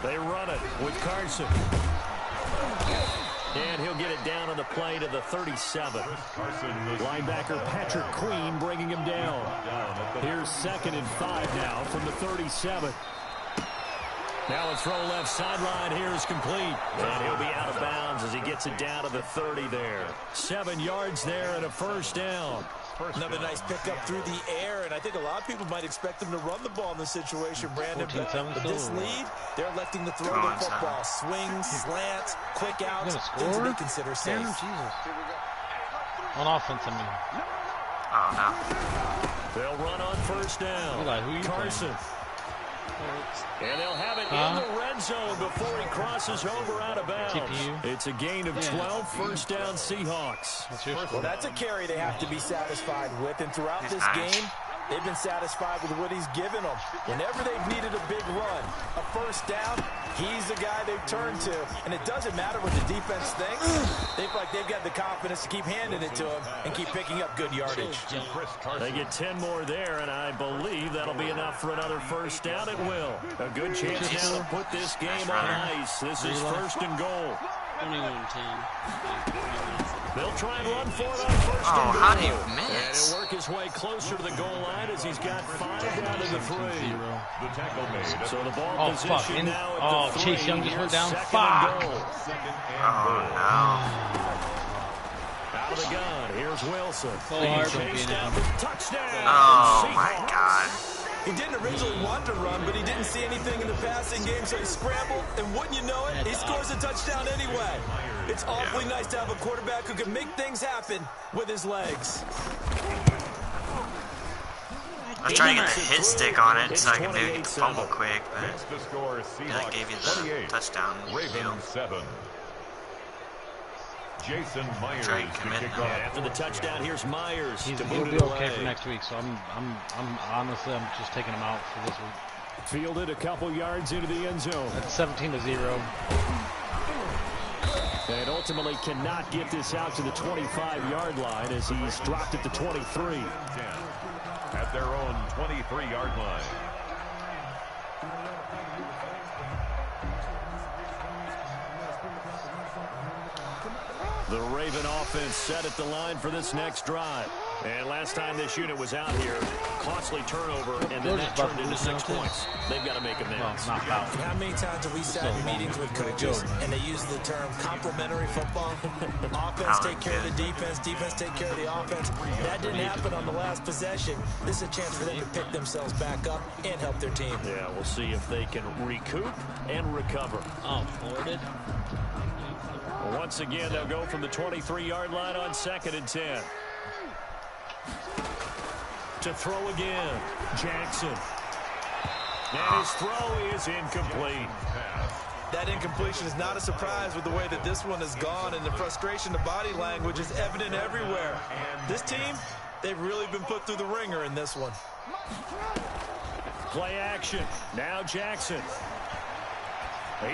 They run it with Carson. And he'll get it down on the play to the 37. Linebacker Patrick Queen bringing him down. Here's 2nd and 5 now from the 37. Now a throw left sideline here is complete. And he'll be out of bounds as he gets it down to the 30 there. 7 yards there and a first down. Another nice pickup through the air, and I think a lot of people might expect them to run the ball in this situation, Brandon. But this lead, they're electing to throw the football. Swings, slants, quick outs, things that they consider safe. Jesus. On offense, I mean. Oh, no. They'll run on first down. Carson. And they'll have it in the red zone before he crosses over out of bounds. TPU. It's a gain of 12, first down Seahawks. Well, that's a carry they have to be satisfied with, and throughout this game, they've been satisfied with what he's given them. Whenever they've needed a big run, a first down, he's the guy they've turned to. And it doesn't matter what the defense thinks. They've got the confidence to keep handing it to him and keep picking up good yardage. They get 10 more there, and I believe that'll be enough for another first down. It will. A good chance now to put this game on ice. This is 1st and goal. 21-10. They'll try and run for it on first and goal. How do you miss? And he'll work his way closer to the goal line as he's got 5 down to the 3. The tackle made. So the ball position now at the 3. Chase Young just went down. Fuck. Oh, no. Out of the gun. Here's Wilson. Touchdown. Oh, my God. He didn't originally want to run, but he didn't see anything in the passing game, so he scrambled, and wouldn't you know it, he scores a touchdown anyway. It's awfully nice to have a quarterback who can make things happen with his legs. I was trying to get the hit stick on it so I could maybe get the fumble quick, but that gave you the touchdown. Ravens 7. Jason Myers Try and commit. After the touchdown, here's Myers. He'll be okay for next week, so I'm honestly, I'm just taking him out for this week. Fielded a couple yards into the end zone. That's 17-0. And ultimately cannot get this out to the 25-yard line as he's dropped at the 23. At their own 23-yard line. The Raven offense set at the line for this next drive. And last time this unit was out here, costly turnover, and then that turned into 6 points. They've got to make amends. How many times have we sat in meetings with coaches and they use the term complementary football? Offense take care of the defense, defense take care of the offense. That didn't happen on the last possession. This is a chance for them to pick themselves back up and help their team. Yeah, we'll see if they can recoup and recover. Oh, forwarded. Once again, they'll go from the 23-yard line on 2nd and 10. To throw again, Jackson. And his throw is incomplete. That incompletion is not a surprise with the way that this one has gone, and the frustration, the body language is evident everywhere. This team, they've really been put through the ringer in this one. Play action. Now Jackson.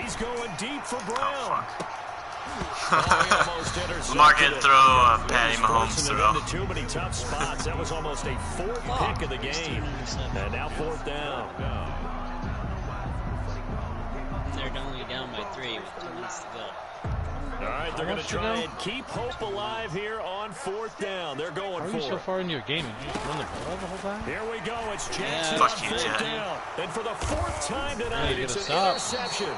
He's going deep for Brown. Lamar can throw Patty Mahomes throw. Into too many tough spots. That was almost a 4th pick of the game. And now 4th down. They're only down by 3 with 2 minutes to go. All right, they're going to try and keep hope alive here on 4th down. They're going for it. How are you so far into your game? You just run the ball the whole time? Here we go. It's Jackson Fuck on you, 4th Jet. down. And for the 4th time tonight, it's an interception.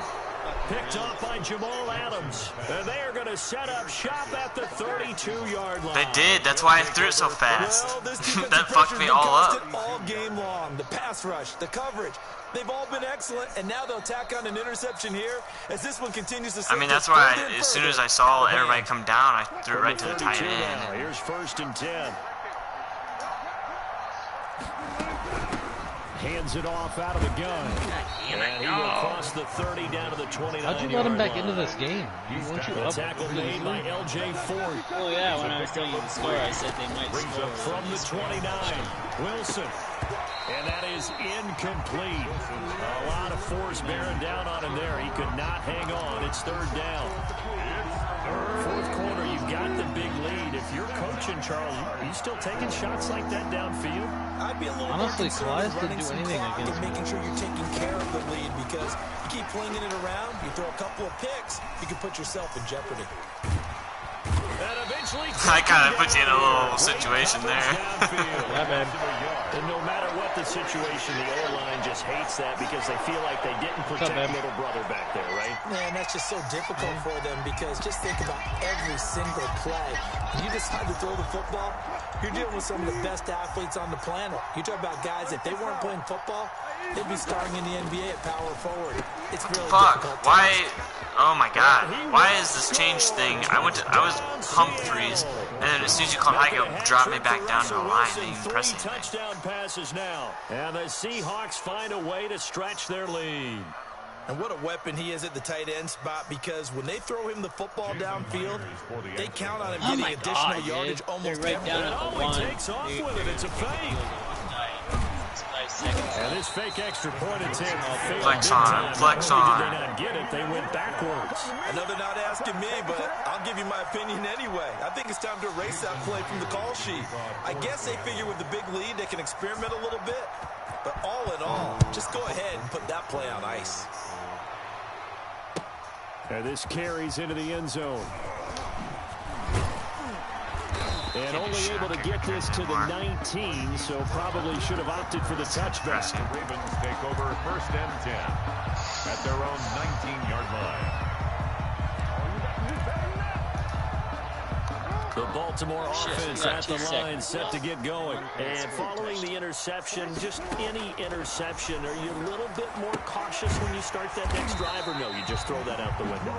Picked off by Jamal Adams. And they are going to set up shop at the 32-yard line. They did. That's why I threw it so fast. Well, this That fucked me all up. all game long. The pass rush, the coverage, they've all been excellent, and now they'll tack on an interception here as this one continues to. I mean, that's why as soon as I saw everybody come down, I threw it right to the tight end. Here's 1st and 10. Hands it off out of the gun. And he will cross the 30 down to the 29. How'd you let him back into this game? Weren't you up? Tackle made by L.J. Ford. Oh yeah, when I was telling you the score, I said they might Brings score. up from the 29. Wilson. And that is incomplete. A lot of force bearing down on him there. He could not hang on. It's 3rd down. 4th quarter, you've got the big lead. If you're coaching, Charles, are you still taking shots like that downfield? I'd be a little Honestly, more concerned Kawhi with didn't do anything running some clock against and making sure you're taking care of the lead, because you keep flinging it around, you throw a couple of picks, you can put yourself in jeopardy. And eventually, I kind of put you in a little situation there. Yeah, man. And no matter what the situation, the O-line just hates that because they feel like they didn't protect little brother back there, right? Man, that's just so difficult for them, because just think about every single play. When you decide to throw the football, you're dealing with some of the best athletes on the planet. You talk about guys, if they weren't playing football, they'd be starring in the NBA at power forward. It's really difficult. Why? Oh my God! Why is this change thing? I was Humphreys, and then as soon as you called high, go drop me back down to the line. They even pressing me. Touchdown passes now, and the Seahawks find a way to stretch their lead. And what a weapon he is at the tight end spot, because when they throw him the football downfield, they count on him getting additional yardage almost right every down at the one. Takes off with it. It's a fake. And this fake extra point attempt failed. Flex on, flex on. Did they not get it? They went backwards. I know they're not asking me, but I'll give you my opinion anyway. I think it's time to erase that play from the call sheet. I guess they figure with the big lead they can experiment a little bit, but all in all, just go ahead and put that play on ice. And this carries into the end zone. And only able to get this to the 19, so probably should have opted for the touchback. The Ravens take over 1st and 10 at their own 19-yard line. The Baltimore offense at the line, set to get going. And following the interception, just any interception, are you a little bit more cautious when you start that next drive, or no, you just throw that out the window?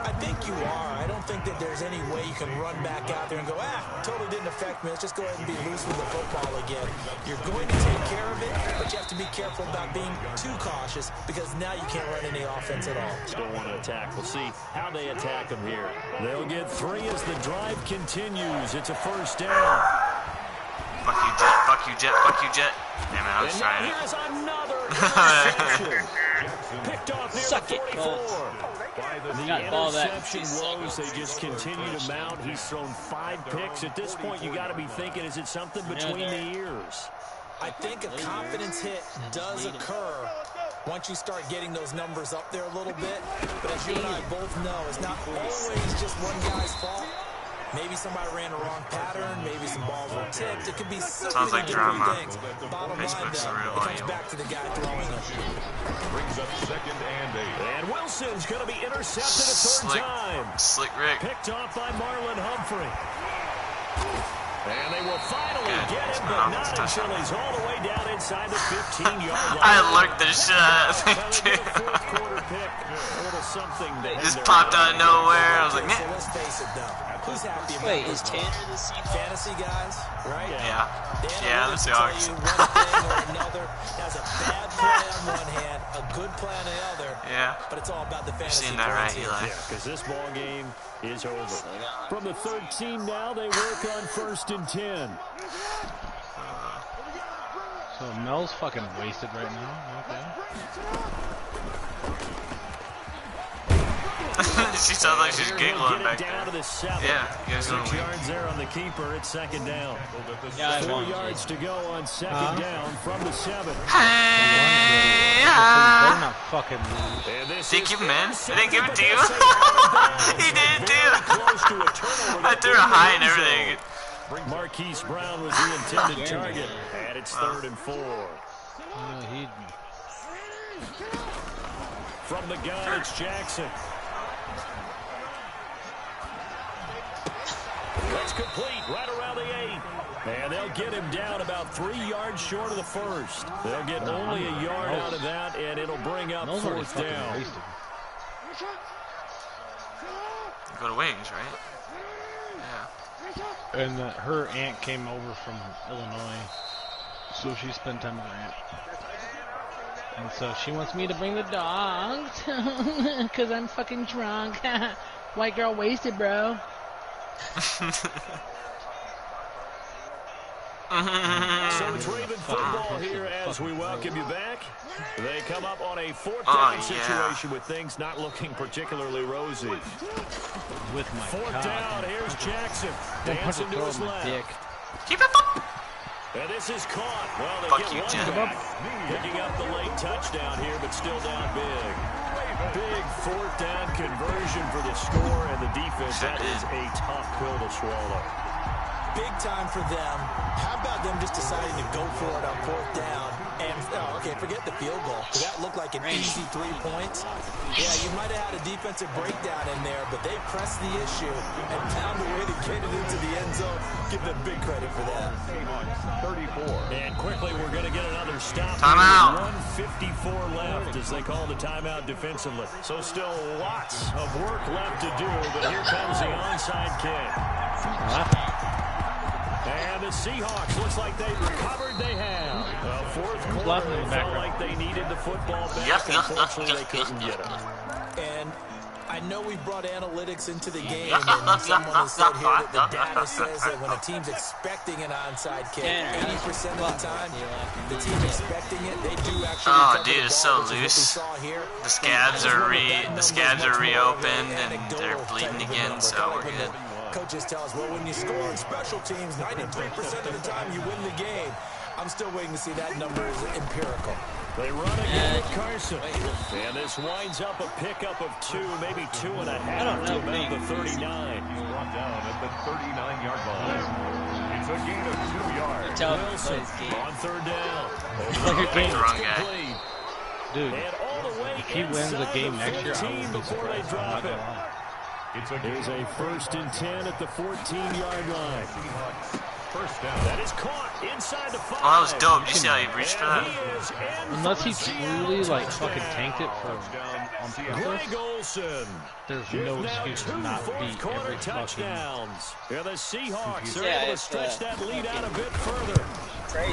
I think you are. I don't think that there's any way you can run back out there and go, totally didn't affect me. Let's just go ahead and be loose with the football again. You're going to take care of it, but you have to be careful about being too cautious, because now you can't run any offense at all. Still want to attack. We'll see how they attack them here. They'll get 3 as the drive continues. It's a 1st down. Fuck you, Jet. Fuck you, Jet. Fuck you, Jet. Damn it, I was trying to. Here's another interception. Picked off near Suck the it, 44. Colts. The interception woes, they just continue to mount. He's thrown 5 picks. At this point, you got to be thinking, is it something between the ears? I think a confidence hit does occur once you start getting those numbers up there a little bit. But as you and I both know, it's not always just one guy's fault. Maybe somebody ran a wrong pattern. Maybe some balls were tipped. It could be so Sounds many like different drama. things. Bottom line, Facebook's though, the real it comes volume. back to the guy throwing it. Brings up 2nd and 8. And Wilson's going to be intercepted a 3rd time. Slick Rick. Picked off by Marlon Humphrey. And they will finally get him, but not until he's all the way down inside the 15-yard line. I lurked the shit out of that thing, too. Just popped out of nowhere. I was like, man. So let's face it, though. Who's happy about Wait, this is Tanner the Seahawks? fantasy guys, right? Yeah. The Yeah, the analytics will tell Seahawks. you one thing or another. That's a bad play on one hand, a good play on the other. Yeah. But it's all about the fantasy. Seen that, right, points here. Eli? Yeah, because this ball game is over. From the 13 now, they work on 1st and 10. So Mel's fucking wasted right now. Okay. She sounds like she's giggling back there. Yeah, you guys 6 yards there on the keeper. It's second down. 4 yards to go on second down from the 7. They're not fucking lose. Did he give him in? Did they give it to you? He did too. I threw it high and everything. Marquise Brown was the intended target, and it's 3rd and 4. From the gun, it's Jackson. That's complete, right around the 8. And they'll get him down about 3 yards short of the first. They'll get only a yard out of that, and it'll bring up 4th down. Go to wings, right? Yeah. And her aunt came over from Illinois, so she spent time with her aunt. And so she wants me to bring the dogs, because I'm fucking drunk. White girl wasted, bro. So it's Raven football here as we welcome you back. They come up on a 4th down situation with things not looking particularly rosy. With my 4th down, here's Jackson. Dancing to his left. Keep it up. And this is caught. Well, they Fuck get you, one Jim. back. Picking up the late touchdown here, but still down big. Big 4th down conversion for the score, and the defense, that is a tough pill to swallow. Big time for them. How about them just deciding to go for it on 4th down? And, okay, forget the field goal, because that looked like an easy 3 points. Yeah, you might have had a defensive breakdown in there, but they pressed the issue and found a way to get it into the end zone. Give them big credit for that. 34. And quickly, we're going to get another stop. Timeout. 1:54 left as they call the timeout defensively. So still lots of work left to do, but here comes the onside kick. And the Seahawks, looks like they've recovered. They have. 4th quarter, they felt like they needed the football back. Unfortunately, they couldn't get it. And I know we brought analytics into the game, and someone has said here that the data says that when a team's expecting an onside kick, 80% of the time, the team expecting it, they do actually recover dude, it's so loose. The scabs are reopened and they're bleeding again, so we're good. Coaches tell us, well, when you score on special teams, 93% of the time you win the game. I'm still waiting to see that number is empirical. They run again with Carson. And this winds up a pickup of 2, maybe 2.5 to about the 39. He's brought down at the 39-yard line. It's a gain of 2 yards. Wilson on 3rd down. Dude, and all the way if he wins the game next year, I will be before they surprised. drop it. Here's a 1st and 10 at the 14-yard line. First down. That is caught inside the 5. Oh, that was dope. Did you see how he reached for that? Unless he truly, like, fucking tanked it for on Greg purpose, Olsen. there's no excuse to not beat every fucking... touchdowns. Yeah, the Seahawks are Yeah, able to stretch that lead out a bit further. Trey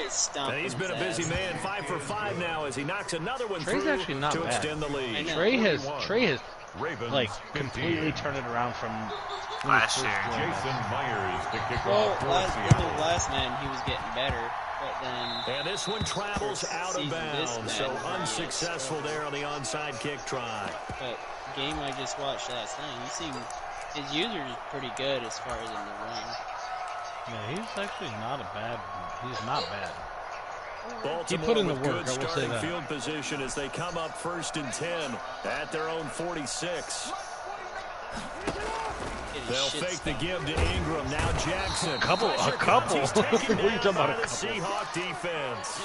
is stumping. He's been a busy man, 5 for 5 now as he knocks another one Trey's through actually not to bad. extend the lead. Trey has like completely turned it around from last year. Jason Myers to kick Well, off. last man he was getting better, but then And this one travels out of bounds, so unsuccessful there on the onside kick try. But game I just watched last night, he seemed his user is pretty good as far as in the run. Yeah, he's actually not a bad. He's not bad. Baltimore He put in the with work, good I will say starting that. field position as they come up 1st and 10 at their own 46. They'll fake the give to Ingram. Now Jackson. A couple. He's What taken are you talking down about, by a the couple? Seahawk defense.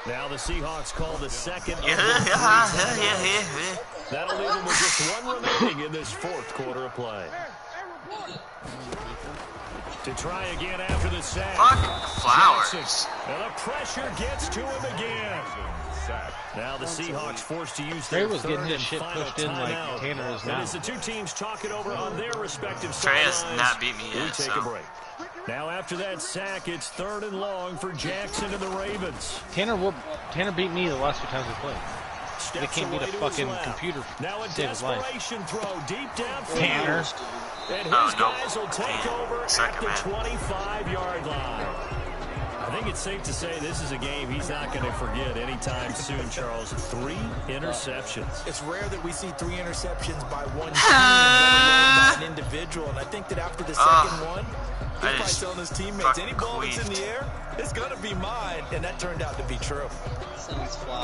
Now the Seahawks call the second. That'll leave them with just 1 remaining in this 4th quarter of play. To try again after the sack. Fuck Flowers. Jackson. And the pressure gets to him again. Now the Seahawks forced to use Trey their was getting 3rd his and shit final pushed in like timeout. Tanner is And now. as the two teams talk it over on their respective Trey has sidelines, not beat me we yet, take so. a break. Now after that sack, it's 3rd and long for Jackson and the Ravens. Tanner beat me the last 2 times we played. They Steps can't beat a away to his fucking left. computer Now a to save his life. desperation throw deep downfield. Tanner. And his Oh, no. guys will take over at Second the man. 25-yard line. I think it's safe to say this is a game he's not going to forget anytime soon, Charles. 3 interceptions. It's rare that we see 3 interceptions by one team, let alone by an individual. And I think that after the second one, he's probably telling his teammates, any ball that's in the air, it's going to be mine. And that turned out to be true.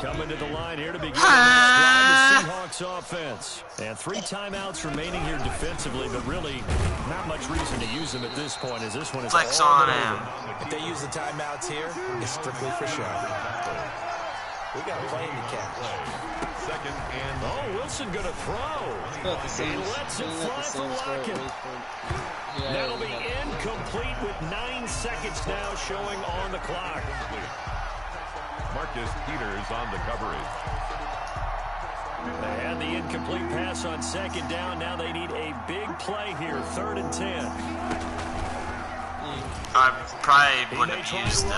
Coming to the line here to begin the next drive, the Seahawks offense. And 3 timeouts remaining here defensively, but really not much reason to use them at this point, as this one is flex all on but him. over. If they use the timeouts here, it's strictly for show. We got a plane to catch. Second and... Oh, Wilson going to throw. He lets it fly for Lockett. That'll be incomplete with 9 seconds now showing on the clock. Marcus Peters on the coverage. They had the incomplete pass on second down. Now they need a big play here, 3rd and 10. I probably wouldn't have used the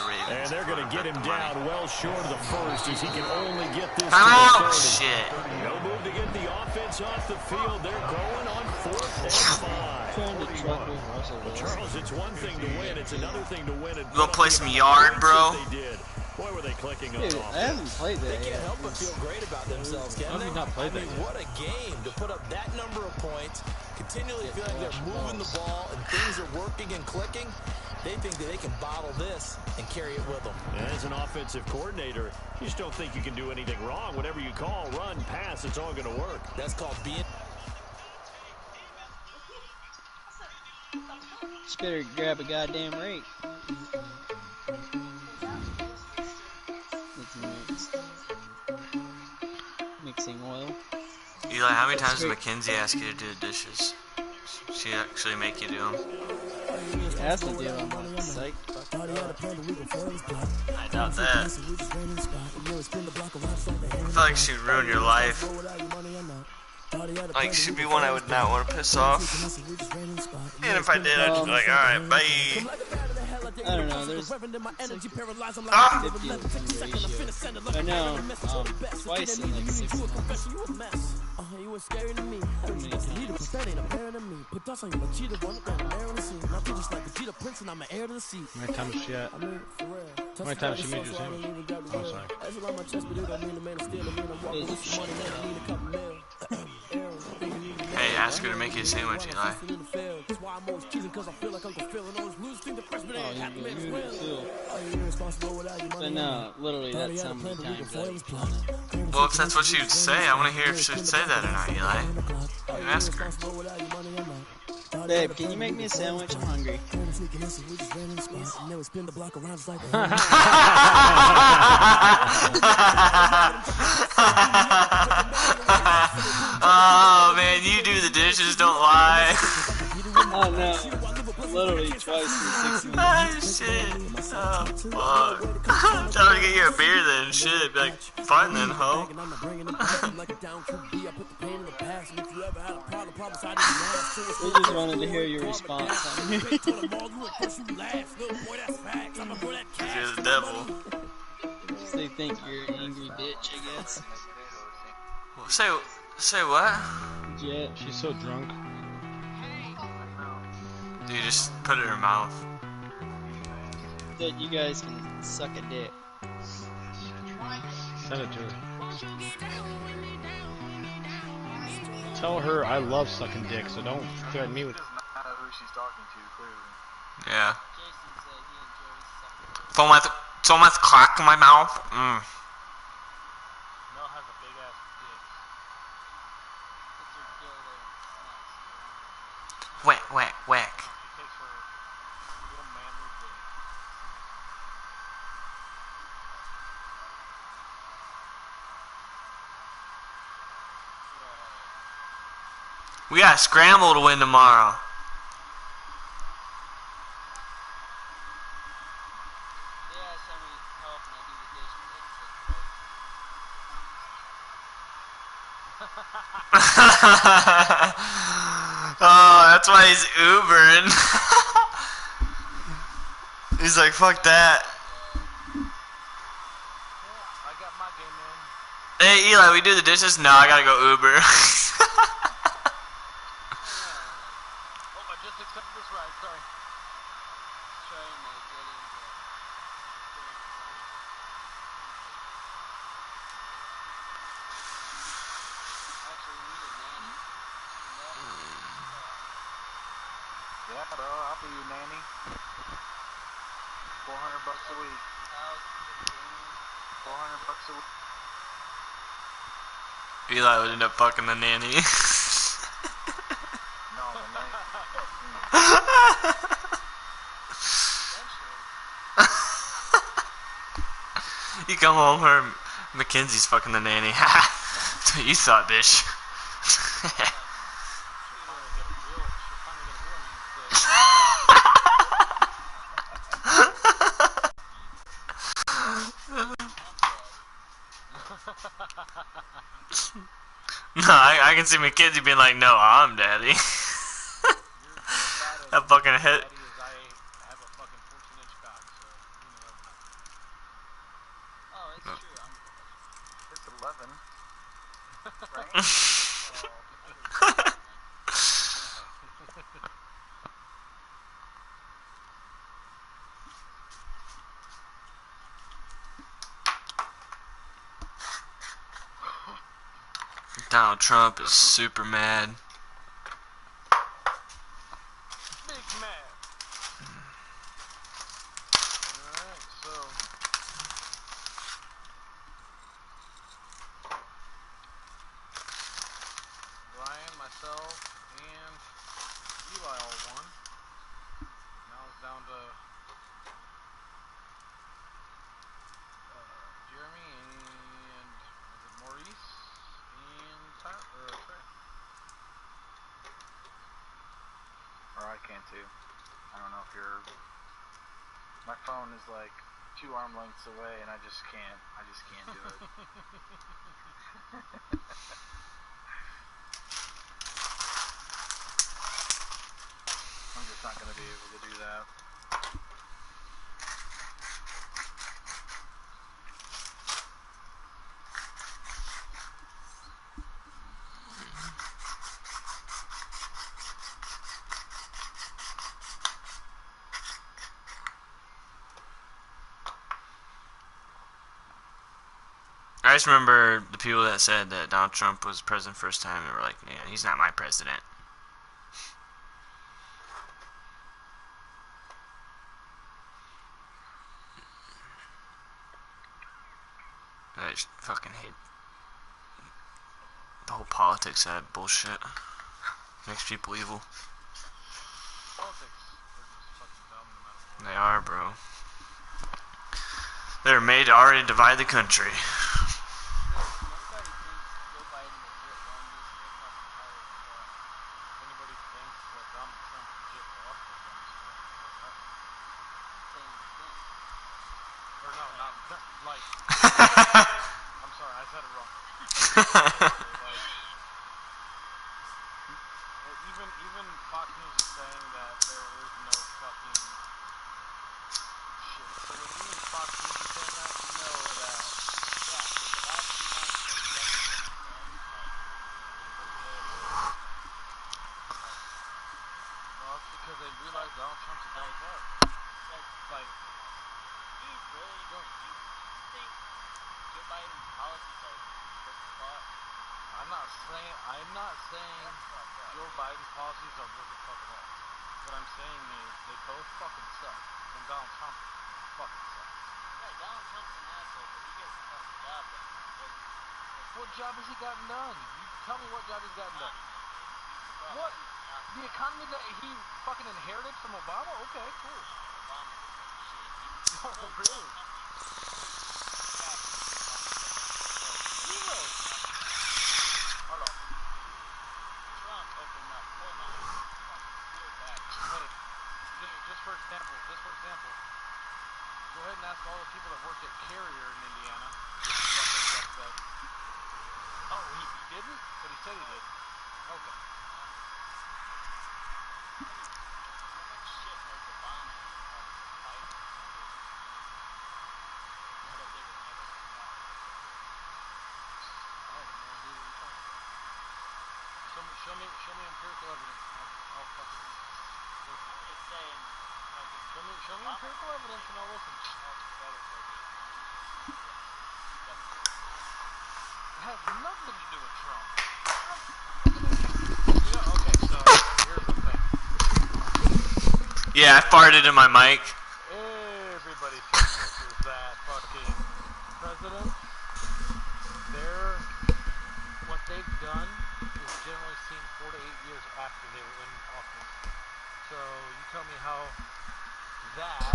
Ravens. And they're going to get him down well short of the first, as he can only get this I'm to out. the 30. Shit. No move to get the offense off the field. They're going on 4th and 5. Well, Charles, it's one thing to win. It's another thing to win. Go play some yard, bro. They did. Boy, were they clicking on Dude, offense. I haven't played that They yet. can't help but feel great about themselves, can they? not played that What a game to put up that number of points, continually feeling they're moving the ball and things are working and clicking. They think that they can bottle this and carry it with them. As an offensive coordinator, you just don't think you can do anything wrong. Whatever you call, run, pass, it's all going to work. That's called being... Just better grab a goddamn rake. Mixing oil. Eli, how many times does Mackenzie ask you to do the dishes? She actually make you do them? Has to do them. Psych. I doubt that. I feel like she'd ruin your life. Like, she'd be one I would not want to piss off. And if I did, I'd just be like, alright, bye. I don't know, there's like 50 ratio. I know, twice in like 6 months. You was scary to me. That ain't apparent to me. Put dust on you, but cheetah one down there on the scene. Nothing just like the cheetah prince, and I'm an heir to the seat. How many times she had? How many times she made your sandwich? Oh, sorry. That's around my chest, but it don't mean the man is still. I mean, I'm walking with some money, man. I need a couple mil. Hey, ask her to make you a sandwich, Eli. That's why I'm always cheating, cause I feel like Uncle Phil and always lose things the freshman ain't happy man as well. But no, literally, that's how many times I Well, if that's what she'd say, I want to hear if she'd say that or not, Eli. You ask her. Babe, can you make me a sandwich? I'm hungry. Oh, man, you do the dishes, don't lie. Oh, no. Literally twice in 6 months. Oh, shit. Oh, fuck. I'm trying to get you a beer then. Shit, be like, fine then, ho. We just wanted to hear your response. You're the devil. They think you're an angry bitch, I guess. Say what? Yeah. She's so drunk. Dude, just put it in her mouth. That you guys can suck a dick. Send it to her. Tell her I love sucking dick, so don't threaten me with. Doesn't matter who she's talking to, clearly. Yeah. So much crack in my mouth. Mm. Mel has a big ass dick. Whack, whack, whack. She takes her little manly dick. We got a scramble to win tomorrow. Oh, that's why he's Ubering. He's like, fuck that. Hey, Eli, we do the dishes? No, I gotta go Uber. Oh, I just accepted this ride, sorry. bro. I'll be your nanny. $400 a week. 400 bucks a week. Eli would end up fucking the nanny. No, the nanny. You come home, her Mackenzie's fucking the nanny. That's what you thought, bitch. No, I can see Mackenzie being like, no, I'm daddy. That fucking head. Oh, it's true. It's 11. Right? Donald Trump is super mad. Big mad. Alright, so Brian, myself, and Eli all won. Now it's down to Jeremy and was it Maurice and Trey. Or I can too. I don't know if you're... My phone is like 2 arm lengths away and I just can't do it. I'm just not gonna be able to do that. I just remember the people that said that Donald Trump was president first time and were like, yeah, he's not my president. I just fucking hate the whole politics of that bullshit. Makes people evil. They are, bro. They're made to already divide the country. I'm sorry, I said it wrong. Even Fox News is saying that there is no fucking shit. So when even Fox News is saying that, you know that, yeah, for the last 2 months they've definitely been well, it's because they realize Donald Trump's a dumb fuck. Like, you really don't think Joe Biden's policies are what the fuck? I'm not saying Joe Biden's policies are what the fuck at all. What I'm saying is they both fucking suck. And Donald Trump fucking sucks. Right, Donald Trump's an asshole, but he gets the fucking job done. What job has he gotten done? You tell me what job he's gotten done. What? The economy that he fucking inherited from Obama? Okay, cool. Oh, really? Zero. Hold on. Trump opened up coal mines. Just for example, go ahead and ask all the people that worked at Carrier in Indiana. Oh, he didn't? But he said he did. Okay. Show me empirical evidence. I'll fucking listen. I'm just saying. Show me empirical evidence and I'll listen. It has nothing to do with Trump. You know, okay, so here's the thing. Yeah, I farted in my mic. Everybody says this, is that fucking presidents, what they've done is generally seen 4 to 8 years after they were in office. So you tell me how that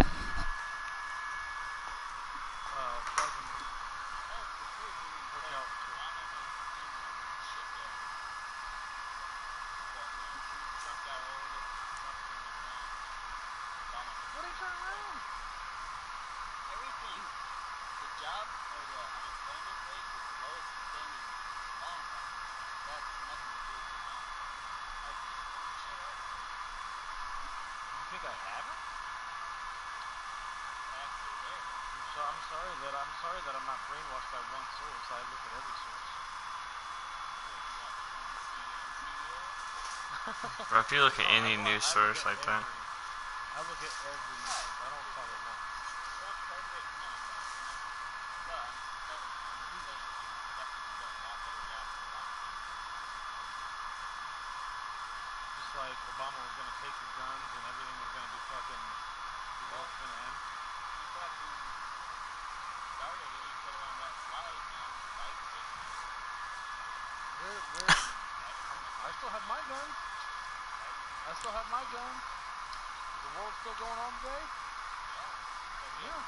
doesn't work out. What are you trying around? Everything. The job or the unemployment rate is the lowest it's been in a long time. That's nothing to do with it. Like, shut up. You think I haven't? Actually, there. So I'm sorry that I'm not brainwashed by one source. I look at every source. Bro, if you look at any news source like that. I look at every news. I don't follow one. Trump perfect, no. But I'm telling you, definitely done a lot better job than Obama. Just like Obama was gonna take your guns and everything was gonna be fucking, the world's gonna end. He fucking started it. He put it on that slide, man. Like, I still have my guns. I still have my guns. Is the world still going on today? Yeah.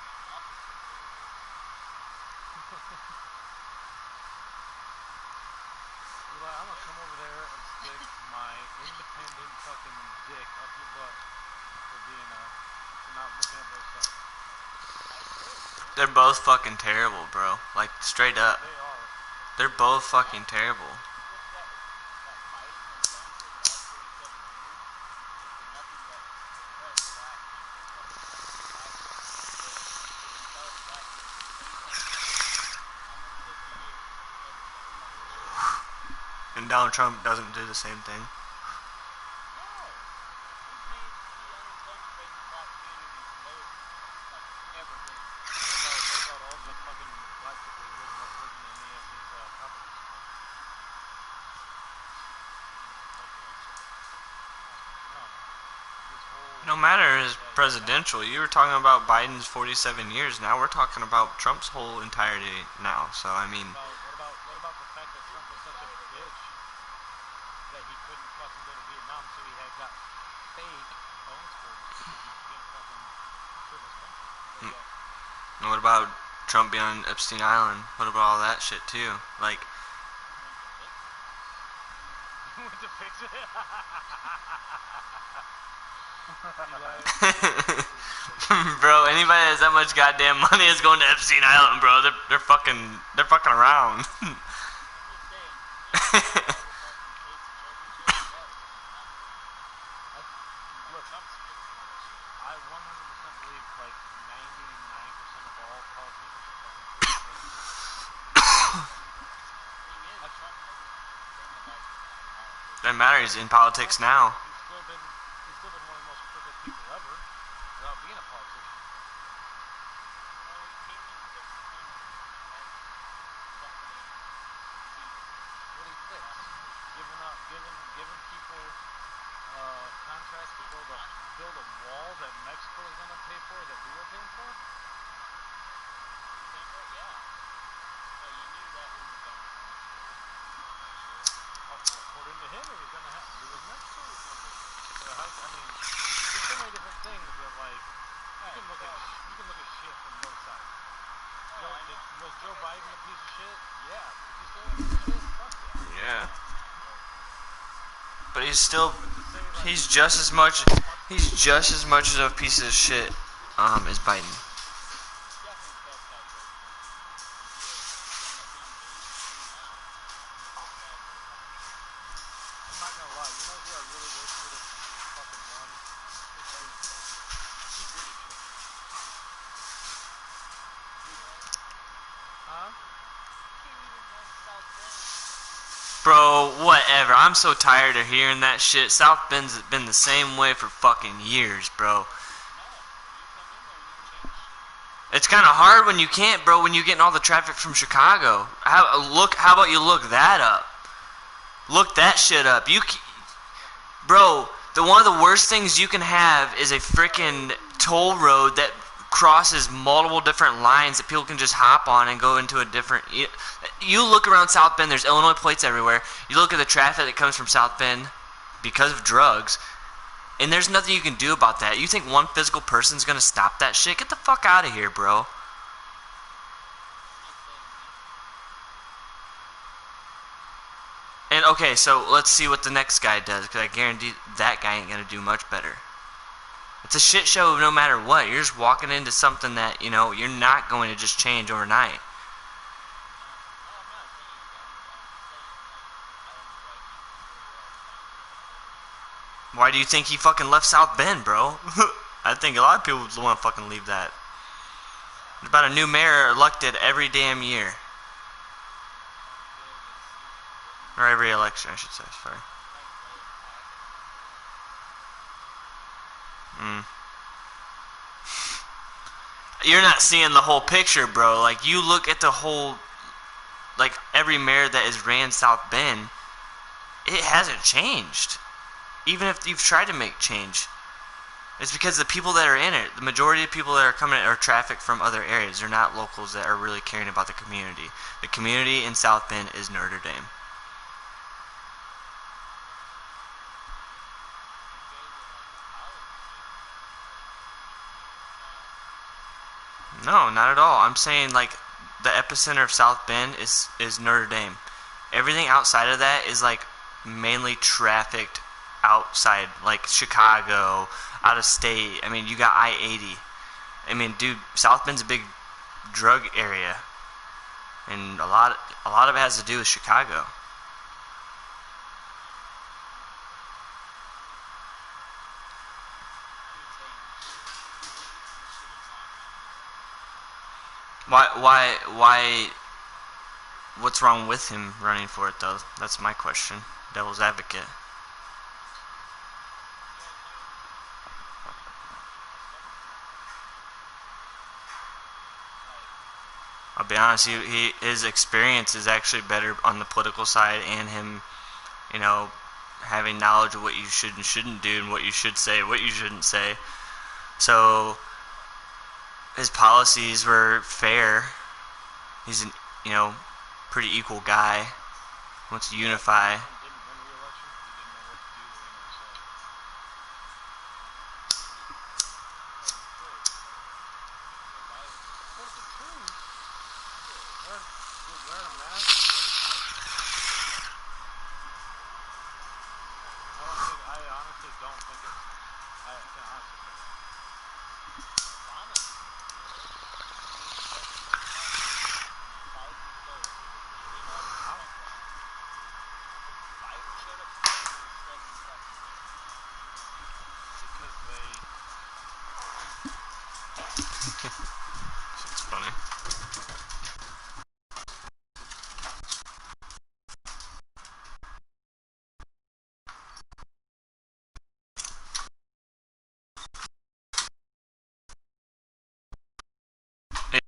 You're like, I'm gonna come over there and stick my independent fucking dick up your butt for being for not looking at both sides. They're both fucking terrible, bro. Like, straight up. They are. They're both fucking terrible. And Donald Trump doesn't do the same thing. No matter his presidential, you were talking about Biden's 47 years. Now we're talking about Trump's whole entirety now. So I mean, What about the fact that Trump was such a bitch that he couldn't fucking go to Vietnam, so he had got fake phone scores because he can't fucking serve his country. and what about Trump being on Epstein Island? What about all that shit too? Like, Went to fix it. bro, anybody that has that much goddamn money is going to Epstein Island, bro. They're fucking around. Look, I 100% believe like 99% of all politicians are fucking Doesn't matter. He's in politics now. He's still been one of the most crooked people ever without being a politician. What do you think? Giving people contracts to build a wall that Mexico is going to pay for that we were paying for? According to him, it was Mexico. I mean, there's so many different things that like you can look at shit from both sides. Was Joe Biden a piece of shit? Yeah. Is he still a piece of shit? Fuck yeah. Yeah. But he's just as much of a piece of shit as Biden. I'm not gonna lie, you know who I really wish would have fucking won? Huh? Bro, whatever. I'm so tired of hearing that shit. South Bend's been the same way for fucking years, bro. It's kind of hard when you can't, bro, when you're getting all the traffic from Chicago. How about you look that up? Look that shit up. Bro, One of the worst things you can have is a freaking toll road that crosses multiple different lines that people can just hop on and go into a different... You look around South Bend, there's Illinois plates everywhere. You look at the traffic that comes from South Bend because of drugs, and there's nothing you can do about that. You think one physical person's going to stop that shit? Get the fuck out of here, bro. And okay, so let's see what the next guy does, because I guarantee that guy ain't going to do much better. It's a shit show no matter what. You're just walking into something that, you know, you're not going to just change overnight. Why do you think he fucking left South Bend, bro? I think a lot of people want to fucking leave that. There's about a new mayor elected every damn year. Or every election, I should say, sorry. You're not seeing the whole picture, bro. Like, you look at the whole... Like, every mayor that has ran South Bend, it hasn't changed. Even if you've tried to make change. It's because the people that are in it, the majority of people that are coming are traffic from other areas. They're not locals that are really caring about the community. The community in South Bend is Notre Dame. No, not at all. I'm saying, like, the epicenter of South Bend is Notre Dame. Everything outside of that is, like, mainly trafficked outside, like Chicago, out of state. I mean, you got I-80. I mean, dude, South Bend's a big drug area, and a lot of it has to do with Chicago. Why, what's wrong with him running for it, though? That's my question. Devil's advocate. I'll be honest, his experience is actually better on the political side, and him, you know, having knowledge of what you should and shouldn't do, and what you should say, what you shouldn't say. So his policies were fair. He's an, you know, pretty equal guy. Wants to unify. It's funny. Hey,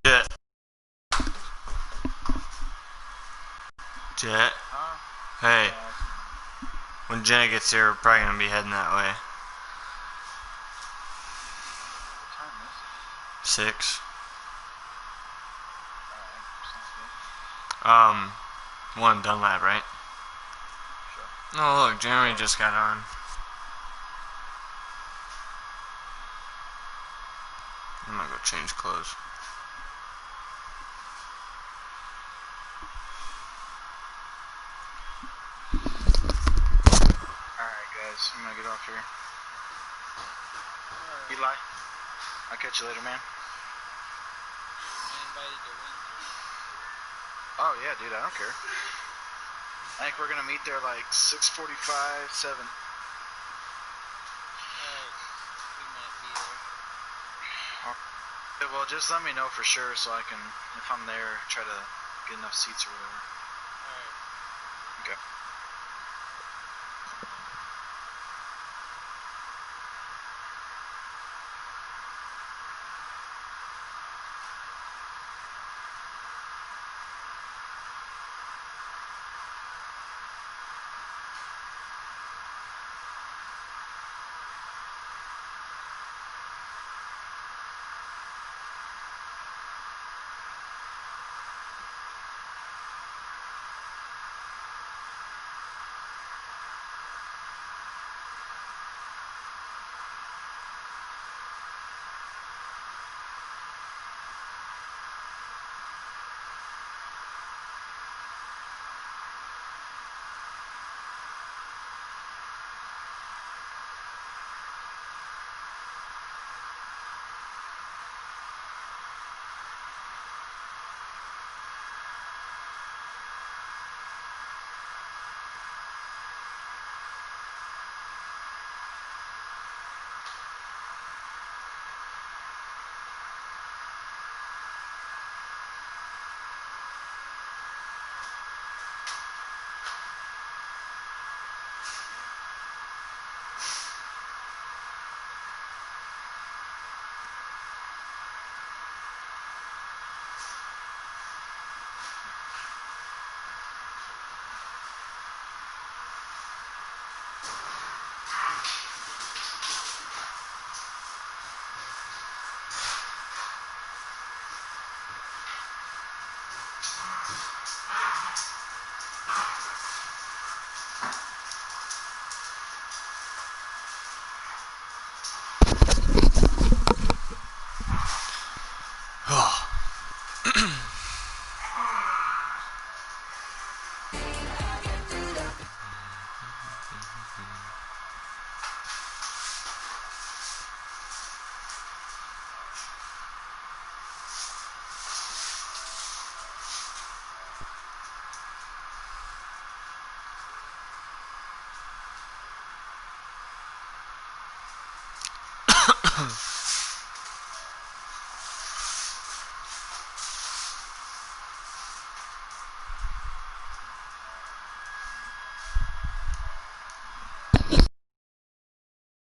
Jet. Hey. When Jenna gets here, we're probably gonna be heading that way. 6. One Dunlap, right? Sure. Oh, look, Jeremy just got on. I'm gonna go change clothes. Alright, guys, I'm gonna get off here. Eli, I'll catch you later, man. Oh, yeah, dude, I don't care. I think we're gonna meet there like 6:45, 7. Well, just let me know for sure so I can, if I'm there, try to get enough seats or whatever.